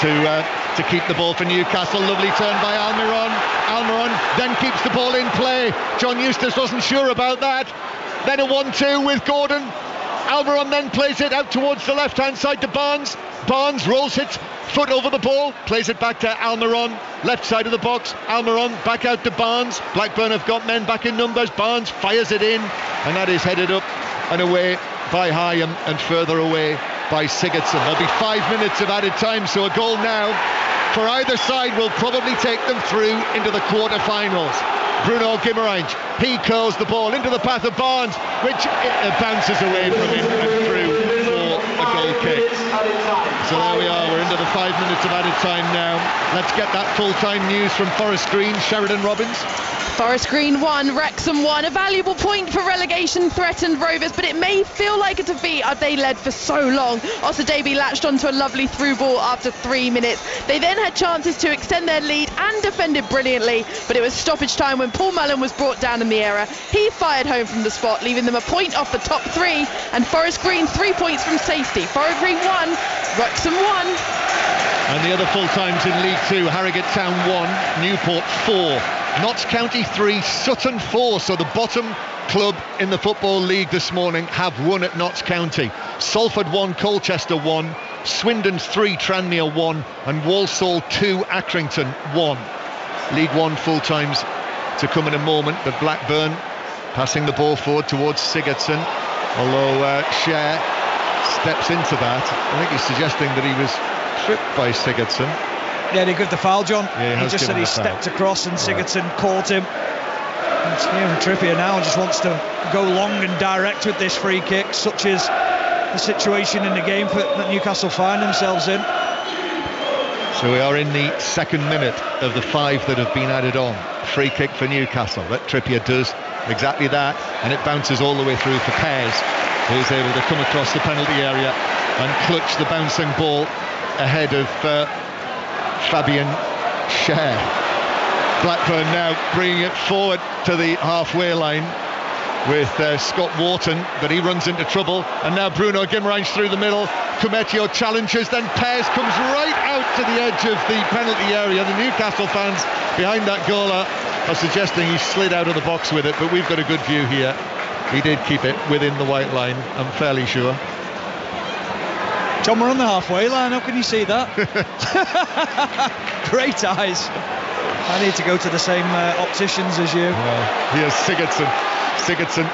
to keep the ball for Newcastle. Lovely turn by Almiron. Almiron then keeps the ball in play. John Eustace wasn't sure about that. Then a 1-2 with Gordon. Almiron then plays it out towards the left-hand side to Barnes. Barnes rolls his foot over the ball, plays it back to Almiron, left side of the box. Almiron back out to Barnes. Blackburn have got men back in numbers. Barnes fires it in, and that is headed up and away by Hyam and further away by Sigurdsson. There'll be 5 minutes of added time, so a goal now for either side will probably take them through into the quarter-finals. Bruno Guimaraes, he curls the ball into the path of Barnes, which bounces away from him and through for a goal kick. So there we are, we're into the 5 minutes of added time now. Let's get that full-time news from Forest Green. Sheridan Robbins. Forest Green 1, Wrexham 1. A valuable point for relegation-threatened Rovers, but it may feel like a defeat as they led for so long. Osadebe latched onto a lovely through ball after 3 minutes. They then had chances to extend their lead and defended brilliantly, but it was stoppage time when Paul Mullen was brought down in the error. He fired home from the spot, leaving them a point off the top 3, and Forest Green 3 points from safety. Forest Green 1, Wrexham 1. And the other full times in League 2, Harrogate Town 1, Newport 4. Notts County 3, Sutton 4, so the bottom club in the Football League this morning have won at Notts County. Salford 1, Colchester 1, Swindon's 3, Tranmere 1, and Walsall 2, Accrington 1. League 1 full times to come in a moment, but Blackburn passing the ball forward towards Sigurdsson, although Cher steps into that. I think he's suggesting that he was tripped by Sigurdsson. Yeah, they give the foul, John. Yeah, he just said he stepped across and Sigurdsson caught him. And Trippier now just wants to go long and direct with this free kick, such is the situation in the game that Newcastle find themselves in. So we are in the second minute of the 5 that have been added on. Free kick for Newcastle. That Trippier does exactly that, and it bounces all the way through for Pears, who's able to come across the penalty area and clutch the bouncing ball ahead of Fabian Cher. Blackburn now bringing it forward to the halfway line with Scott Wharton, but he runs into trouble, and now Bruno Guimaraes through the middle. Cumetio challenges, then Pears comes right out to the edge of the penalty area. The Newcastle fans behind that goal are suggesting he slid out of the box with it, but we've got a good view here. He did keep it within the white line, I'm fairly sure. John, we're on the halfway line, how can you see that? Great eyes. I need to go to the same opticians as you. Well, here's Sigurdsson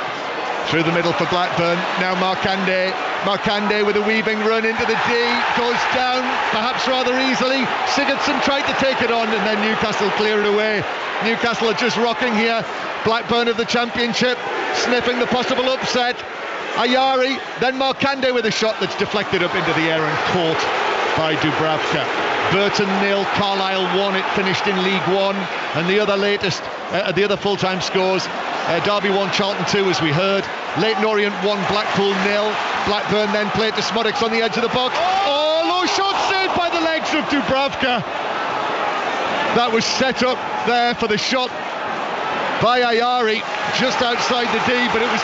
through the middle for Blackburn. Now Markande with a weaving run into the D, goes down perhaps rather easily. Sigurdsson tried to take it on, and then Newcastle clear it away. Newcastle are just rocking here. Blackburn of the Championship sniffing the possible upset. Ayari, then Markande with a shot that's deflected up into the air and caught by Dubravka. Burton 0, Carlisle 1. It finished in League 1. And the other full-time scores, Derby 1, Charlton 2, as we heard. Leyton Orient 1, Blackpool 0. Blackburn then played to Smuddox on the edge of the box. Oh, low shot saved by the legs of Dubravka. That was set up there for the shot by Ayari just outside the D, but it was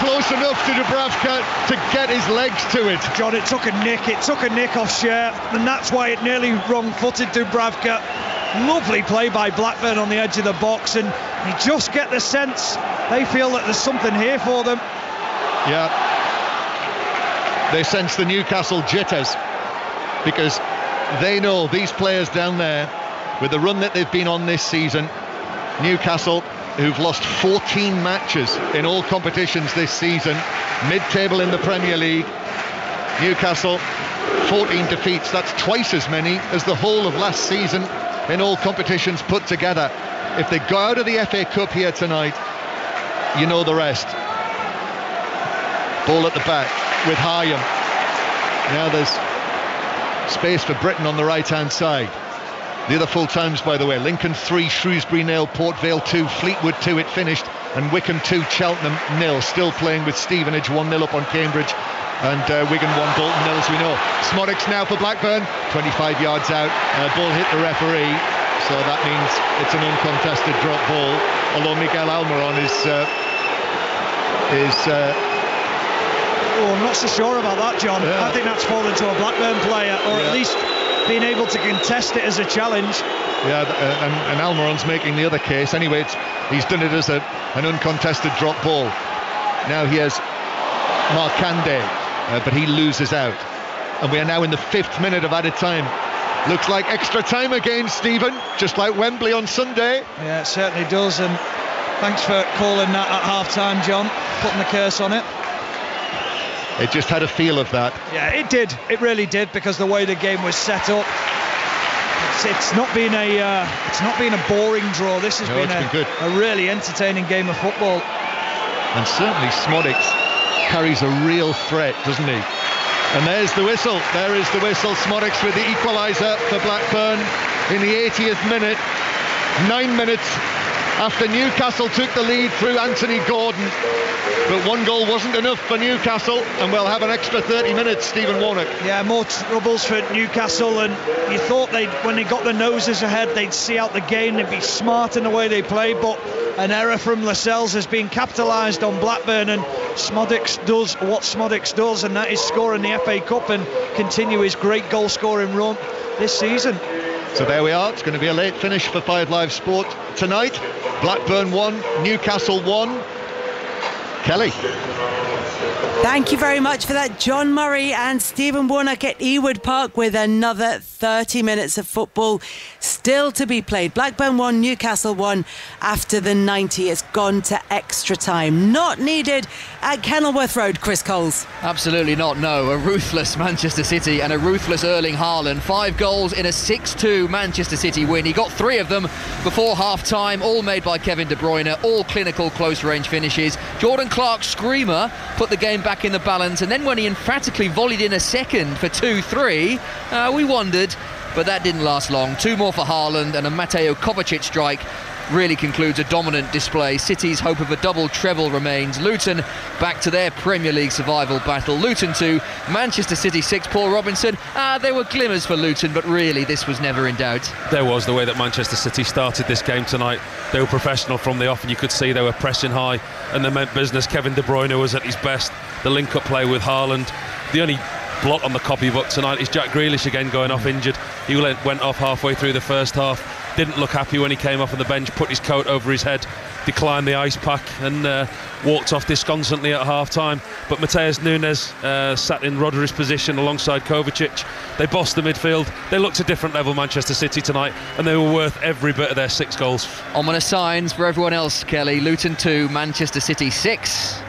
close enough to Dubravka to get his legs to it. John, it took a nick off Cher, and that's why it nearly wrong-footed Dubravka. Lovely play by Blackburn on the edge of the box, and you just get the sense they feel that there's something here for them. Yeah, they sense the Newcastle jitters, because they know these players down there, with the run that they've been on this season, Newcastle, who've lost 14 matches in all competitions this season, mid-table in the Premier League. Newcastle, 14 defeats, that's twice as many as the whole of last season in all competitions put together. If they go out of the FA Cup here tonight, you know the rest. Ball at the back with Hyam. Now there's space for Britain on the right-hand side. The other full times, by the way, Lincoln 3, Shrewsbury 0, Port Vale 2, Fleetwood 2, it finished, and Wycombe 2, Cheltenham 0. Still playing with Stevenage 1-0 up on Cambridge, and Wigan 1, Bolton 0, as we know. Smoddox now for Blackburn, 25 yards out, ball hit the referee. So that means it's an uncontested drop ball, although Miguel Almiron is I'm not so sure about that, John. Yeah. I think that's fallen to a Blackburn player, or at least being able to contest it as a challenge. Yeah, and Almiron's making the other case. Anyway, he's done it as an uncontested drop ball. Now he has Markande, but he loses out. And we are now in the 5th minute of added time. Looks like extra time again, Stephen, just like Wembley on Sunday. Yeah, it certainly does, and thanks for calling that at half-time, John, putting the curse on it. It just had a feel of that. Yeah, it did. It really did, because the way the game was set up, it's not been a boring draw. This has been a really entertaining game of football. And certainly Smodics carries a real threat, doesn't he? And there's the whistle. There is the whistle. Smodics with the equaliser for Blackburn in the 80th minute. 9 minutes after Newcastle took the lead through Anthony Gordon. But one goal wasn't enough for Newcastle, and we'll have an extra 30 minutes, Stephen Warnock. Yeah, more troubles for Newcastle, and you thought when they got the noses ahead, they'd see out the game, they'd be smart in the way they play, but an error from Lascelles has been capitalised on Blackburn, and Smodics does what Smodics does, and that is score in the FA Cup and continue his great goal-scoring run this season. So there we are. It's going to be a late finish for 5 Live Sport tonight. Blackburn 1, Newcastle 1. Kelly. Thank you very much for that, John Murray and Stephen Warnock at Ewood Park with another 30 minutes of football still to be played. Blackburn 1, Newcastle 1 after the 90. It's gone to extra time. Not needed at Kenilworth Road, Chris Coles. Absolutely not, no. A ruthless Manchester City and a ruthless Erling Haaland. 5 goals in a 6-2 Manchester City win. He got 3 of them before half-time, all made by Kevin De Bruyne, all clinical close-range finishes. Jordan Clark's screamer put the game back in the balance, and then when he emphatically volleyed in a second for 2-3, we wondered, but that didn't last long. 2 more for Haaland, and a Mateo Kovacic strike really concludes a dominant display. City's hope of a double treble remains. Luton back to their Premier League survival battle. Luton 2, Manchester City 6. Paul Robinson, there were glimmers for Luton, but really this was never in doubt. There was, the way that Manchester City started this game tonight. They were professional from the off, and you could see they were pressing high and they meant business. Kevin De Bruyne was at his best. The link-up play with Haaland. The only blot on the copybook tonight is Jack Grealish again going off injured. He went off halfway through the first half. Didn't look happy when he came off on the bench, put his coat over his head, declined the ice pack, and walked off disconsolately at half-time. But Mateus Nunes sat in Rodri's position alongside Kovacic. They bossed the midfield. They looked a different level, Manchester City, tonight, and they were worth every bit of their 6 goals. Ominous signs for everyone else, Kelly. Luton 2, Manchester City 6.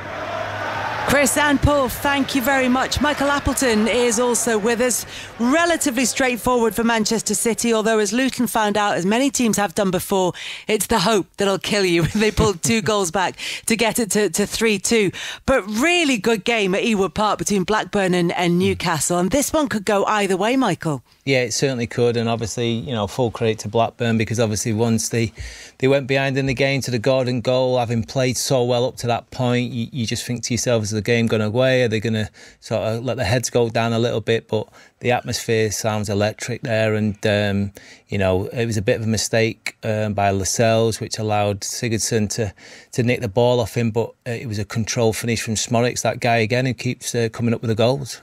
Chris and Paul, thank you very much. Michael Appleton is also with us. Relatively straightforward for Manchester City, although as Luton found out, as many teams have done before, it's the hope that'll kill you. They pulled 2 goals back to get it to 3-2. But really good game at Ewood Park between Blackburn and Newcastle. And this one could go either way, Michael. Yeah, it certainly could, and obviously, full credit to Blackburn, because obviously once they went behind in the game to the Gordon goal, having played so well up to that point, you just think to yourself, is the game going away? Are they going to sort of let the heads go down a little bit? But the atmosphere sounds electric there, and it was a bit of a mistake by Lascelles, which allowed Sigurdsson to nick the ball off him, but it was a controlled finish from Smodics, that guy again who keeps coming up with the goals.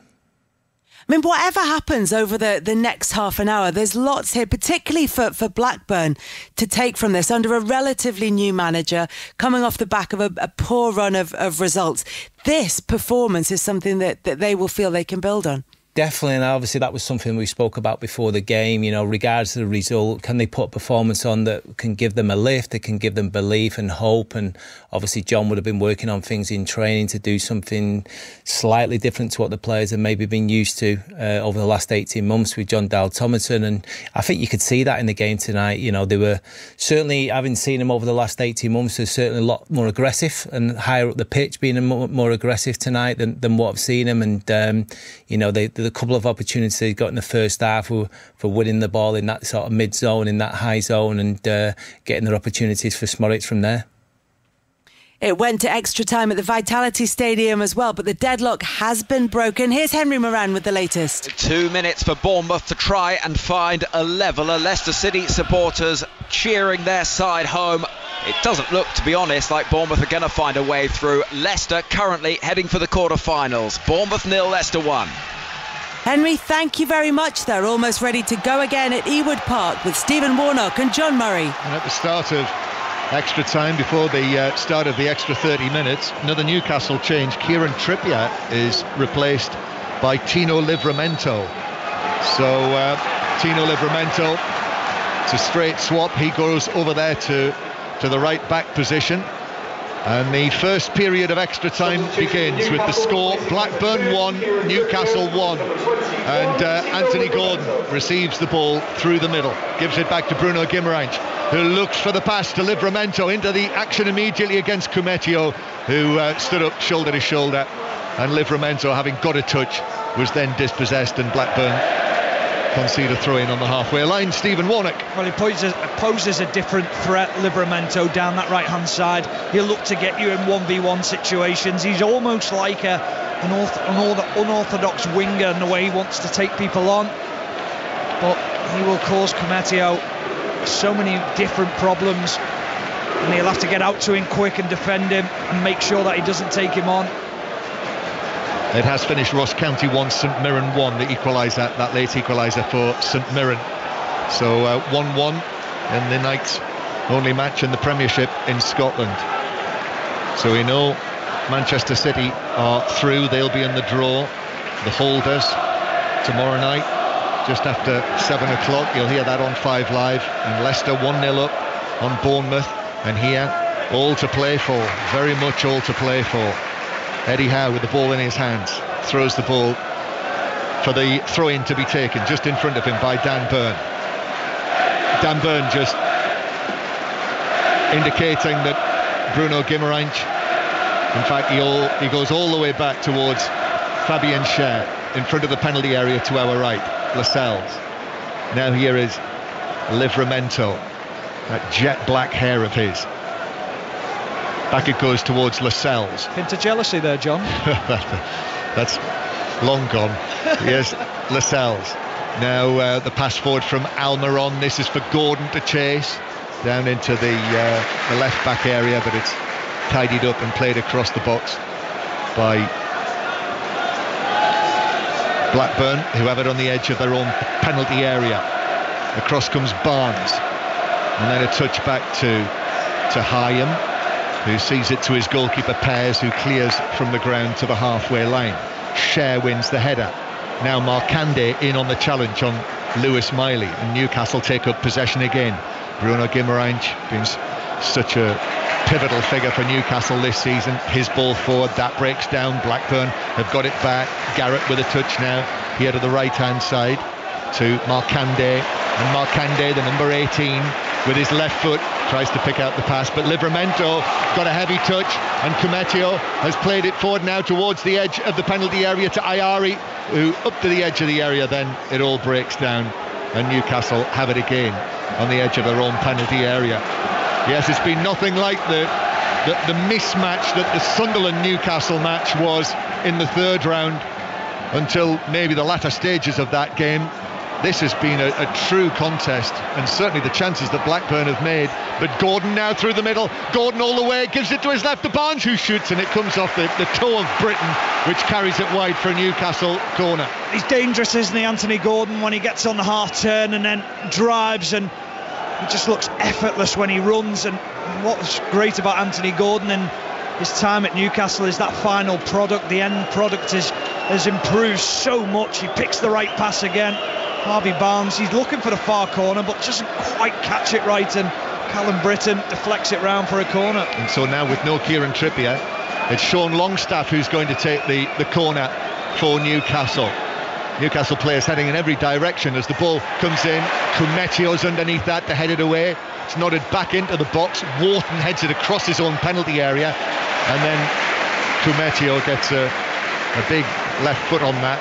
I mean, whatever happens over the next half an hour, there's lots here, particularly for Blackburn, to take from this under a relatively new manager, coming off the back of a poor run of results. This performance is something that they will feel they can build on. Definitely, and obviously that was something we spoke about before the game, regardless of the result, can they put a performance on that can give them a lift, that can give them belief and hope? And obviously John would have been working on things in training to do something slightly different to what the players have maybe been used to over the last 18 months with John Dale Thomason, and I think you could see that in the game tonight. They were certainly, having seen them over the last 18 months, they're certainly a lot more aggressive and higher up the pitch, being more aggressive tonight than what I've seen them, and the couple of opportunities they got in the first half for winning the ball in that sort of mid-zone, in that high zone, and getting their opportunities for Smodics from there. It went to extra time at the Vitality Stadium as well, but the deadlock has been broken. Here's Henry Moran with the latest. 2 minutes for Bournemouth to try and find a leveller. Leicester City supporters cheering their side home. It doesn't look, to be honest, like Bournemouth are going to find a way through. Leicester currently heading for the quarter-finals. Bournemouth 0, Leicester 1. Henry, thank you very much. They're almost ready to go again at Ewood Park with Stephen Warnock and John Murray. And at the start of extra time, before the start of the extra 30 minutes, another Newcastle change. Kieran Trippier is replaced by Tino Livramento. So Tino Livramento, it's a straight swap. He goes over there to the right back position. And the first period of extra time begins with the score: Blackburn 1, Newcastle 1. And Anthony Gordon receives the ball through the middle, gives it back to Bruno Guimaraes, who looks for the pass to Livramento, into the action immediately against Kumetio, who stood up shoulder to shoulder. And Livramento, having got a touch, was then dispossessed, and Blackburn concede a throw-in on the halfway line. Stephen Warnock. Well, he poses a different threat, Livramento, down that right-hand side. He'll look to get you in 1v1 situations. He's almost like an unorthodox winger in the way he wants to take people on. But he will cause Kumetio so many different problems, and he'll have to get out to him quick and defend him and make sure that he doesn't take him on. It has finished Ross County 1, St Mirren 1, the equaliser, that late equaliser for St Mirren. So 1-1 in the night's only match in the Premiership in Scotland. So we know Manchester City are through. They'll be in the draw, the holders, tomorrow night, just after 7 o'clock. You'll hear that on 5 Live. And Leicester 1-0 up on Bournemouth. And here, all to play for, very much all to play for. Eddie Howe with the ball in his hands, throws the ball for the throw-in to be taken just in front of him by Dan Burn. Dan Burn just indicating that Bruno Guimaraes, in fact he goes all the way back towards Fabian Schär in front of the penalty area to our right, Lascelles. Now here is Livramento, that jet black hair of his. Back it goes towards Lascelles. Hint of jealousy there, John. That's long gone. Yes, Lascelles. Now the pass forward from Almiron. This is for Gordon to chase down into the left back area, but it's tidied up and played across the box by Blackburn, who have it on the edge of their own penalty area. Across comes Barnes, and then a touch back to Hyam, who sees it to his goalkeeper Pears, who clears from the ground to the halfway line. Schär wins the header. Now Markande in on the challenge on Lewis Miley, and Newcastle take up possession again. Bruno Guimaraes being such a pivotal figure for Newcastle this season. His ball forward, that breaks down. Blackburn have got it back. Garrett with a touch now here to the right hand side to Markande, and Markande, the number 18, with his left foot tries to pick out the pass, but Livramento got a heavy touch, and Kumetio has played it forward now towards the edge of the penalty area to Ayari, who up to the edge of the area. Then it all breaks down, and Newcastle have it again on the edge of their own penalty area. Yes, it's been nothing like the mismatch that the Sunderland-Newcastle match was in the third round until maybe the latter stages of that game. This has been a true contest, and certainly the chances that Blackburn have made. But Gordon now through the middle, Gordon all the way, gives it to his left to Barnes, who shoots, and it comes off the toe of Britain, which carries it wide for a Newcastle corner. He's dangerous, isn't he, Anthony Gordon, when he gets on the half turn and then drives, and he just looks effortless when he runs. And what's great about Anthony Gordon and his time at Newcastle is that final product. The end product has improved so much. He picks the right pass again. Harvey Barnes, he's looking for the far corner but doesn't quite catch it right, and Callum Britton deflects it round for a corner. And so now with no Kieran Trippier, it's Sean Longstaff who's going to take the corner for Newcastle. Newcastle players heading in every direction as the ball comes in. Kumetio's underneath that to head it away. It's nodded back into the box. Wharton heads it across his own penalty area, and then Kumetio gets a big left foot on that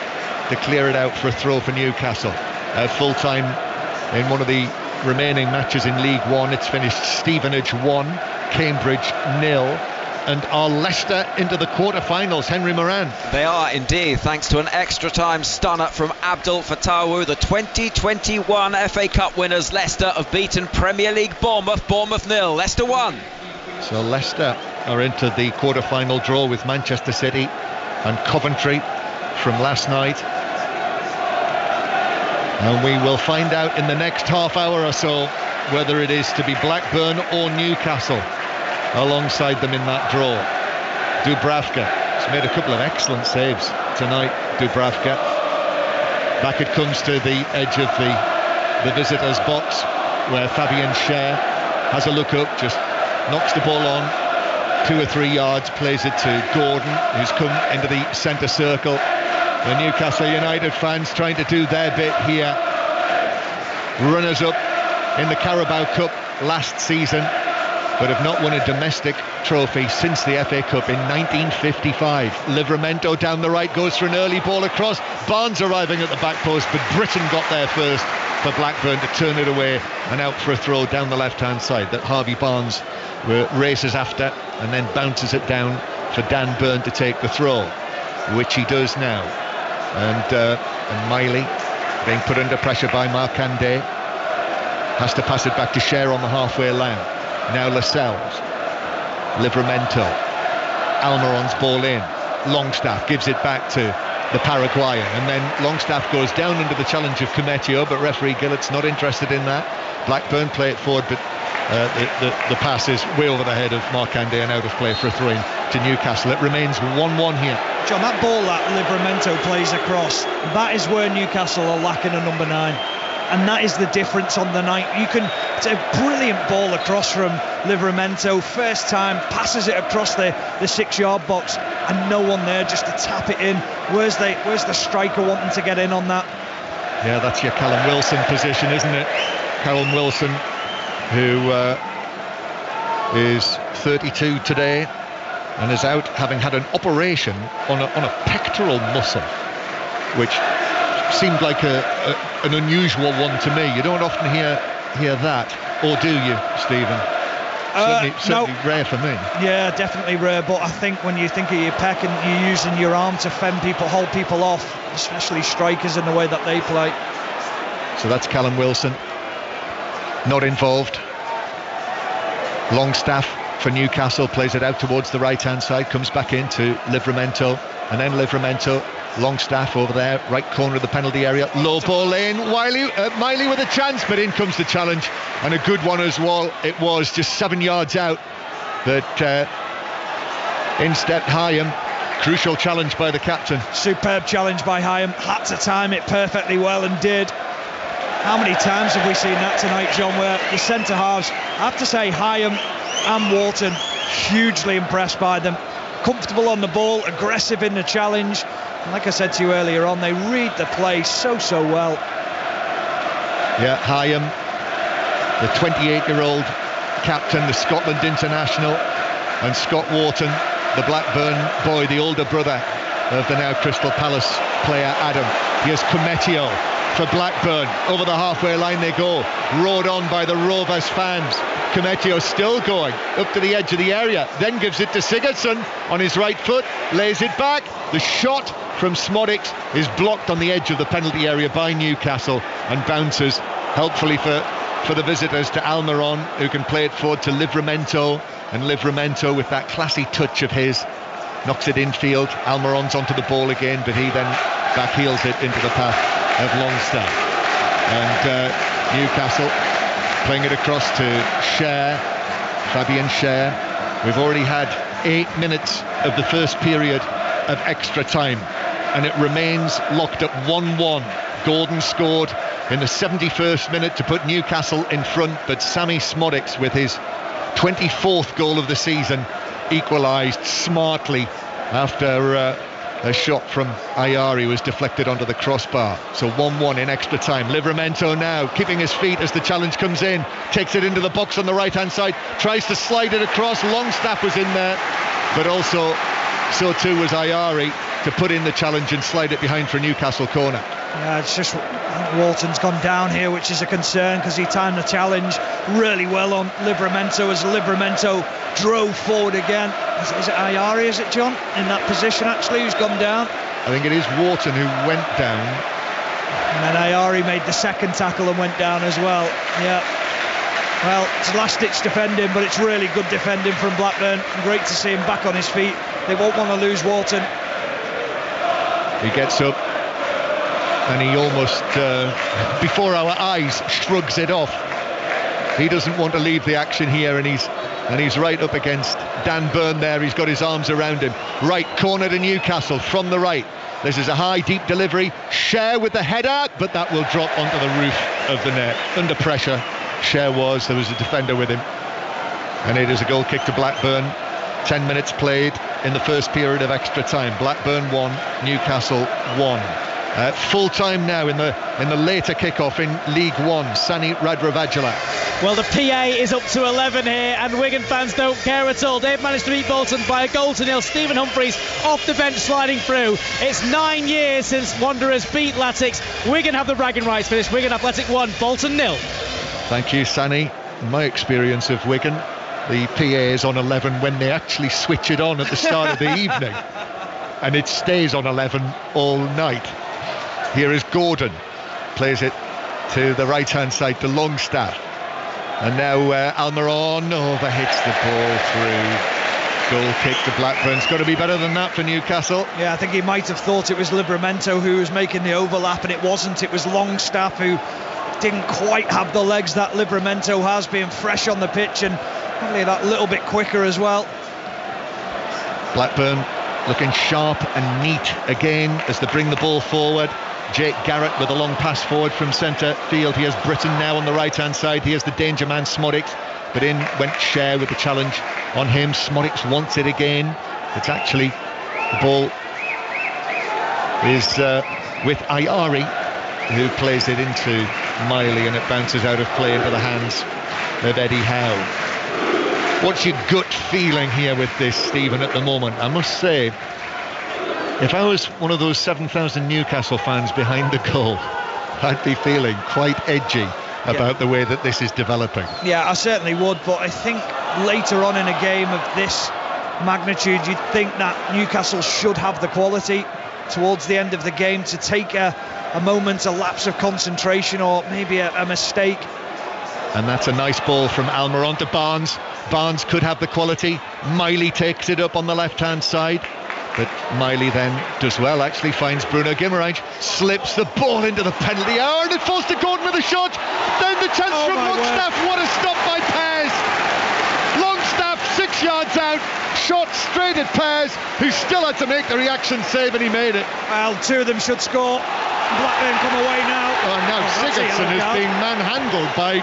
to clear it out for a throw for Newcastle. Full time in one of the remaining matches in League One. It's finished Stevenage 1, Cambridge 0, And are Leicester into the quarter-finals, Henry Moran? They are indeed, thanks to an extra-time stunner from Abdul Fatawu. The 2021 FA Cup winners, Leicester, have beaten Premier League Bournemouth 0, Leicester 1. So Leicester are into the quarter-final draw with Manchester City and Coventry from last night. And we will find out in the next half hour or so whether it is to be Blackburn or Newcastle alongside them in that draw. Dubravka has made a couple of excellent saves tonight. Dubravka. Back it comes to the edge of the visitors' box, where Fabian Schär has a look up, just knocks the ball on 2 or 3 yards, plays it to Gordon, who's come into the centre circle. The Newcastle United fans trying to do their bit here. Runners up in the Carabao Cup last season, but have not won a domestic trophy since the FA Cup in 1955. Livramento down the right, goes for an early ball across. Barnes arriving at the back post, but Britton got there first for Blackburn to turn it away and out for a throw down the left-hand side that Harvey Barnes races after and then bounces it down for Dan Burn to take the throw, which he does now. And Miley, being put under pressure by Markandé, has to pass it back to Schär on the halfway line. Now Lascelles, Livramento, Almiron's ball in. Longstaff gives it back to the Paraguayan, and then Longstaff goes down under the challenge of Cometio, but referee Gillett's not interested in that. Blackburn play it forward, but the pass is way over the head of Markandé and out of play for a throw-in to Newcastle. It remains 1-1 here. John, that ball that Livramento plays across, that is where Newcastle are lacking a number 9. And that is the difference on the night. It's a brilliant ball across from Livramento. First time, passes it across the 6-yard box, and no one there just to tap it in. Where's the striker wanting to get in on that? Yeah, that's your Callum Wilson position, isn't it? Callum Wilson, who is 32 today and is out having had an operation on a pectoral muscle, which seemed like an unusual one to me. You don't often hear that, or do you, Stephen? Certainly no. Rare for me. Yeah, definitely rare, but I think when you think of your pec and you're using your arm to fend people, hold people off, especially strikers in the way that they play. So that's Callum Wilson, not involved. Longstaff for Newcastle plays it out towards the right-hand side, comes back into Livramento, and then Livramento, Longstaff over there, right corner of the penalty area, low ball in, Miley with a chance, but in comes the challenge, and a good one as well. It was just 7 yards out, but in stepped Hyam. Crucial challenge by the captain. Superb challenge by Hyam, had to time it perfectly well and did. How many times have we seen that tonight, John, where the centre halves, I have to say Hyam and Walton, hugely impressed by them. Comfortable on the ball, aggressive in the challenge. And like I said to you earlier on, they read the play so well. Yeah, Hyam, the 28-year-old captain, the Scotland international, and Scott Wharton, the Blackburn boy, the older brother of the now Crystal Palace player Adam. Here's Cometio for Blackburn. Over the halfway line they go, rowed on by the Rovers fans. Cometio still going up to the edge of the area, then gives it to Sigurdsson on his right foot, lays it back. The shot from Smodics is blocked on the edge of the penalty area by Newcastle and bounces helpfully for the visitors to Almiron, who can play it forward to Livramento, and Livramento with that classy touch of his knocks it infield. Almiron's onto the ball again, but he then backheels it into the path of Longstaff, and Newcastle playing it across to Schär, Fabian Schär. We've already had 8 minutes of the first period of extra time, and it remains locked at 1-1. Gordon scored in the 71st minute to put Newcastle in front, but Sammy Smodics, with his 24th goal of the season, equalised smartly after a shot from Ayari was deflected onto the crossbar. So 1-1 in extra time. Livramento now keeping his feet as the challenge comes in, takes it into the box on the right hand side, tries to slide it across. Longstaff was in there, but also so too was Ayari to put in the challenge and slide it behind for a Newcastle corner. Yeah, it's just Walton's gone down here, which is a concern because he timed the challenge really well on Livramento as Livramento drove forward again. Is it Ayari, is it, John, in that position actually, who's gone down? I think it is Wharton who went down. And then Ayari made the second tackle and went down as well. Yeah. Well, it's last-ditch defending, but it's really good defending from Blackburn. Great to see him back on his feet. They won't want to lose Wharton. He gets up and he almost, before our eyes, shrugs it off. He doesn't want to leave the action here, and he's right up against Dan Burn there. He's got his arms around him. Right corner to Newcastle from the right. This is a high, deep delivery. Share with the header, but that will drop onto the roof of the net. Under pressure, Share was. There was a defender with him. And it is a goal kick to Blackburn. 10 minutes played in the first period of extra time. Blackburn 1, Newcastle 1. Full time now in the later kick-off in League One. Sani Radravajala. Well, the PA is up to 11 here, and Wigan fans don't care at all. They've managed to beat Bolton by a goal to nil. Stephen Humphreys off the bench sliding through. It's 9 years since Wanderers beat Latics. Wigan have the bragging rights for this. Wigan Athletic 1, Bolton 0. Thank you, Sani. My experience of Wigan, the PA is on 11 when they actually switch it on at the start of the evening, and it stays on 11 all night. Here is Gordon, plays it to the right-hand side to Longstaff, and now Almiron overhits the ball through. Goal kick to Blackburn. It's got to be better than that for Newcastle. Yeah, I think he might have thought it was Livramento who was making the overlap, and it wasn't. It was Longstaff who didn't quite have the legs that Livramento has, being fresh on the pitch and probably that little bit quicker as well. Blackburn looking sharp and neat again as they bring the ball forward. Jake Garrett with a long pass forward from centre field. He has Britton now on the right hand side. He has the danger man Smodics, but in went Share with the challenge on him. Smodics wants it again. It's actually the ball is with Ayari, who plays it into Miley, and it bounces out of play into the hands of Eddie Howe. What's your gut feeling here with this, Stephen, at the moment? I must say, if I was one of those 7,000 Newcastle fans behind the goal, I'd be feeling quite edgy about the way that this is developing. Yeah, I certainly would, but I think later on in a game of this magnitude, you'd think that Newcastle should have the quality towards the end of the game to take a moment, a lapse of concentration, or maybe a mistake. And that's a nice ball from Almiron to Barnes. Barnes could have the quality. Miley takes it up on the left-hand side, but Miley then does well, actually finds Bruno Guimaraes, slips the ball into the penalty area, and it falls to Gordon with a shot. Then the chance from Longstaff. What a stop by Pears. Longstaff 6 yards out, shot straight at Pears, who still had to make the reaction save, and he made it. Well, two of them should score. Blackburn come away now. Now Sigurdsson is being manhandled by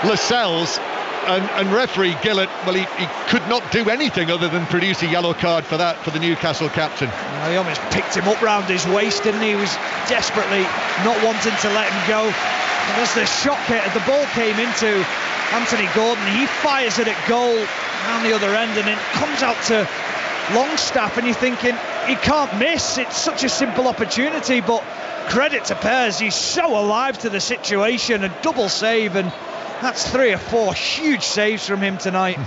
Lascelles, and referee Gillett, well, he could not do anything other than produce a yellow card for that, for the Newcastle captain. He almost picked him up round his waist, didn't he? He was desperately not wanting to let him go. And as the shot the ball came into Anthony Gordon, he fires it at goal down the other end, and it comes out to Longstaff, and you're thinking he can't miss. It's such a simple opportunity, but credit to Pears, he's so alive to the situation. A double save, and that's 3 or 4 huge saves from him tonight.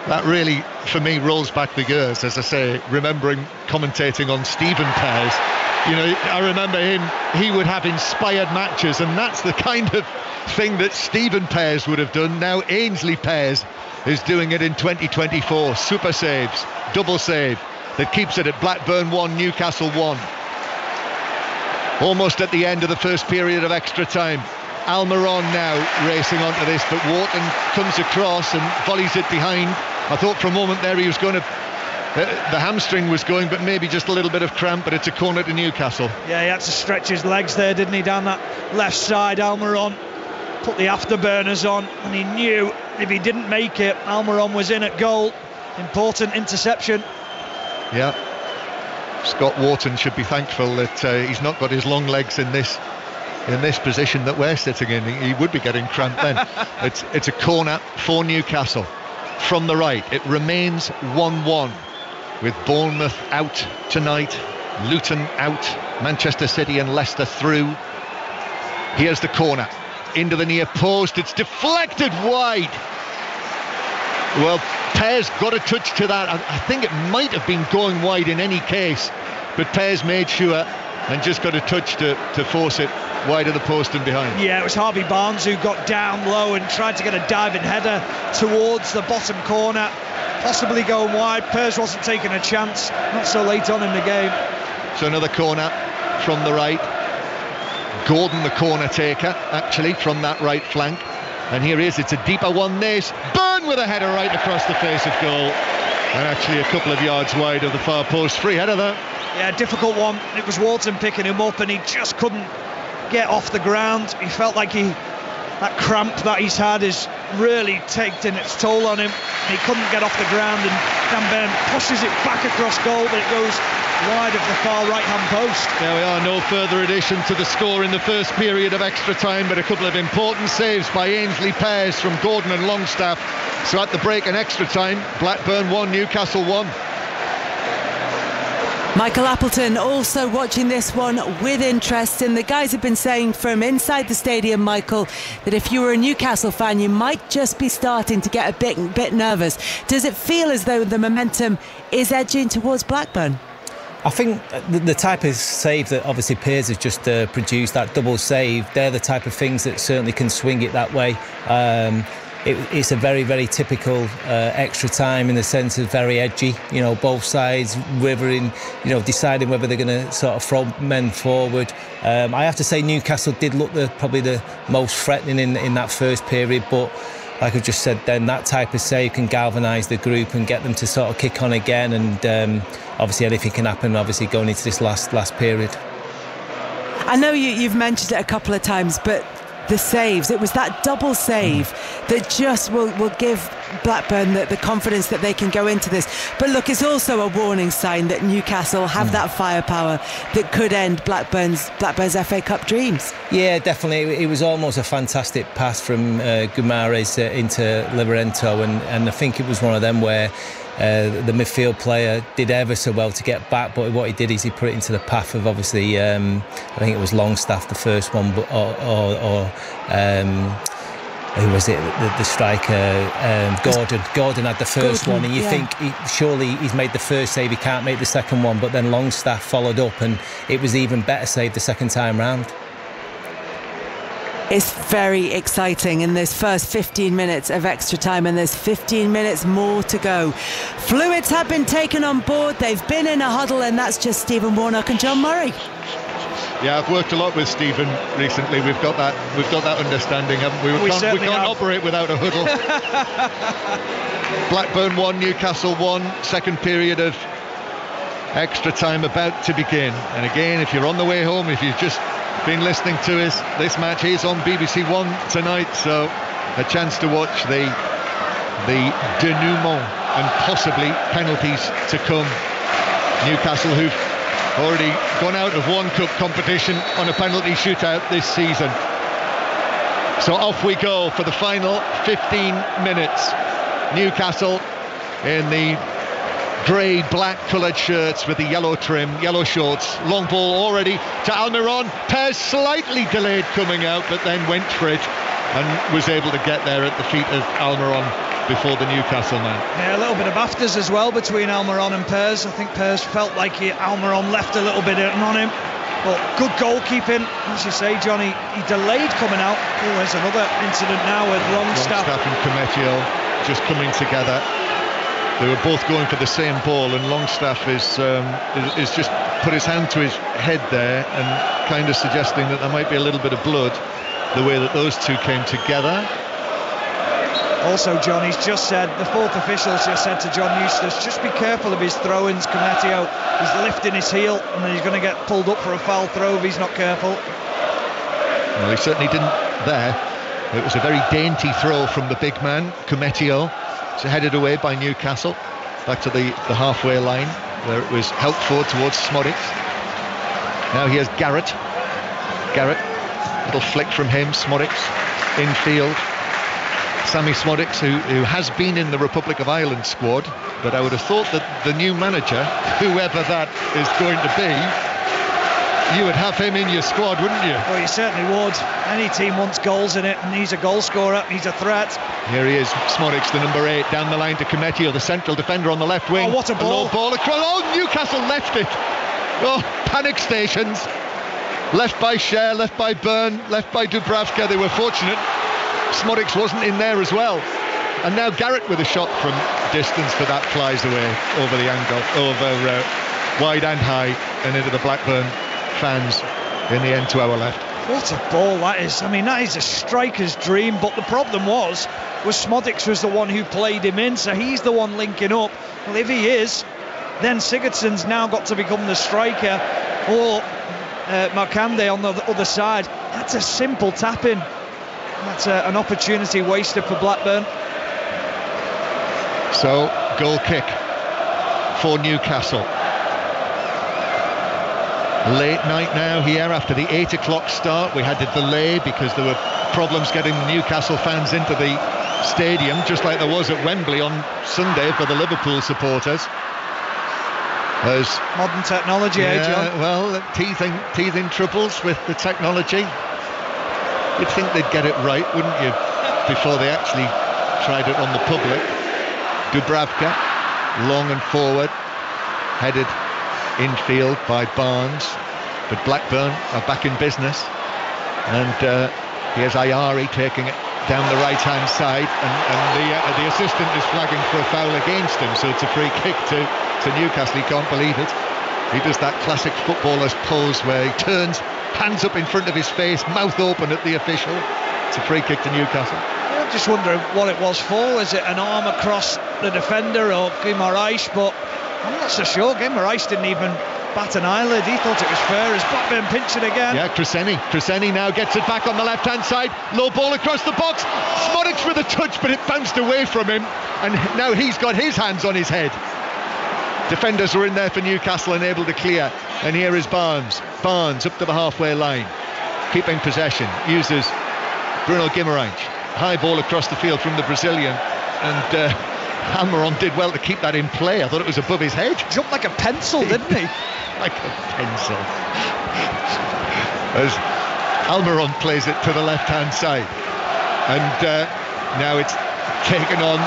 That really, for me, rolls back the years, as I say, remembering commentating on Stephen Pears. You know, I remember him, he would have inspired matches, and that's the kind of thing that Stephen Pears would have done. Now Ainsley Pears is doing it in 2024. Super saves, double save that keeps it at Blackburn 1, Newcastle 1. Almost at the end of the first period of extra time. Almiron now racing onto this, but Wharton comes across and volleys it behind. I thought for a moment there he was going to, the hamstring was going, but maybe just a little bit of cramp, but it's a corner to Newcastle. Yeah, he had to stretch his legs there, didn't he, down that left side. Almiron put the afterburners on, and he knew if he didn't make it, Almiron was in at goal. Important interception. Yeah, Scott Wharton should be thankful that he's not got his long legs in this position that we're sitting in. He would be getting cramped then. It's a corner for Newcastle from the right. It remains 1-1 with Bournemouth out tonight Luton out, Manchester City and Leicester through. Here's the corner, into the near post, it's deflected wide. Well, Pez got a touch to that. I think it might have been going wide in any case, but Pez made sure and just got a touch to force it wide of the post and behind. Yeah, it was Harvey Barnes who got down low and tried to get a diving header towards the bottom corner, possibly going wide. Pez wasn't taking a chance, not so late on in the game. So another corner from the right. Gordon the corner taker, actually, from that right flank. And here he is, it's a deeper one, this. Burn with a header right across the face of goal. And actually a couple of yards wide of the far post. Free header there. Yeah, difficult one. It was Walton picking him up and he just couldn't get off the ground. He felt like that cramp that he's had is really taken its toll on him. He couldn't get off the ground and Dan Burn pushes it back across goal, but it goes wide of the far right-hand post. There we are, no further addition to the score in the first period of extra time, but a couple of important saves by Ainsley Pears from Gordon and Longstaff. So at the break and extra time, Blackburn 1, Newcastle 1. Michael Appleton also watching this one with interest, and the guys have been saying from inside the stadium, Michael, that if you were a Newcastle fan you might just be starting to get a bit nervous. Does it feel as though the momentum is edging towards Blackburn? I think the type of save that obviously Pears has just produced, that double save, they're the type of things that certainly can swing it that way. It's a very, very typical extra time in the sense of very edgy, both sides withering, deciding whether they're going to sort of throw men forward. I have to say Newcastle did look probably the most threatening in that first period, but like I've just said then, that type of save can galvanise the group and get them to sort of kick on again, and obviously anything can happen obviously going into this last period. I know you've mentioned it a couple of times, but the saves, it was that double save that just will give Blackburn the confidence that they can go into this. But look, it's also a warning sign that Newcastle have that firepower that could end Blackburn's FA Cup dreams. Yeah, definitely. It was almost a fantastic pass from Guimarães into Liverento, and I think it was one of them where the midfield player did ever so well to get back, but what he did is he put it into the path of obviously I think it was Longstaff the first one, but or who was it, the striker, Gordon had the first one, and you think surely he's made the first save, he can't make the second one, but then Longstaff followed up and it was even better save the second time round. It's very exciting in this first 15 minutes of extra time, and there's 15 minutes more to go. Fluids have been taken on board, they've been in a huddle, and that's just Stephen Warnock and John Murray. Yeah, I've worked a lot with Stephen recently. We've got that understanding, haven't we? We can't operate without a huddle. Blackburn 1, Newcastle 1, second period of extra time about to begin. And again, if you're on the way home, if you've just been listening to us, this match is on BBC One tonight, so a chance to watch the denouement and possibly penalties to come. Newcastle, who've already gone out of one cup competition on a penalty shootout this season. So off we go for the final 15 minutes. Newcastle in the grey black coloured shirts with the yellow trim, yellow shorts. Long ball already to Almiron. Pez slightly delayed coming out, but then went for it and was able to get there at the feet of Almiron before the Newcastle man. Yeah, a little bit of afters as well between Almiron and Pears. I think Pears felt like Almiron left a little bit on him, but good goalkeeping, as you say, Johnny. He delayed coming out. Oh, there's another incident now with Longstaff and Cometio just coming together. They were both going for the same ball, and Longstaff is just put his hand to his head there and kind of suggesting that there might be a little bit of blood, the way that those two came together. Also, John, he's just said, the fourth official's just said to John Eustace, just be careful of his throw-ins, Cometio. He's lifting his heel and then he's going to get pulled up for a foul throw if he's not careful. Well, he certainly didn't there. It was a very dainty throw from the big man, Cometio. It's headed away by Newcastle, back to the halfway line, where it was helped forward towards Smodic. Now here's Garrett, little flick from him, Smodic, infield. Sammy Smodics, who has been in the Republic of Ireland squad, but I would have thought that the new manager, whoever that is going to be, you would have him in your squad, wouldn't you? Well, you certainly would. Any team wants goals in it, and he's a goal scorer, he's a threat. Here he is, Smodics, the number 8, down the line to Cometio, the central defender on the left wing. Oh, what a ball. A low ball across. Oh, Newcastle left it. Oh, panic stations. Left by Cher, left by Byrne, left by Dubravka. They were fortunate Smodics wasn't in there as well. And now Garrett with a shot from distance, but that flies away over the angle, over wide and high, and into the Blackburn fans in the end to our left. What a ball that is. I mean, that is a striker's dream, but the problem was Smodics was the one who played him in, so he's the one linking up. Well, if he is, then Sigurdsson's now got to become the striker, or Markande on the other side. That's a simple tap-in. That's an opportunity wasted for Blackburn. So, goal kick for Newcastle. Late night now here after the 8 o'clock start. We had to delay because there were problems getting Newcastle fans into the stadium, just like there was at Wembley on Sunday for the Liverpool supporters. There's modern technology, John? Well, teething troubles with the technology. You'd think they'd get it right, wouldn't you, before they actually tried it on the public. Dubravka, long and forward, headed infield by Barnes, but Blackburn are back in business, and here's Ayari taking it down the right-hand side, and the assistant is flagging for a foul against him, so it's a free kick to Newcastle. He can't believe it. He does that classic footballer's pose where he turns, hands up in front of his face, mouth open at the official. It's a free kick to Newcastle. I'm just wondering what it was for. Is it an arm across the defender or Guimaraes? But I'm not so sure. Guimaraes didn't even bat an eyelid. He thought it was fair as Blackburn pinch it again. Yeah, Cresceni now gets it back on the left-hand side. Low ball across the box. Smodics with a touch, but it bounced away from him. And now he's got his hands on his head. Defenders were in there for Newcastle and able to clear. And here is Barnes. Barnes up to the halfway line. Keeping possession. Uses Bruno Guimaraes. High ball across the field from the Brazilian. And Almiron did well to keep that in play. I thought it was above his head. Jumped like a pencil, didn't he? Like a pencil. As Almiron plays it to the left-hand side. And now it's taken on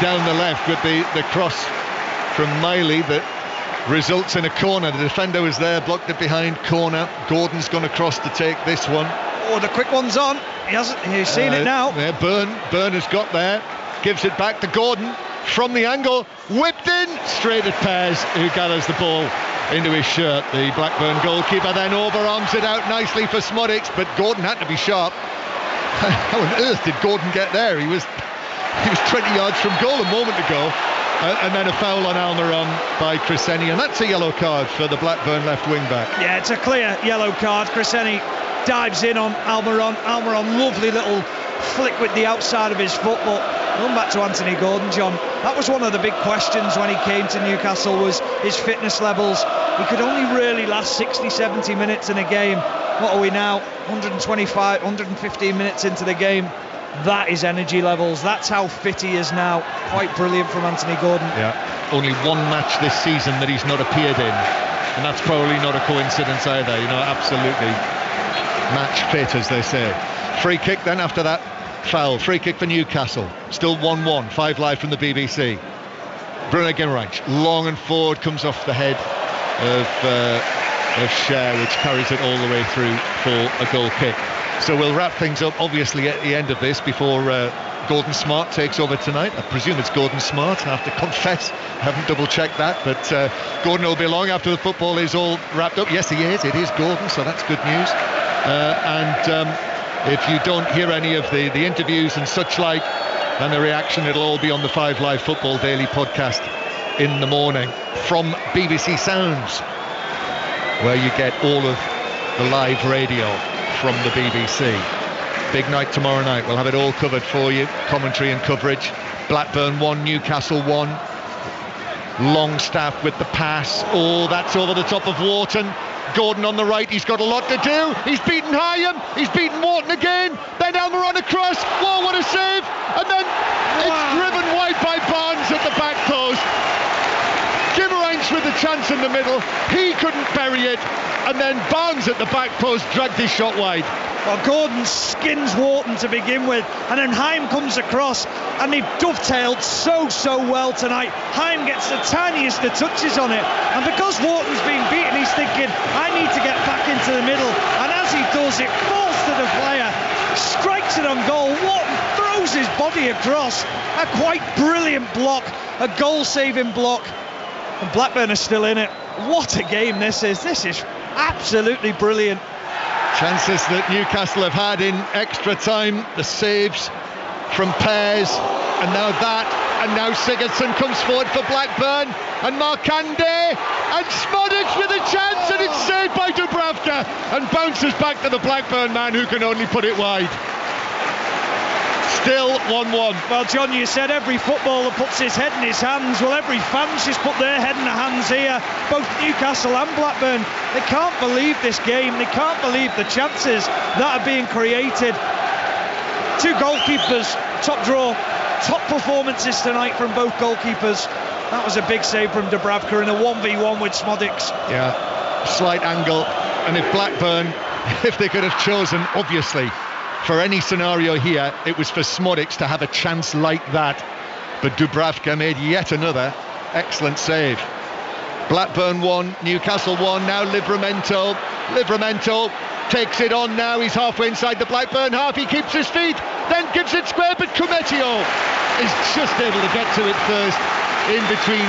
down the left with the cross from Miley that results in a corner. The defender was there, blocked it behind, corner. Gordon's gone across to take this one. Oh, the quick one's on. He's seen it now. Yeah, Byrne has got there. Gives it back to Gordon from the angle, whipped in straight at Pears, who gathers the ball into his shirt. The Blackburn goalkeeper then overarms it out nicely for Smodics, but Gordon had to be sharp. How on earth did Gordon get there? He was 20 yards from goal a moment ago, and then a foul on Almiron by Cresceni, and that's a yellow card for the Blackburn left wing back. Yeah, it's a clear yellow card. Cresceni dives in on Almiron. Almiron, lovely little flick with the outside of his foot, but going back to Anthony Gordon, John, that was one of the big questions when he came to Newcastle, was his fitness levels. He could only really last 60-70 minutes in a game. What are we now? 125, 115 minutes into the game. That is energy levels. That's how fit he is now. Quite brilliant from Anthony Gordon. Yeah, only one match this season that he's not appeared in, and that's probably not a coincidence either. You know, absolutely match fit, as they say. Free kick then after that foul. Free kick for Newcastle. Still 1-1. 5 live from the BBC. Bruno Guimaraes, long and forward, comes off the head of Cher, which carries it all the way through for a goal kick. So we'll wrap things up, obviously, at the end of this before Gordon Smart takes over tonight. I presume it's Gordon Smart. I have to confess, I haven't double-checked that, but Gordon will be along after the football is all wrapped up. Yes, he is. It is Gordon, so that's good news. If you don't hear any of the interviews and such like, and the reaction, it'll all be on the 5 Live Football Daily podcast in the morning from BBC Sounds, where you get all of the live radio from the BBC. Big night tomorrow night. We'll have it all covered for you. Commentary and coverage. Blackburn 1, Newcastle 1. Longstaff with the pass. Oh, that's over the top of Wharton. Gordon on the right, he's got a lot to do. He's beaten Hyam, he's beaten Wharton again. Ben Almiron across. Whoa, what a save! And then it's driven wide by Barnes at the back post. Gimmerines with the chance in the middle. He couldn't bury it. And then Barnes at the back post dragged his shot wide. Well, Gordon skins Wharton to begin with, and then Hyam comes across, and they've dovetailed so well tonight. Hyam gets the tiniest of touches on it, and because Wharton's been beaten, he's thinking, I need to get back into the middle, and as he does, it falls to the player, strikes it on goal. Wharton throws his body across. A quite brilliant block, a goal-saving block, and Blackburn are still in it. What a game this is. This is absolutely brilliant. Chances that Newcastle have had in extra time, the saves from Pears, and now that, and now Sigurdsson comes forward for Blackburn, and Markande, and Smodic with a chance, and it's saved by Dubravka, and bounces back to the Blackburn man who can only put it wide. Still 1-1. Well, John, you said every footballer puts his head in his hands. Well, every fan's just put their head in the hands here. Both Newcastle and Blackburn. They can't believe this game. They can't believe the chances that are being created. Two goalkeepers, top draw, top performances tonight from both goalkeepers. That was a big save from Dubravka in a 1v1 with Smodics. Yeah, slight angle. And if Blackburn, if they could have chosen, obviously, for any scenario here, it was for Smodics to have a chance like that. But Dubravka made yet another excellent save. Blackburn 1, Newcastle 1, now Livramento. Livramento takes it on now, he's halfway inside the Blackburn half, he keeps his feet, then gives it square, but Kumetio is just able to get to it first, in between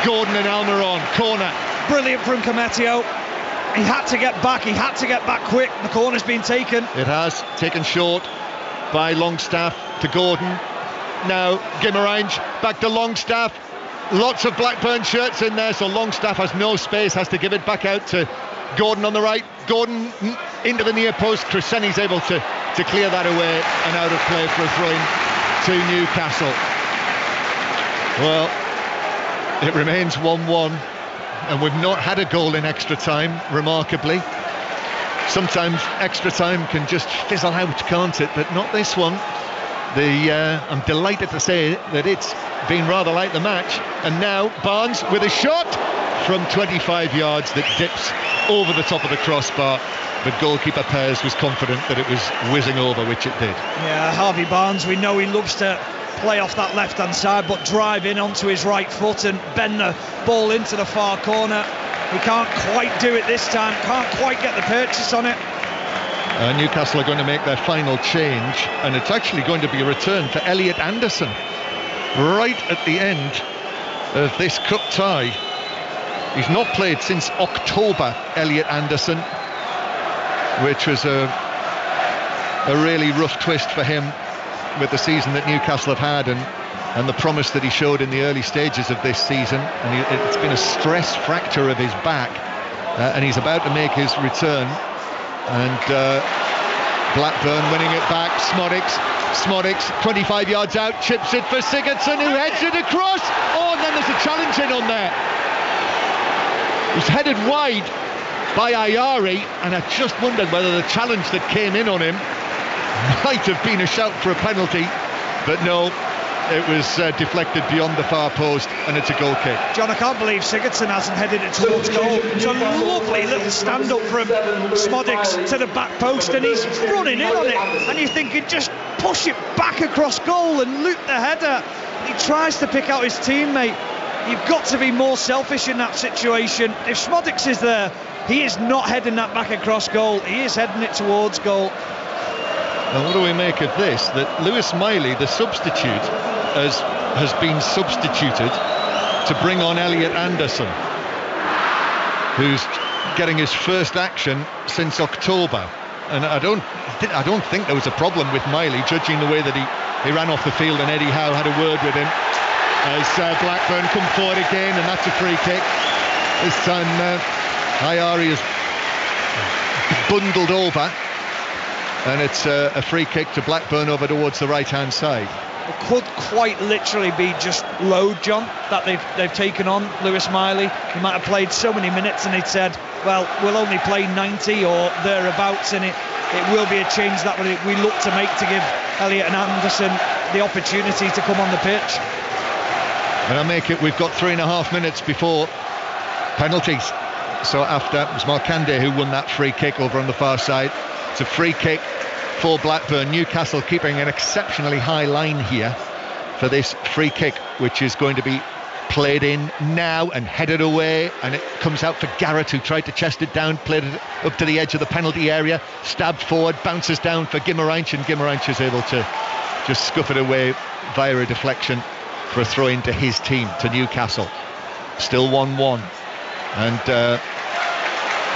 Gordon and Almiron. Corner. Brilliant from Kumetio. He had to get back quick. The corner's been taken. It has, taken short by Longstaff to Gordon. Now Gimmerines back to Longstaff. Lots of Blackburn shirts in there, so Longstaff has no space, has to give it back out to Gordon on the right. Gordon into the near post. Treseni's able to clear that away and out of play for a throw-in to Newcastle. Well, it remains 1-1. And we've not had a goal in extra time, remarkably. Sometimes extra time can just fizzle out, can't it? But not this one. I'm delighted to say that it's been rather like the match. And now Barnes with a shot from 25 yards that dips over the top of the crossbar. But goalkeeper Pears was confident that it was whizzing over, which it did. Yeah, Harvey Barnes, we know he loves to play off that left-hand side, but drive in onto his right foot and bend the ball into the far corner. He can't quite do it this time, can't quite get the purchase on it. Newcastle are going to make their final change, and it's actually going to be a return to Elliot Anderson right at the end of this cup tie. He's not played since October, Elliot Anderson, which was a really rough twist for him with the season that Newcastle have had and the promise that he showed in the early stages of this season. And it's been a stress fracture of his back, and he's about to make his return. And Blackburn winning it back. Smodics 25 yards out, chips it for Sigurdsson, who heads it across. Oh, and then there's a challenge in on there. It was headed wide by Ayari, and I just wondered whether the challenge that came in on him might have been a shout for a penalty, but no, it was deflected beyond the far post, and it's a goal kick. John, I can't believe Sigurdsson hasn't headed it towards goal. It's a lovely little stand-up from Smodics to the back post, and he's running in on it, and you're thinking, just push it back across goal and loop the header. He tries to pick out his teammate. You've got to be more selfish in that situation. If Smodics is there, he is not heading that back across goal, he is heading it towards goal. And what do we make of this? That Lewis Miley, the substitute, has been substituted to bring on Elliot Anderson, who's getting his first action since October. And I don't think there was a problem with Miley, judging the way that he ran off the field, and Eddie Howe had a word with him as Blackburn come forward again, and that's a free kick. This time Ayari is bundled over, and it's a free kick to Blackburn over towards the right-hand side. could quite literally be just load, John, that they've taken on Lewis Miley. He might have played so many minutes and he'd said, well, we'll only play 90 or thereabouts, and it will be a change that we look to make to give Elliott and Anderson the opportunity to come on the pitch. And I make it, we've got 3.5 minutes before penalties. So after, it was Markande who won that free kick over on the far side. It's a free kick for Blackburn. Newcastle keeping an exceptionally high line here for this free kick, which is going to be played in now and headed away, and it comes out for Garrett, who tried to chest it down, played it up to the edge of the penalty area, stabbed forward, bounces down for Guimaraes, and Guimaraes is able to just scuff it away via a deflection for a throw into his team, to Newcastle. Still 1-1, and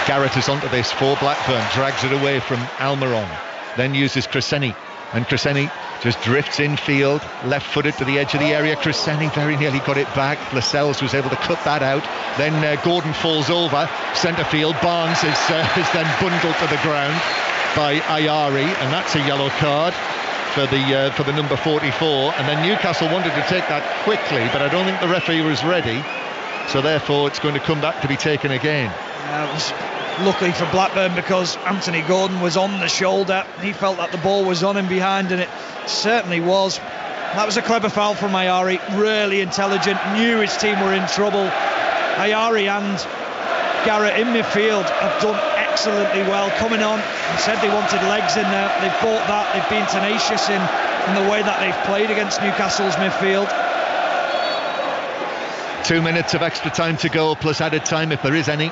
Garrett is onto this for Blackburn, drags it away from Almiron, then uses Crescenny, and Crescenny just drifts infield, left-footed to the edge of the area. Crescenny very nearly got it back. Lascelles was able to cut that out. Then Gordon falls over, centre field. Barnes is then bundled to the ground by Ayari, and that's a yellow card for the number 44. And then Newcastle wanted to take that quickly, but I don't think the referee was ready, so therefore it's going to come back to be taken again. It was luckily for Blackburn, because Anthony Gordon was on the shoulder. He felt that the ball was on him behind, and it certainly was. That was a clever foul from Ayari, really intelligent, knew his team were in trouble. Ayari and Garrett in midfield have done excellently well, coming on and said they wanted legs in there. They've bought that, they've been tenacious in the way that they've played against Newcastle's midfield. 2 minutes of extra time to go, plus added time if there is any.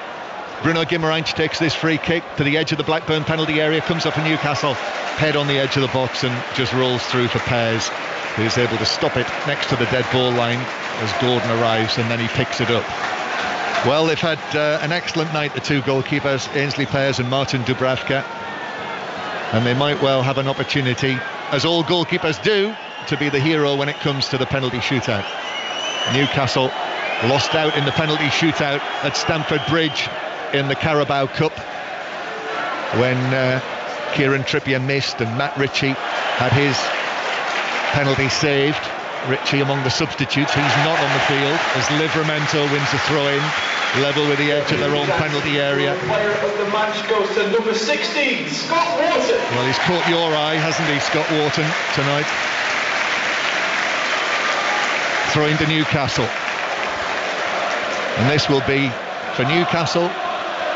Bruno Guimaraes takes this free kick to the edge of the Blackburn penalty area, comes up for Newcastle, head on the edge of the box, and just rolls through for Pears, who's able to stop it next to the dead ball line as Gordon arrives, and then he picks it up. Well, they've had an excellent night, the two goalkeepers, Ainsley Pears and Martin Dubravka, and they might well have an opportunity, as all goalkeepers do, to be the hero when it comes to the penalty shootout. Newcastle lost out in the penalty shootout at Stamford Bridge in the Carabao Cup, when Kieran Trippier missed and Matt Ritchie had his penalty saved. Ritchie among the substitutes, he's not on the field as Livramento wins the throw-in, level with the edge of their own penalty area. Player of the match goes to number 16, Scott Wharton. Well, he's caught your eye, hasn't he, Scott Wharton, tonight? Throwing to Newcastle, and this will be for Newcastle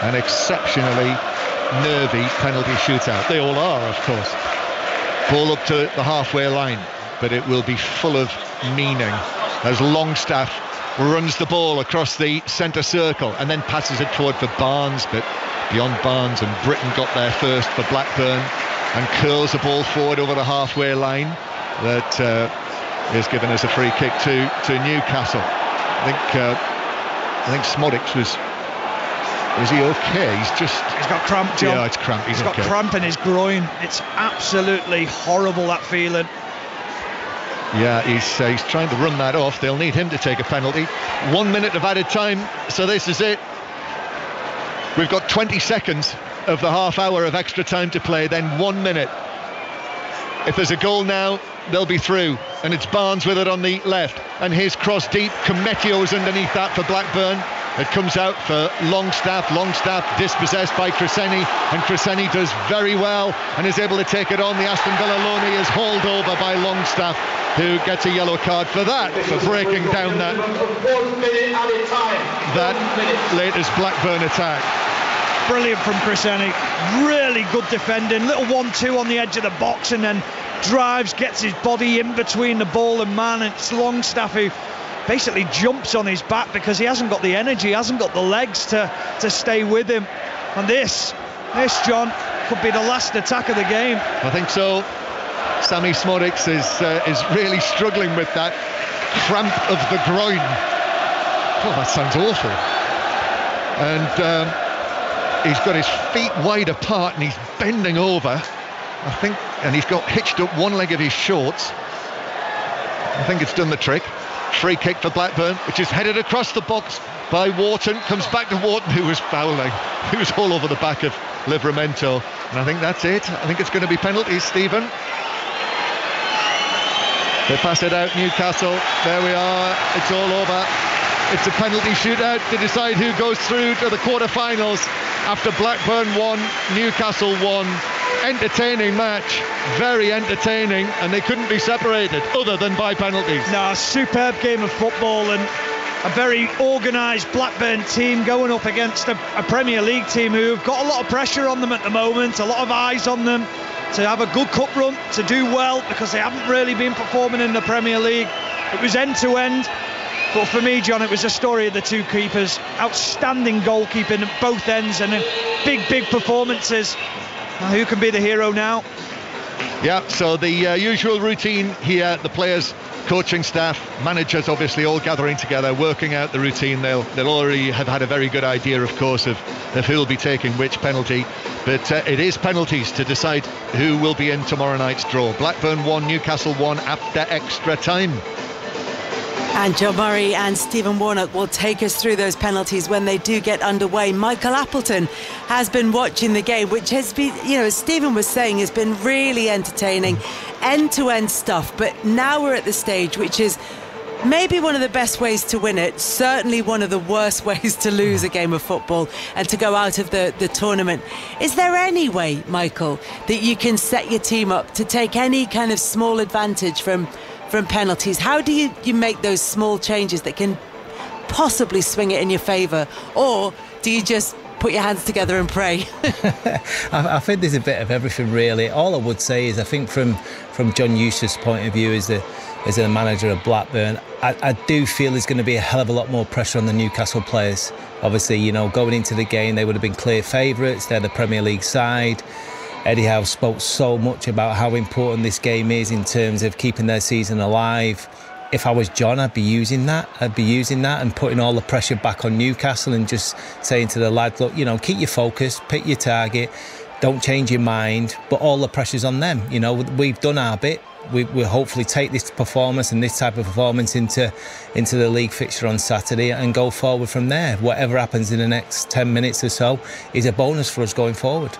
an exceptionally nervy penalty shootout. They all are, of course. Ball up to the halfway line, but it will be full of meaning as Longstaff runs the ball across the centre circle and then passes it forward for Barnes, but beyond Barnes, and Britton got there first for Blackburn and curls the ball forward over the halfway line. That is given as a free kick to Newcastle. I think Smodics was he okay? He's got cramp, John. Yeah, it's cramp. He's got cramp in his groin. It's absolutely horrible, that feeling. Yeah, he's trying to run that off. They'll need him to take a penalty. 1 minute of added time, so this is it. We've got 20 seconds of the half hour of extra time to play, then 1 minute. If there's a goal now, they'll be through, and it's Barnes with it on the left, and his cross deep. Cometio's underneath that for Blackburn. It comes out for Longstaff dispossessed by Crescenny, and Crescenny does very well and is able to take it on. The Aston Villa loanee is hauled over by Longstaff, who gets a yellow card for that, for breaking down that latest Blackburn attack. Brilliant from Crescenny, really good defending, little 1-2 on the edge of the box, and then drives, gets his body in between the ball and man, and it's Longstaff who basically jumps on his back because he hasn't got the energy, hasn't got the legs to stay with him. And this John, could be the last attack of the game. I think so. Sammy Smodics is really struggling with that cramp of the groin. Oh, that sounds awful. And he's got his feet wide apart and he's bending over, I think, and he's got hitched up one leg of his shorts. I think it's done the trick. Free kick for Blackburn, which is headed across the box by Wharton. Comes back to Wharton, who was fouling. He was all over the back of Livramento. And I think that's it. I think it's going to be penalties, Stephen. They pass it out, Newcastle. There we are. It's all over. It's a penalty shootout to decide who goes through to the quarter-finals after Blackburn won, Newcastle won. Entertaining match, very entertaining, and they couldn't be separated other than by penalties. No, superb game of football, and a very organised Blackburn team going up against a Premier League team who've got a lot of pressure on them at the moment, a lot of eyes on them to have a good cup run, to do well, because they haven't really been performing in the Premier League. It was end to end, but for me, John, it was a story of the two keepers. Outstanding goalkeeping at both ends, and big performances. Who can be the hero now? Yeah, so the usual routine here, the players, coaching staff, managers obviously all gathering together, working out the routine. They'll already have had a very good idea, of course, of who'll be taking which penalty, but it is penalties to decide who will be in tomorrow night's draw. Blackburn 1, Newcastle 1 after extra time. And John Murray and Stephen Warnock will take us through those penalties when they do get underway. Michael Appleton has been watching the game, which has been, as Stephen was saying, has been really entertaining, end-to-end stuff. But now we're at the stage which is maybe one of the best ways to win it, certainly one of the worst ways to lose a game of football and to go out of the tournament. Is there any way, Michael, that you can set your team up to take any kind of small advantage from penalties? How do you make those small changes that can possibly swing it in your favour? Or do you just put your hands together and pray? I think there's a bit of everything, really. All I would say is, I think from John Eustace's point of view as the manager of Blackburn, I do feel there's going to be a hell of a lot more pressure on the Newcastle players. Obviously, going into the game, they would have been clear favourites. They're the Premier League side. Eddie Howe spoke so much about how important this game is in terms of keeping their season alive. If I was John, I'd be using that and putting all the pressure back on Newcastle and just saying to the lads, look, keep your focus, pick your target, don't change your mind, but all the pressure's on them. We've done our bit. We'll hopefully take this performance and this type of performance into the league fixture on Saturday and go forward from there. Whatever happens in the next 10 minutes or so is a bonus for us going forward.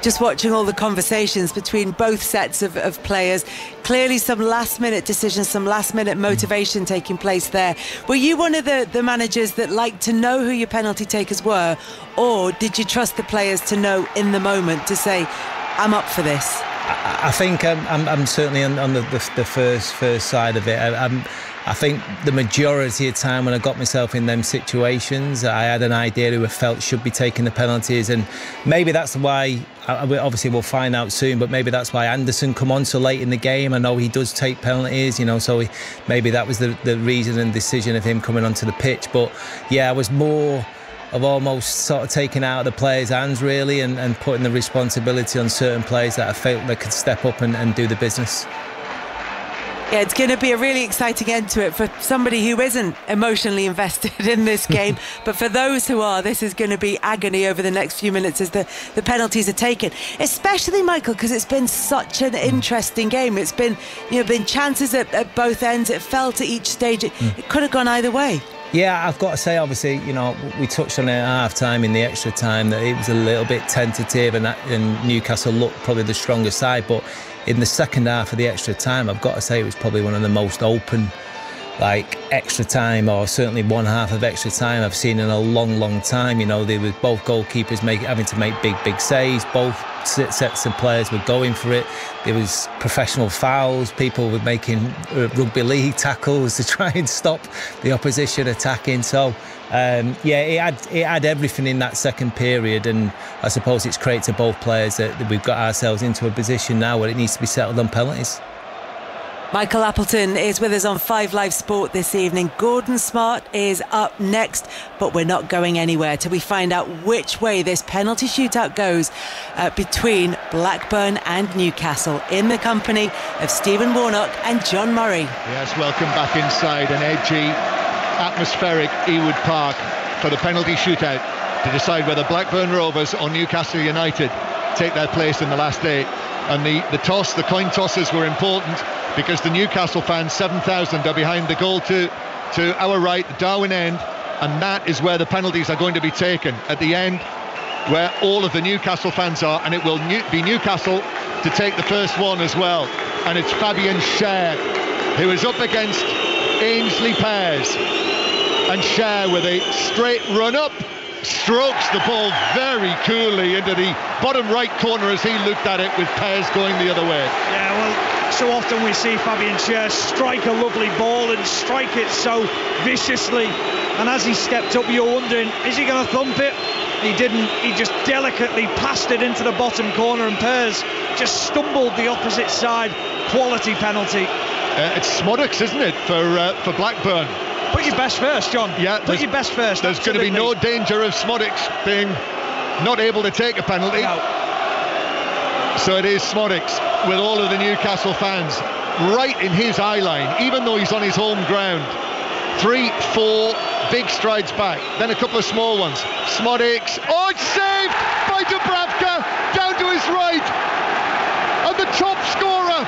Just watching all the conversations between both sets of players, clearly some last-minute decisions, some last-minute motivation taking place there. Were you one of the managers that liked to know who your penalty takers were, or did you trust the players to know in the moment to say, I'm up for this? I think I'm certainly on the first side of it. I think the majority of the time when I got myself in them situations, I had an idea who I felt should be taking the penalties, and maybe that's why, obviously we'll find out soon, but maybe that's why Anderson come on so late in the game. I know he does take penalties, so maybe that was the reason and decision of him coming onto the pitch. But yeah, I was more of almost sort of taking out of the players' hands, really, and putting the responsibility on certain players that I felt they could step up and do the business. Yeah, it's going to be a really exciting end to it for somebody who isn't emotionally invested in this game. But for those who are, this is going to be agony over the next few minutes as the penalties are taken. Especially, Michael, because it's been such an interesting game. It's been, been chances at both ends. It felt at each stage. It could have gone either way. Yeah, I've got to say, obviously, we touched on it at half-time in the extra time that it was a little bit tentative and Newcastle looked probably the stronger side. But in the second half of the extra time, I've got to say it was probably one of the most open, extra time, or certainly one half of extra time I've seen in a long time. They were both goalkeepers having to make big saves. Both sets of players were going for it. There was professional fouls. People were making rugby league tackles to try and stop the opposition attacking. So it had everything in that second period, and I suppose it's great to both players that we've got ourselves into a position now where it needs to be settled on penalties. Michael Appleton is with us on 5 Live Sport this evening. Gordon Smart is up next, but we're not going anywhere till we find out which way this penalty shootout goes between Blackburn and Newcastle, in the company of Stephen Warnock and John Murray. Yes, welcome back inside an edgy, atmospheric Ewood Park for the penalty shootout to decide whether Blackburn Rovers or Newcastle United take their place in the last 8. And the coin tosses were important, because the Newcastle fans, 7,000, are behind the goal to our right, the Darwin end, and that is where the penalties are going to be taken, at the end where all of the Newcastle fans are, and it will be Newcastle to take the first one as well. and it's Fabian Schär who is up against Ainsley Pears, and Schär with a straight run up strokes the ball very coolly into the bottom right corner as he looked at it, with Pears going the other way. Yeah, well, so often we see Fabian Schär strike a lovely ball and strike it so viciously, and as he stepped up you're wondering, is he going to thump it? He didn't. He just delicately passed it into the bottom corner, and Pears just stumbled the opposite side. Quality penalty. It's Smodix, isn't it, for Blackburn? Put your best first, John. Yeah, put your best first. There's going to be no danger of Smodix being not able to take a penalty. No. So it is Smodix with all of the Newcastle fans right in his eye line, even though he's on his home ground. 3, 4 big strides back, then a couple of small ones. Smodix, oh, it's saved by Dubravka, down to his right, and the top scorer,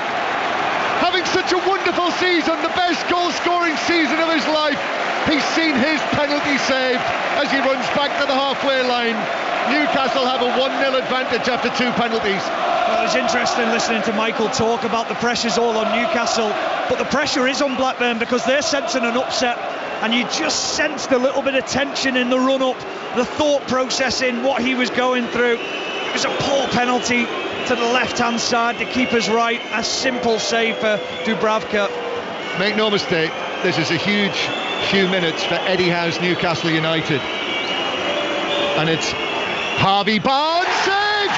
having such a wonderful season, the best goal-scoring season of his life. He's seen his penalty saved as he runs back to the halfway line. Newcastle have a 1-0 advantage after 2 penalties. Well, it's interesting listening to Michael talk about the pressure's all on Newcastle, but the pressure is on Blackburn because they're sensing an upset, and you just sensed a little bit of tension in the run-up, the thought process in what he was going through. It was a poor penalty to the left-hand side, the keeper's right, a simple save for Dubravka. Make no mistake, this is a huge few minutes for Eddie Howe's Newcastle United, and it's Harvey Barnes saved!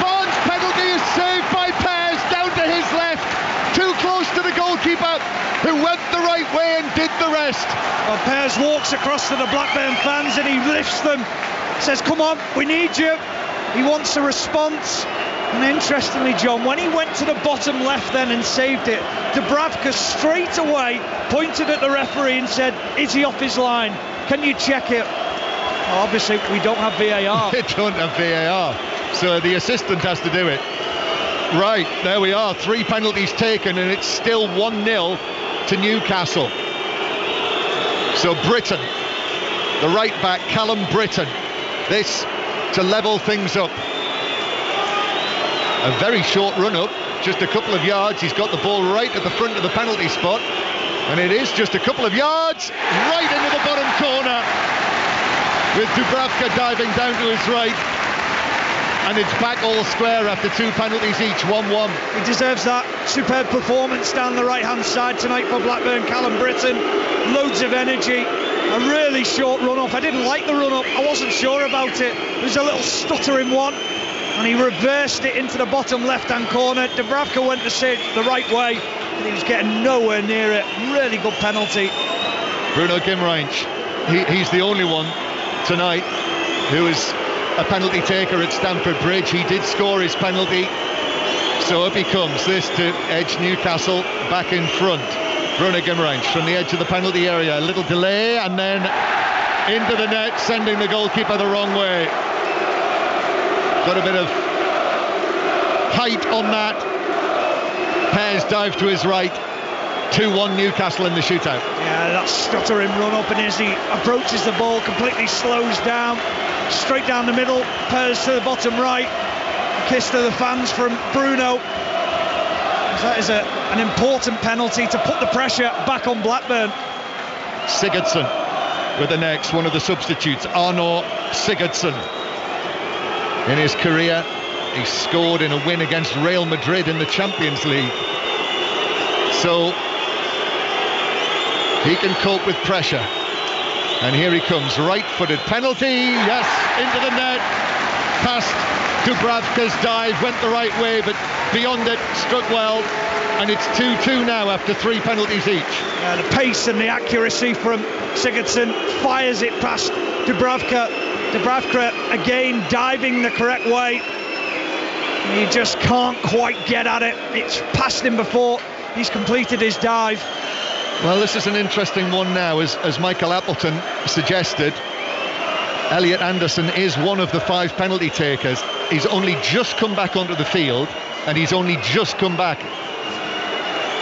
Barnes' penalty is saved by Pears, down to his left, too close to the goalkeeper, who went the right way and did the rest. Well, Pears walks across to the Blackburn fans and he lifts them, says, come on, we need you. He wants a response. And interestingly, John, when he went to the bottom left then and saved it, Dubravka straight away pointed at the referee and said, is he off his line? Can you check it? Well, obviously, we don't have VAR. We don't have VAR, so the assistant has to do it. Right, there we are, 3 penalties taken, and it's still 1-0 to Newcastle. So Britton, the right back, Callum Britton, this to level things up. A very short run up, just a couple of yards. He's got the ball right at the front of the penalty spot, and it is just a couple of yards right into the bottom corner, with Dubravka diving down to his right, and it's back all square after 2 penalties each, 1-1. He deserves that. Superb performance down the right hand side tonight for Blackburn. Callum Britton, loads of energy, a really short run up. I didn't like the run up, I wasn't sure about it. There was a little stutter in one, and he reversed it into the bottom left hand corner. Dubravka went to say it the right way, and he was getting nowhere near it. Really good penalty. Bruno Guimaraes, he's the only one tonight who is a penalty taker at Stamford Bridge. He did score his penalty, so up he comes. This to edge Newcastle back in front. Bruno Guimaraes from the edge of the penalty area, a little delay, and then into the net, sending the goalkeeper the wrong way. Got a bit of height on that. Pears dive to his right. 2-1 Newcastle in the shootout. Yeah, that stuttering run up, and as he approaches the ball, completely slows down, straight down the middle. Pears to the bottom right. A kiss to the fans from Bruno. That is an important penalty to put the pressure back on Blackburn. Sigurdsson with the next, one of the substitutes, Arnaud Sigurdsson. In his career, he scored in a win against Real Madrid in the Champions League. So he can cope with pressure. And here he comes, right-footed penalty, yes, into the net, past Dubravka's dive, went the right way, but beyond it, struck well, and it's 2-2 now after 3 penalties each. The pace and the accuracy from Sigurdsson, fires it past Dubravka. Dubravka again diving the correct way. He just can't quite get at it. It's past him before he's completed his dive. Well, this is an interesting one now, as Michael Appleton suggested. Elliot Anderson is one of the 5 penalty takers. He's only just come back onto the field, and he's only just come back,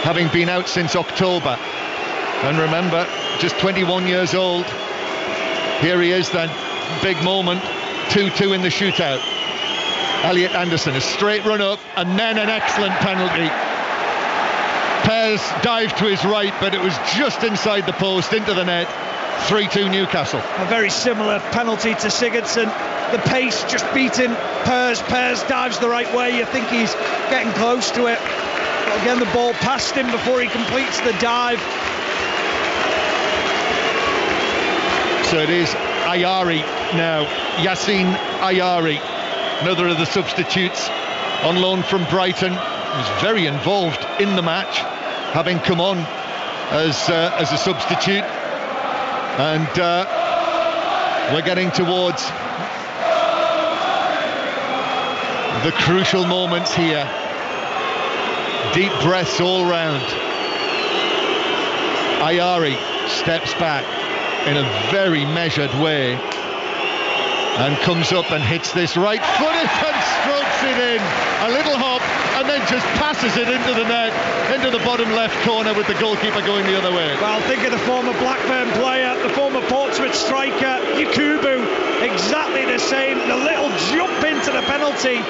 having been out since October. And remember, just 21 years old. Here he is then, big moment, 2-2 in the shootout. Elliot Anderson, a straight run up, and then an excellent penalty. Pears dived to his right, but it was just inside the post, into the net. 3-2 Newcastle. A very similar penalty to Sigurdsson. The pace just beating Pears. Pears dives the right way. You think he's getting close to it. But again, the ball past him before he completes the dive. So it is Ayari now. Yassine Ayari, another of the substitutes on loan from Brighton. He was very involved in the match, having come on as a substitute. And we're getting towards the crucial moments here. Deep breaths all round. Ayari steps back in a very measured way and comes up and hits this right footed and strokes it in. A little hop and then just passes it into the net, into the bottom left corner with the goalkeeper going the other way. Well, think of the former Blackburn player, the former Portsmouth striker, Yakubu, exactly the same. The little jump into the penalty,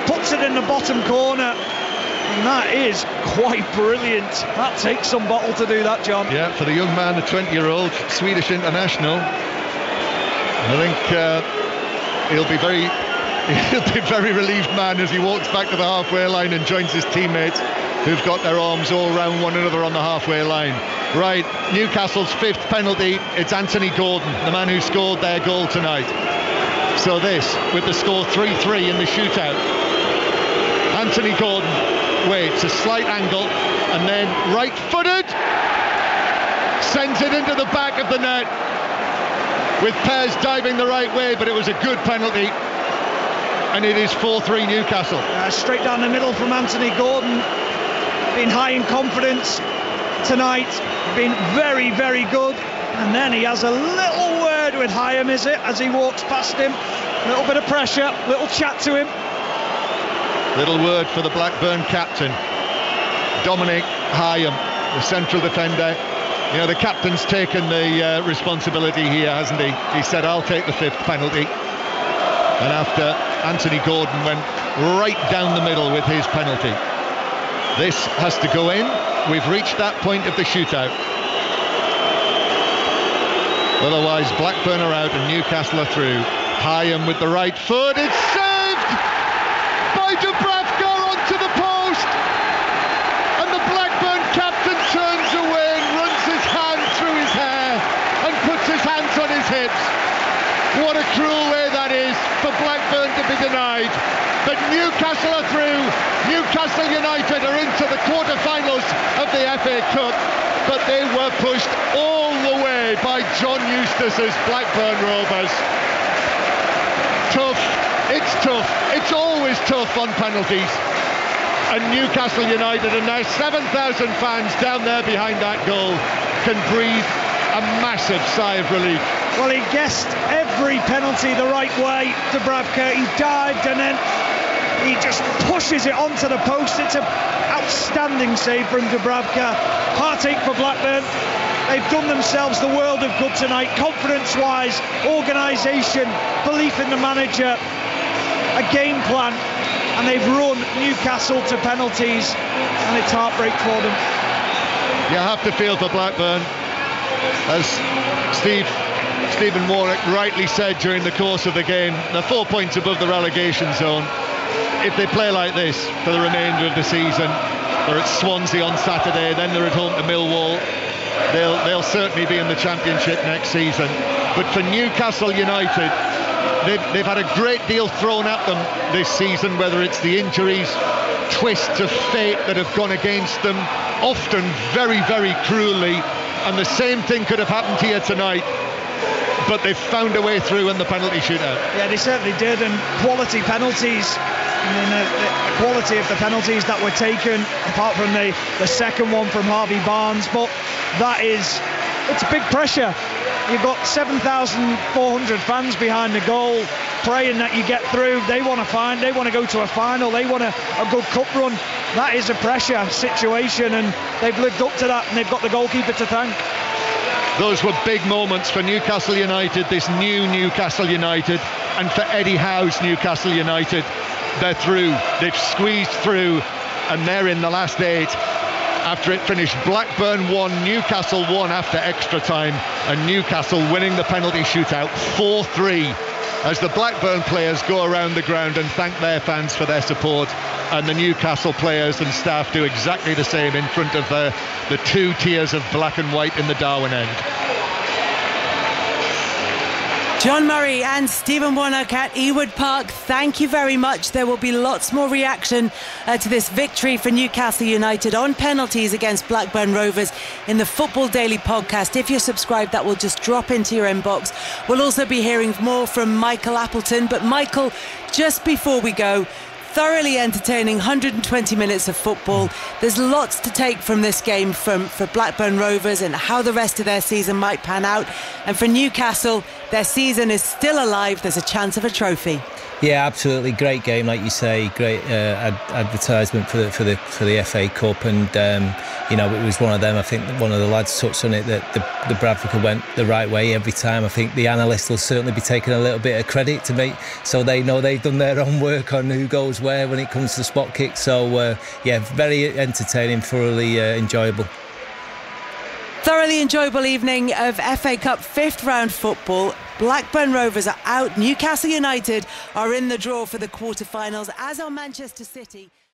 puts it in the bottom corner. And that is quite brilliant. That takes some bottle to do that, John. Yeah, for the young man, the 20-year-old Swedish international, I think he'll be very relieved man as he walks back to the halfway line and joins his teammates who've got their arms all round one another on the halfway line. Right, Newcastle's fifth penalty. It's Anthony Gordon, the man who scored their goal tonight. So this, with the score 3-3 in the shootout. Anthony Gordon waits a slight angle and then right-footed sends it into the back of the net, with Pears diving the right way, but it was a good penalty, and it is 4-3 Newcastle. Straight down the middle from Anthony Gordon, been high in confidence tonight, been very, very good, and then he has a little word with Hyam, is it, as he walks past him, a little bit of pressure, little chat to him. Little word for the Blackburn captain, Dominic Hyam, the central defender. You know, the captain's taken the responsibility here, hasn't he? He said, I'll take the fifth penalty. And after Anthony Gordon went right down the middle with his penalty. This has to go in. We've reached that point of the shootout. Otherwise, Blackburn are out and Newcastle are through. Hyam with the right foot. It's saved by Dubravka onto the post. And the Blackburn captain turns away and runs his hand through his hair and puts his hands on his hips. What a cruel way that is for Blackburn to be denied. But Newcastle are through. Newcastle United are into the quarter-finals of the FA Cup. But they were pushed all the way by John Eustace's Blackburn Rovers. Tough. It's tough. It's always tough on penalties. And Newcastle United and their 7,000 fans down there behind that goal can breathe a massive sigh of relief. Well, he guessed every penalty the right way, Dubravka. He dived and then he just pushes it onto the post. It's an outstanding save from Dubravka. Heartache for Blackburn. They've done themselves the world of good tonight, confidence-wise, organisation, belief in the manager, a game plan, and they've run Newcastle to penalties, and it's heartbreak for them. You have to feel for Blackburn, as Stephen Warnock rightly said during the course of the game. They're 4 points above the relegation zone. If they play like this for the remainder of the season, they're at Swansea on Saturday, then they're at home to Millwall. They'll certainly be in the Championship next season. But for Newcastle United, they've had a great deal thrown at them this season, whether it's the injuries, twists of fate that have gone against them, often very, very cruelly. And the same thing could have happened here tonight, but they've found a way through in the penalty shootout. Yeah, they certainly did, and quality penalties. I mean, the quality of the penalties that were taken, apart from the second one from Harvey Barnes, but it's big pressure. You've got 7,400 fans behind the goal, praying that you get through. They want to go to a final, they want a good cup run. That is a pressure situation, and they've lived up to that, and they've got the goalkeeper to thank. Those were big moments for Newcastle United, this new Newcastle United, and for Eddie Howe's Newcastle United. They're through, they've squeezed through, and they're in the last 8. after it finished Blackburn 1, Newcastle 1 after extra time, and Newcastle winning the penalty shootout 4-3 as the Blackburn players go around the ground and thank their fans for their support, and the Newcastle players and staff do exactly the same in front of the two tiers of black and white in the Darwen end. John Murray and Stephen Warnock at Ewood Park, thank you very much. There will be lots more reaction to this victory for Newcastle United on penalties against Blackburn Rovers in the Football Daily podcast. If you're subscribed, that will just drop into your inbox. We'll also be hearing more from Michael Appleton. But Michael, just before we go, thoroughly entertaining 120 minutes of football. There's lots to take from this game for Blackburn Rovers and how the rest of their season might pan out. And for Newcastle, their season is still alive. There's a chance of a trophy. Yeah, absolutely. Great game, like you say. Great advertisement for the FA Cup, and it was one of them. I think one of the lads touched on it, that the Bradford went the right way every time. I think the analysts will certainly be taking a little bit of credit to me, so they know they've done their own work on who goes where when it comes to spot kicks. So very entertaining, thoroughly enjoyable. Thoroughly enjoyable evening of FA Cup 5th round football. Blackburn Rovers are out. Newcastle United are in the draw for the quarter-finals, as are Manchester City.